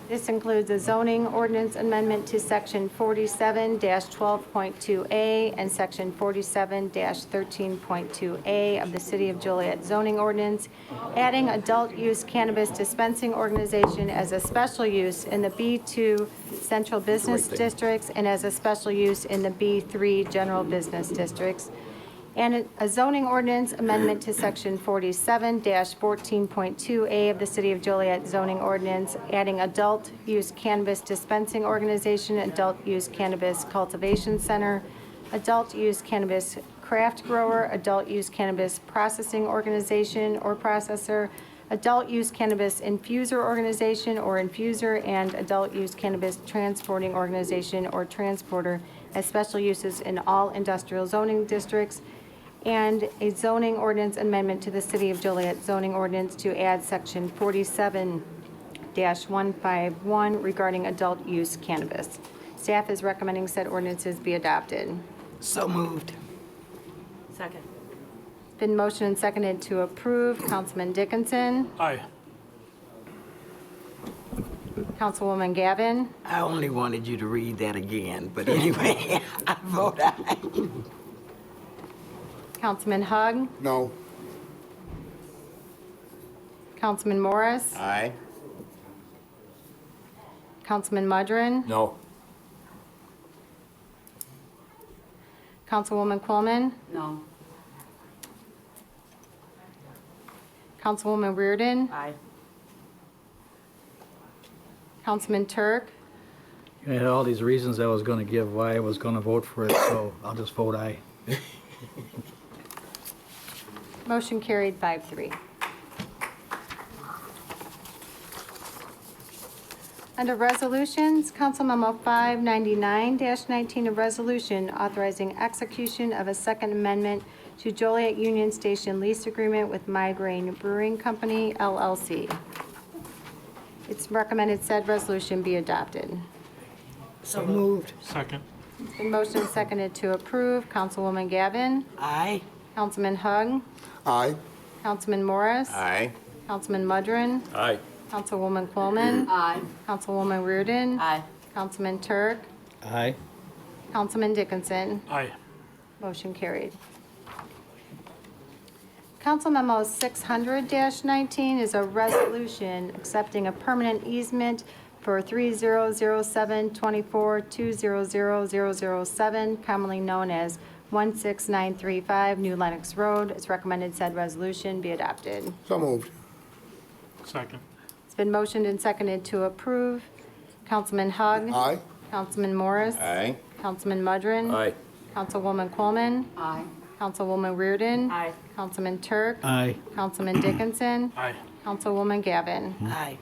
This includes a zoning ordinance amendment to Section 47-12.2A and Section 47-13.2A of the City of Joliet zoning ordinance, adding adult use cannabis dispensing organization as a special use in the B2 Central Business Districts and as a special use in the B3 General Business Districts, and a zoning ordinance amendment to Section 47-14.2A of the City of Joliet zoning ordinance, adding adult use cannabis dispensing organization, adult use cannabis cultivation center, adult use cannabis craft grower, adult use cannabis processing organization or processor, adult use cannabis infuser organization or infuser, and adult use cannabis transporting organization or transporter as special uses in all industrial zoning districts, and a zoning ordinance amendment to the City of Joliet zoning ordinance to add Section 47-151 regarding adult use cannabis. Staff is recommending said ordinances be adopted. So moved. Second. Been motioned and seconded to approve. Councilman Dickinson? Aye. Councilwoman Gavin? I only wanted you to read that again, but anyway, I vote aye. Councilman Hugg? No. Councilman Morris? Aye. Councilman Mudrin? No. Councilwoman Coleman? No. Councilwoman Reardon? Aye. Councilman Turk? You had all these reasons I was going to give why I was going to vote for it, so I'll just vote aye. Motion carried 5-3. Under resolutions, Council Memo 599-19, a resolution authorizing execution of a second amendment to Joliet Union Station lease agreement with Migraine Brewing Company, LLC. It's recommended said resolution be adopted. So moved. Second. It's been motioned and seconded to approve. Councilwoman Gavin. Aye. Councilman Hug. Aye. Councilman Morris. Aye. Councilman Mudrin. Aye. Councilwoman Coleman. Aye. Councilwoman Reardon. Aye. Councilman Turk. Aye. Councilman Dickinson. Aye. Motion carried. Council Memo 600-19 is a resolution accepting a permanent easement for 3007-24-200007, commonly known as 16935 New Lenox Road. It's recommended said resolution be adopted. So moved. Second. It's been motioned and seconded to approve. Councilman Hug. Aye. Councilman Morris. Aye. Councilman Mudrin. Aye. Councilwoman Coleman. Aye. Councilwoman Reardon. Aye. Councilman Turk. Aye. Councilman Dickinson. Aye. Councilwoman Gavin. Aye.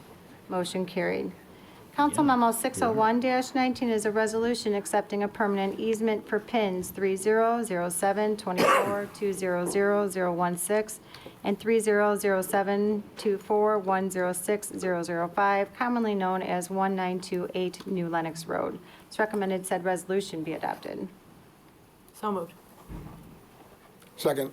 Motion carried. Council Memo 601-19 is a resolution accepting a permanent easement for pins 3007-24-200016 and 3007-24-106-005, commonly known as 1928 New Lenox Road. It's recommended said resolution be adopted. So moved. Second.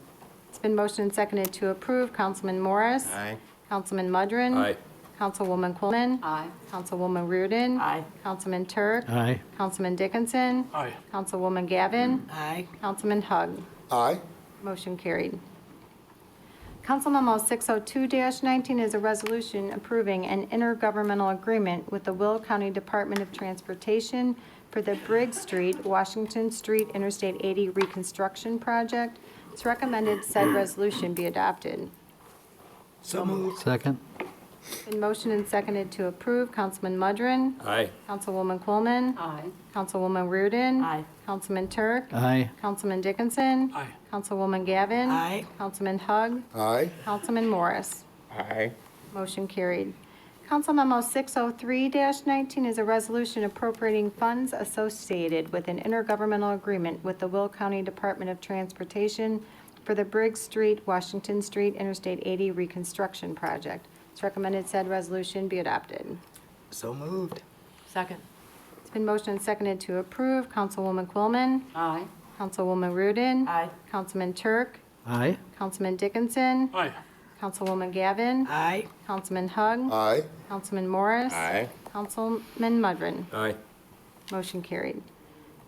It's been motioned and seconded to approve. Councilman Morris. Aye. Councilman Mudrin. Aye. Councilwoman Coleman. Aye. Councilwoman Reardon. Aye. Councilman Turk. Aye. Councilman Dickinson. Aye. Councilwoman Gavin. Aye. Councilman Hug. Aye. Motion carried. Council Memo 602-19 is a resolution approving an intergovernmental agreement with the Will County Department of Transportation for the Briggs Street, Washington Street Interstate 80 Reconstruction Project. It's recommended said resolution be adopted. So moved. Second. Been motioned and seconded to approve. Councilman Mudrin. Aye. Councilwoman Coleman. Aye. Councilwoman Reardon. Aye. Councilman Turk. Aye. Councilman Dickinson. Aye. Councilwoman Gavin. Aye. Councilman Hug. Aye. Councilman Morris. Aye. Motion carried. Council Memo 603-19 is a resolution appropriating funds associated with an intergovernmental agreement with the Will County Department of Transportation for the Briggs Street, Washington Street Interstate 80 Reconstruction Project. It's recommended said resolution be adopted. So moved. Second. It's been motioned and seconded to approve. Councilwoman Quillman. Aye. Councilwoman Reardon. Aye. Councilman Turk. Aye. Councilman Dickinson. Aye. Councilwoman Gavin. Aye. Councilman Hug. Aye. Councilman Morris. Aye. Councilman Mudrin. Aye. Motion carried.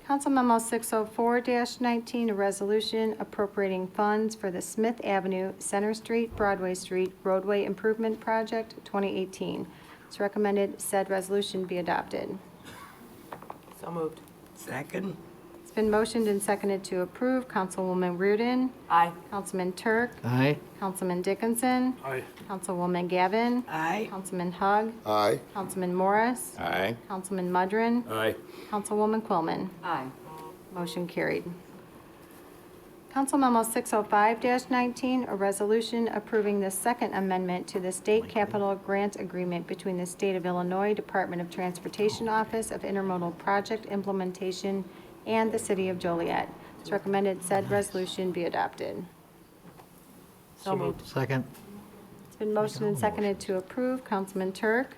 Council Memo 604-19, a resolution appropriating funds for the Smith Avenue, Center Street, Broadway Street Roadway Improvement Project 2018. It's recommended said resolution be adopted. So moved. Second. It's been motioned and seconded to approve. Councilwoman Reardon. Aye. Councilman Turk. Aye. Councilman Dickinson. Aye. Councilwoman Gavin. Aye. Councilman Hug. Aye. Councilman Morris. Aye. Councilman Mudrin. Aye. Councilwoman Quillman. Aye. Motion carried. Council Memo 605-19, a resolution approving the second amendment to the State Capital Grant Agreement between the State of Illinois Department of Transportation Office of Intermodal Project Implementation and the City of Joliet. It's recommended said resolution be adopted. So moved. Second. It's been motioned and seconded to approve. Councilman Turk.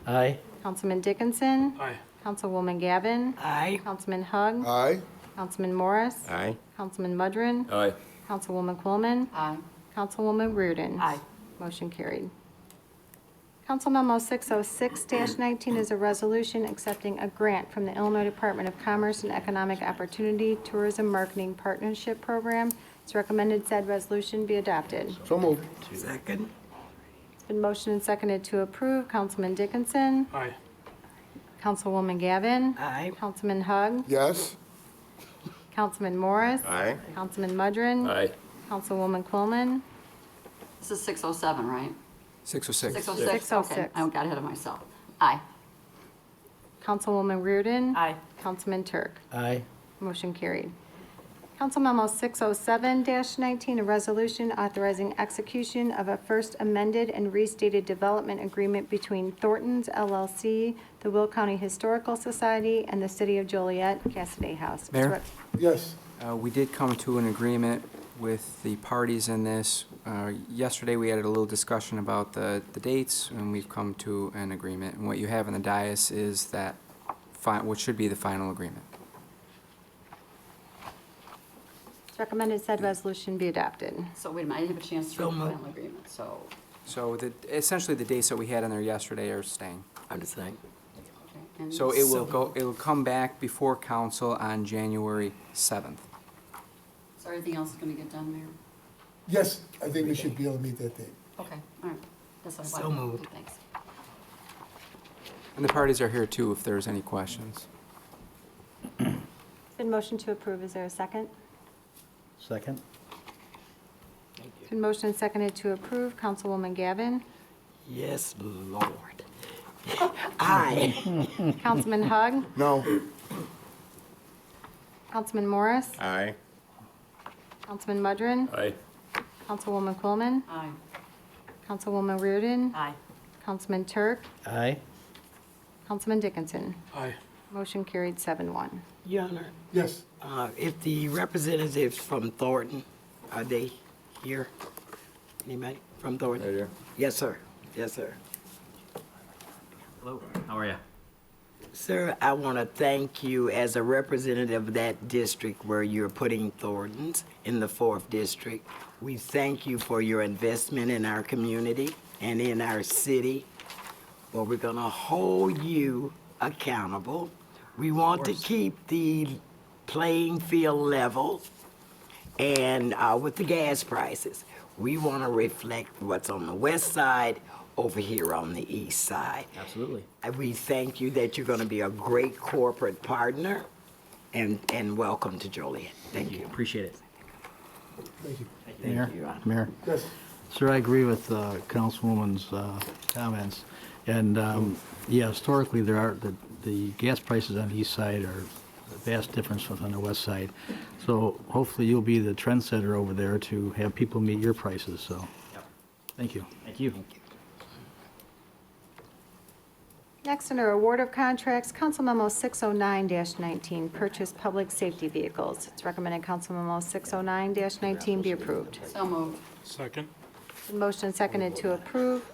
Aye. Councilman Dickinson. Aye. Councilwoman Gavin. Aye. Councilman Hug. Aye. Councilman Morris. Aye. Councilman Mudrin. Aye. Councilwoman Coleman. Aye. Councilwoman Reardon. Aye. Motion carried. Council Memo 606-19 is a resolution accepting a grant from the Illinois Department of Commerce and Economic Opportunity Tourism Marketing Partnership Program. It's recommended said resolution be adopted. So moved. Second. It's been motioned and seconded to approve. Councilman Dickinson. Aye. Councilwoman Gavin. Aye. Councilman Hug. Yes. Councilman Morris. Aye. Councilman Mudrin. Aye. Councilwoman Coleman. This is 607, right? 606. 606? 606. Okay, I got ahead of myself. Aye. Councilwoman Reardon. Aye. Councilman Turk. Aye. Motion carried. Council Memo 607-19, a resolution authorizing execution of a first amended and restated development agreement between Thornton's LLC, the Will County Historical Society, and the City of Joliet, Cassidy House. Mayor? Yes. We did come to an agreement with the parties in this. Yesterday, we had a little discussion about the dates, and we've come to an agreement. And what you have in the dais is that, what should be the final agreement. It's recommended said resolution be adopted. So wait a minute, I didn't have a chance to read the final agreement, so. So essentially, the dates that we had in there yesterday are staying. I'm just saying. and So it will come back before council on January 7th. So everything else is gonna get done, Mayor? Yes, I think we should be able to meet that date. Okay, all right. That's what I So wanted. moved. Thanks. And the parties are here too if there's any questions. Been motion to approve. Is there a second? Second? Been motion and seconded to approve. Councilwoman Gavin. Yes, Lord. Aye. Councilman Hug. No. Councilman Morris. Aye. Councilman Mudrin. Aye. Councilwoman Coleman. Aye. Councilwoman Reardon. Aye. Councilman Turk. Aye. Councilman Dickinson. Aye. Motion carried 7-1. Your Honor, Yes, if the representatives from Thornton, are they here? Anybody from Thornton? Right here. Yes, sir. Yes, sir. Hello, how are you? Sir, I want to thank you as a representative of that district where you're putting Thorntons in the 4th district. We thank you for your investment in our community and in our city. But we're going to hold you accountable. We want to keep the playing field level and with the gas prices. We want to reflect what's on the west side over here on the east side. Absolutely. And we thank you that you're going to be a great corporate partner, and welcome to Joliet. Thank you. Appreciate it. thank you. Mayor? you, Your Honor. Mayor? Yes, Sir, I agree with Councilwoman's comments. And, yeah, historically, the gas prices on the east side are a vast difference from on the west side. So hopefully you'll be the trendsetter over there to have people meet your prices, so. Thank you. Thank you. Next, under award of contracts, Council Memo 609-19, purchase public safety vehicles. It's recommended Council Memo 609-19 be approved. So moved. Second? Motion seconded to approve.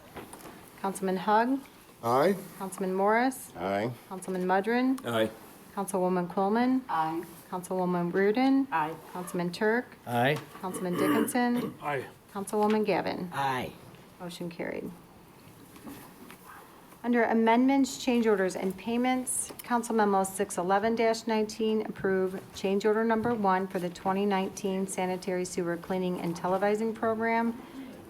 Councilman Hug. Aye. Councilman Morris. Aye. Councilman Mudrin. Aye. Councilwoman Coleman. Aye. Councilwoman Reardon. Aye. Councilman Turk. Aye. Councilman Dickinson. Aye. Councilwoman Gavin. Aye. Motion carried. Under amendments, change orders, and payments, Council Memo 611-19, approve change order number 1 for the 2019 sanitary sewer cleaning and televising program.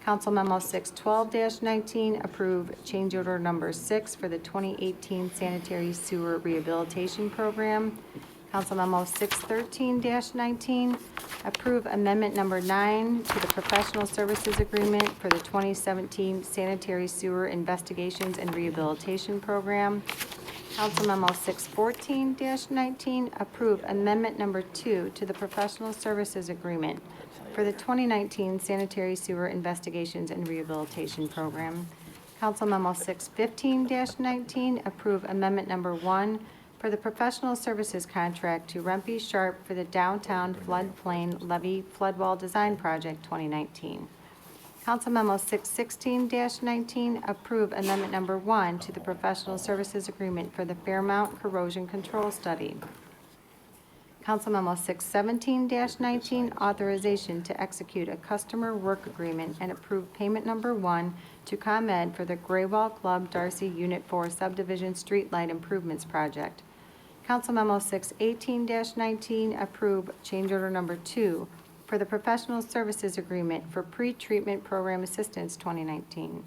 Council Memo 612-19, approve change order number 6 for the 2018 sanitary sewer rehabilitation program. Council Memo 613-19, approve amendment number 9 to the professional services agreement for the 2017 sanitary sewer investigations and rehabilitation program. Council Memo 614-19, approve amendment number 2 to the professional services agreement for the 2019 sanitary sewer investigations and rehabilitation program. Council Memo 615-19, approve amendment number 1 for the professional services contract to Rempe Sharp for the downtown floodplain levee floodwall design project 2019. Council Memo 616-19, approve amendment number 1 to the professional services agreement for the Fairmount corrosion control study. Council Memo 617-19, authorization to execute a customer work agreement and approve payment number 1 to ComEd for the Graywall Club Darcy Unit 4 Subdivision Streetlight Improvements Project. Council Memo 618-19, approve change order number 2 for the professional services agreement for pre-treatment program assistance 2019.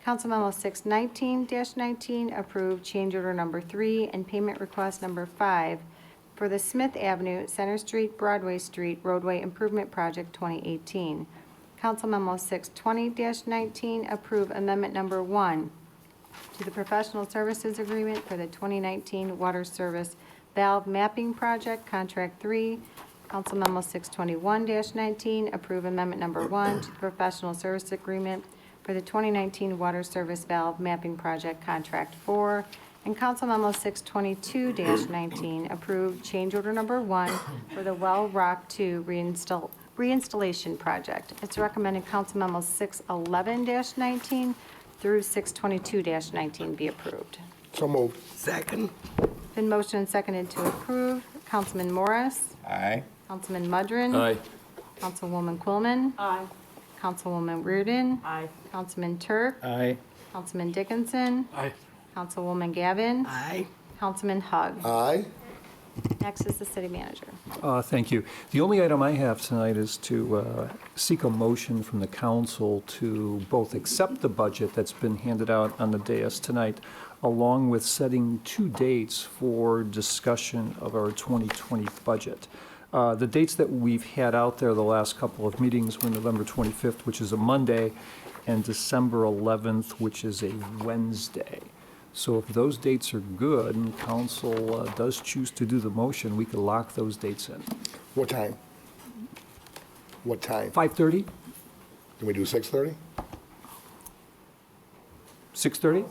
Council Memo 619-19, approve change order number 3 and payment request number 5 for the Smith Avenue, Center Street, Broadway Street Roadway Improvement Project 2018. Council Memo 620-19, approve amendment number 1 to the professional services agreement for the 2019 Water Service Valve Mapping Project, Contract 3. Council Memo 621-19, approve amendment number 1 to the professional service agreement for the 2019 Water Service Valve Mapping Project, Contract 4. And Council Memo 622-19, approve change order number 1 for the Well Rock 2 reinstallation project. It's recommended Council Memo 611-19 through 622-19 be approved. So moved. Second. Been motioned and seconded to approve. Councilman Morris? Aye. Councilman Mudrin? Aye. Councilwoman Quillman? Aye. Councilwoman Reardon? Aye. Councilman Turk? Aye. Councilman Dickinson? Aye. Councilwoman Gavin? Aye. Councilman Hug? Aye. Next is the city manager. Thank you. The only item I have tonight is to seek a motion from the council to both accept the budget that's been handed out on the dais tonight, along with setting 2 dates for discussion of our 2020 budget. The dates that we've had out there the last couple of meetings were November 25th, which is a Monday, and December 11th, which is a Wednesday. So if those dates are good and council does choose to do the motion, we could lock those dates in. What time? What time? 5:30? Can we do 6:30? 6:30?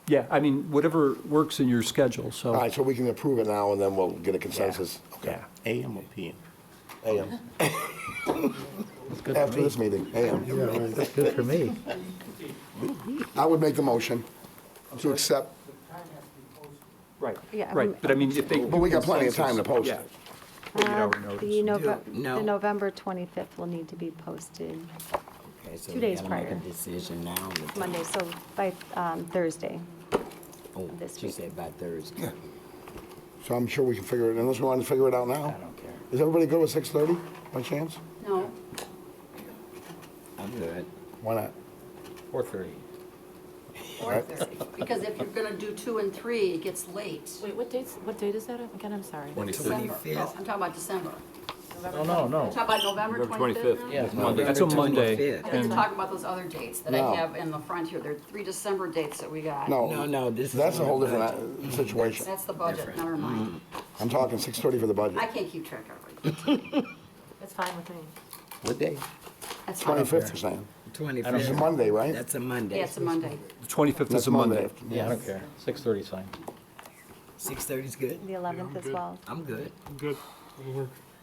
Yeah, I mean, whatever works in your schedule, so. All right, so we can approve it now, and then we'll get a consensus. Okay. AM or PM? AM. That's good for After me. this meeting, AM. That's good for me. I would make the motion to accept, Right, Yeah, right, but I mean, if they. but we got plenty of time to post Yeah. it. 48-hour The notice. No. November 25th will need to be posted Okay, so 2 we days gotta make prior. a decision now. Monday, so by Thursday. Oh, this she week. said by Thursday. So I'm sure we can figure it, unless we want to figure it out now. I don't care. Is everybody good with 6:30 by chance? No. I'm good. Why not? 4:30. 4:30. Because if you're gonna do 2 and 3, it gets late. Wait, what date is that again? I'm sorry. December. 25th. No, I'm talking about December. Oh, no, no. Talking about November November 25th 25th. now? Yeah, Monday. That's a Monday. 25th. I think And- you're talking about those other dates that No. I have in the front here. There are 3 December dates that we got. No, this is That's a whole on the different situation. That's the budget, never mind. I'm talking 6:30 for the budget. I can't keep track of everything. That's fine with me. What day? That's fine. 25th, you're saying? 25th. It's a Monday, right? That's a Monday. Yeah, it's a Monday. The 25th is That's a Monday. Yeah, I don't care. 6:30 is fine. 6:30 is good. The 11th as well. I'm good. Good.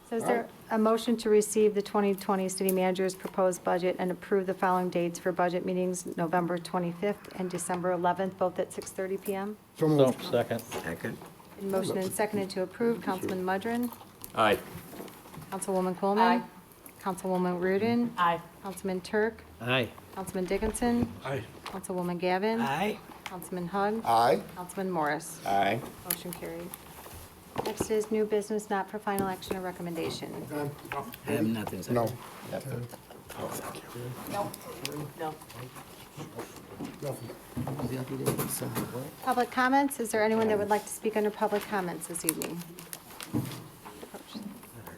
So is there a motion to receive the 2020 city manager's proposed budget and approve the following dates for budget meetings, November 25th and December 11th, both at 6:30 PM? So So, moved. second. Second. Been motioned and seconded to approve. Councilman Mudrin? Aye. Councilwoman Coleman? Aye. Councilwoman Reardon? Aye. Councilman Turk? Aye. Councilman Dickinson? Aye. Councilwoman Gavin? Aye. Councilman Hug? Aye. Councilman Morris? Aye. Motion carried. Next is new business not for final action or recommendation. I have nothing. sir. No. No. No. Public comments, is there anyone that would like to speak under public comments this evening?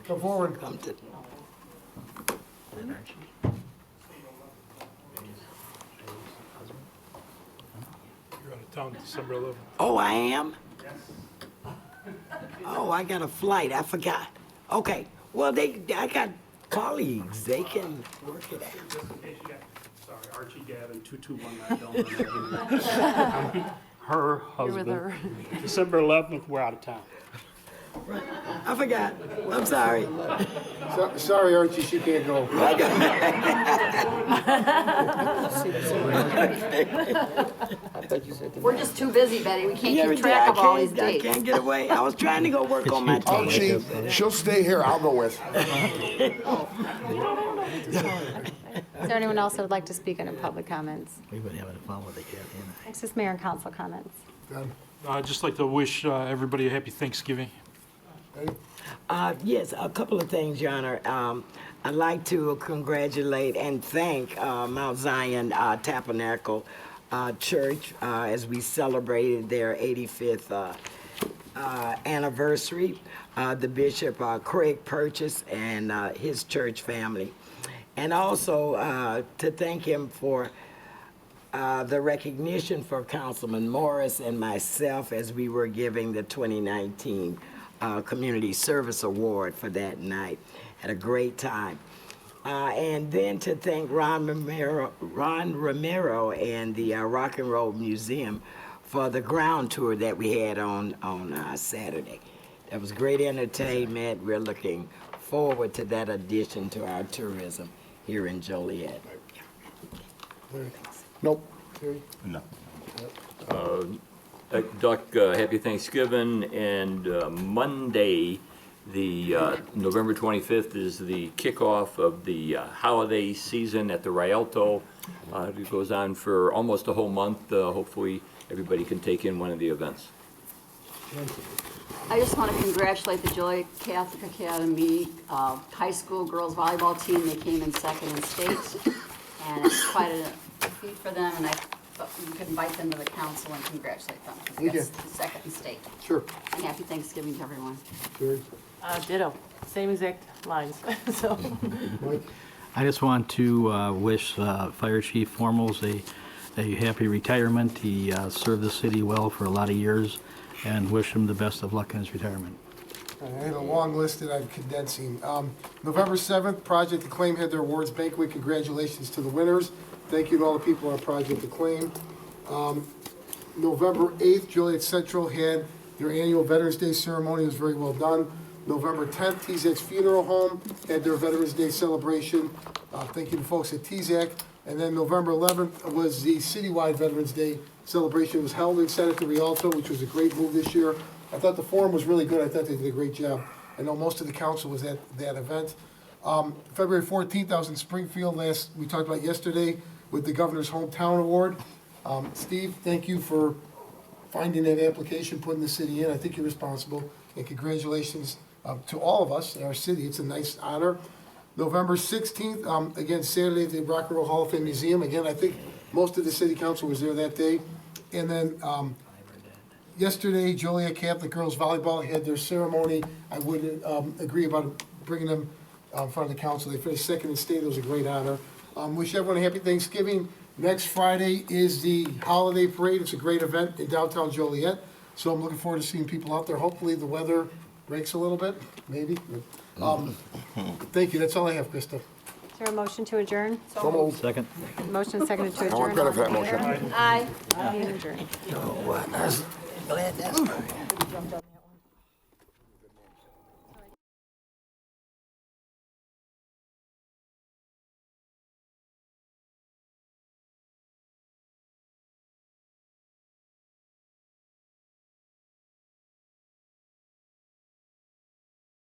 Come forward. Come to- You're out of town December 11th. Oh, I am? Oh, I got a flight. I forgot. Okay. Well, I got colleagues. They can work it out. Sorry, Archie Gavin, 2219 Belmont. Her You're with husband. her. December 11th, we're out of town. I forgot. I'm sorry. Sorry, Archie, she can't go. We're just too busy, Betty. We can't Yeah, keep track of all these I dates. can't get away. I was trying to go work on my team. Archie, she'll stay here, I'll go with. Is there anyone else that would like to speak under public comments? We've been having fun with it, Kathy. Next is mayor and council comments. I'd just like to wish everybody a happy Thanksgiving. Yes, a couple of things, Your Honor. I'd like to congratulate and thank Mount Zion Tabernacle Church as we celebrated their 85th anniversary. The Bishop Craig Purchase and his church family. And also to thank him for the recognition for Councilman Morris and myself as we were giving the 2019 Community Service Award for that night. Had a great time. And then to thank Ron Romero and the Rock and Roll Museum for the ground tour that we had on Saturday. That was great entertainment. We're looking forward to that addition to our tourism here in Joliet. Nope. Terry? No. Duck, happy Thanksgiving, and Monday, the November 25th is the kickoff of the holiday season at the Rialto. It goes on for almost a whole month. Hopefully, everybody can take in one of the events. I just want to congratulate the Joliet Catholic Academy high school girls volleyball team. They came in second in state, and it's quite a feat for them, and I thought we could invite them to the council and congratulate them. We That's can. second in state. Sure. And happy Thanksgiving to everyone. Terry? Ditto, same exact lines, so. Mike? I just want to wish Fire Chief Formals a happy retirement. He served the city well for a lot of years, and wish him the best of luck in his retirement. I had a long list that I'm condensing. November 7th, Project Acclaim had their awards banquet. Congratulations to the winners. Thank you to all the people on Project Acclaim. November 8th, Joliet Central had their annual Veterans Day ceremony. It was very well done. November 10th, TZAC's Funeral Home had their Veterans Day celebration. Thank you to folks at TZAC. And then November 11th was the citywide Veterans Day celebration. It was held in Senator Rialto, which was a great move this year. I thought the forum was really good. I thought they did a great job. I know most of the council was at that event. February 14th, I was in Springfield we talked about yesterday with the Governor's Hometown Award. Steve, thank you for finding that application, putting the city in. I think you're responsible. And congratulations to all of us in our city. It's a nice honor. November 16th, again, Saturday at the Rock and Roll Hall of Fame Museum. Again, I think most of the city council was there that day. And then yesterday, Joliet Catholic Girls Volleyball had their ceremony. I would agree about bringing them in front of the council. They finished second in state. It was a great honor. Wish everyone a happy Thanksgiving. Next Friday is the holiday parade. It's a great event in downtown Joliet. So I'm looking forward to seeing people out there. Hopefully the weather breaks a little bit, maybe. Thank you. That's all I have, Krista. Is there a motion to adjourn? So moved. Second. Motion and seconded to I adjourn. want credit for that All in favor? motion. Aye. Meeting adjourned. Glad that's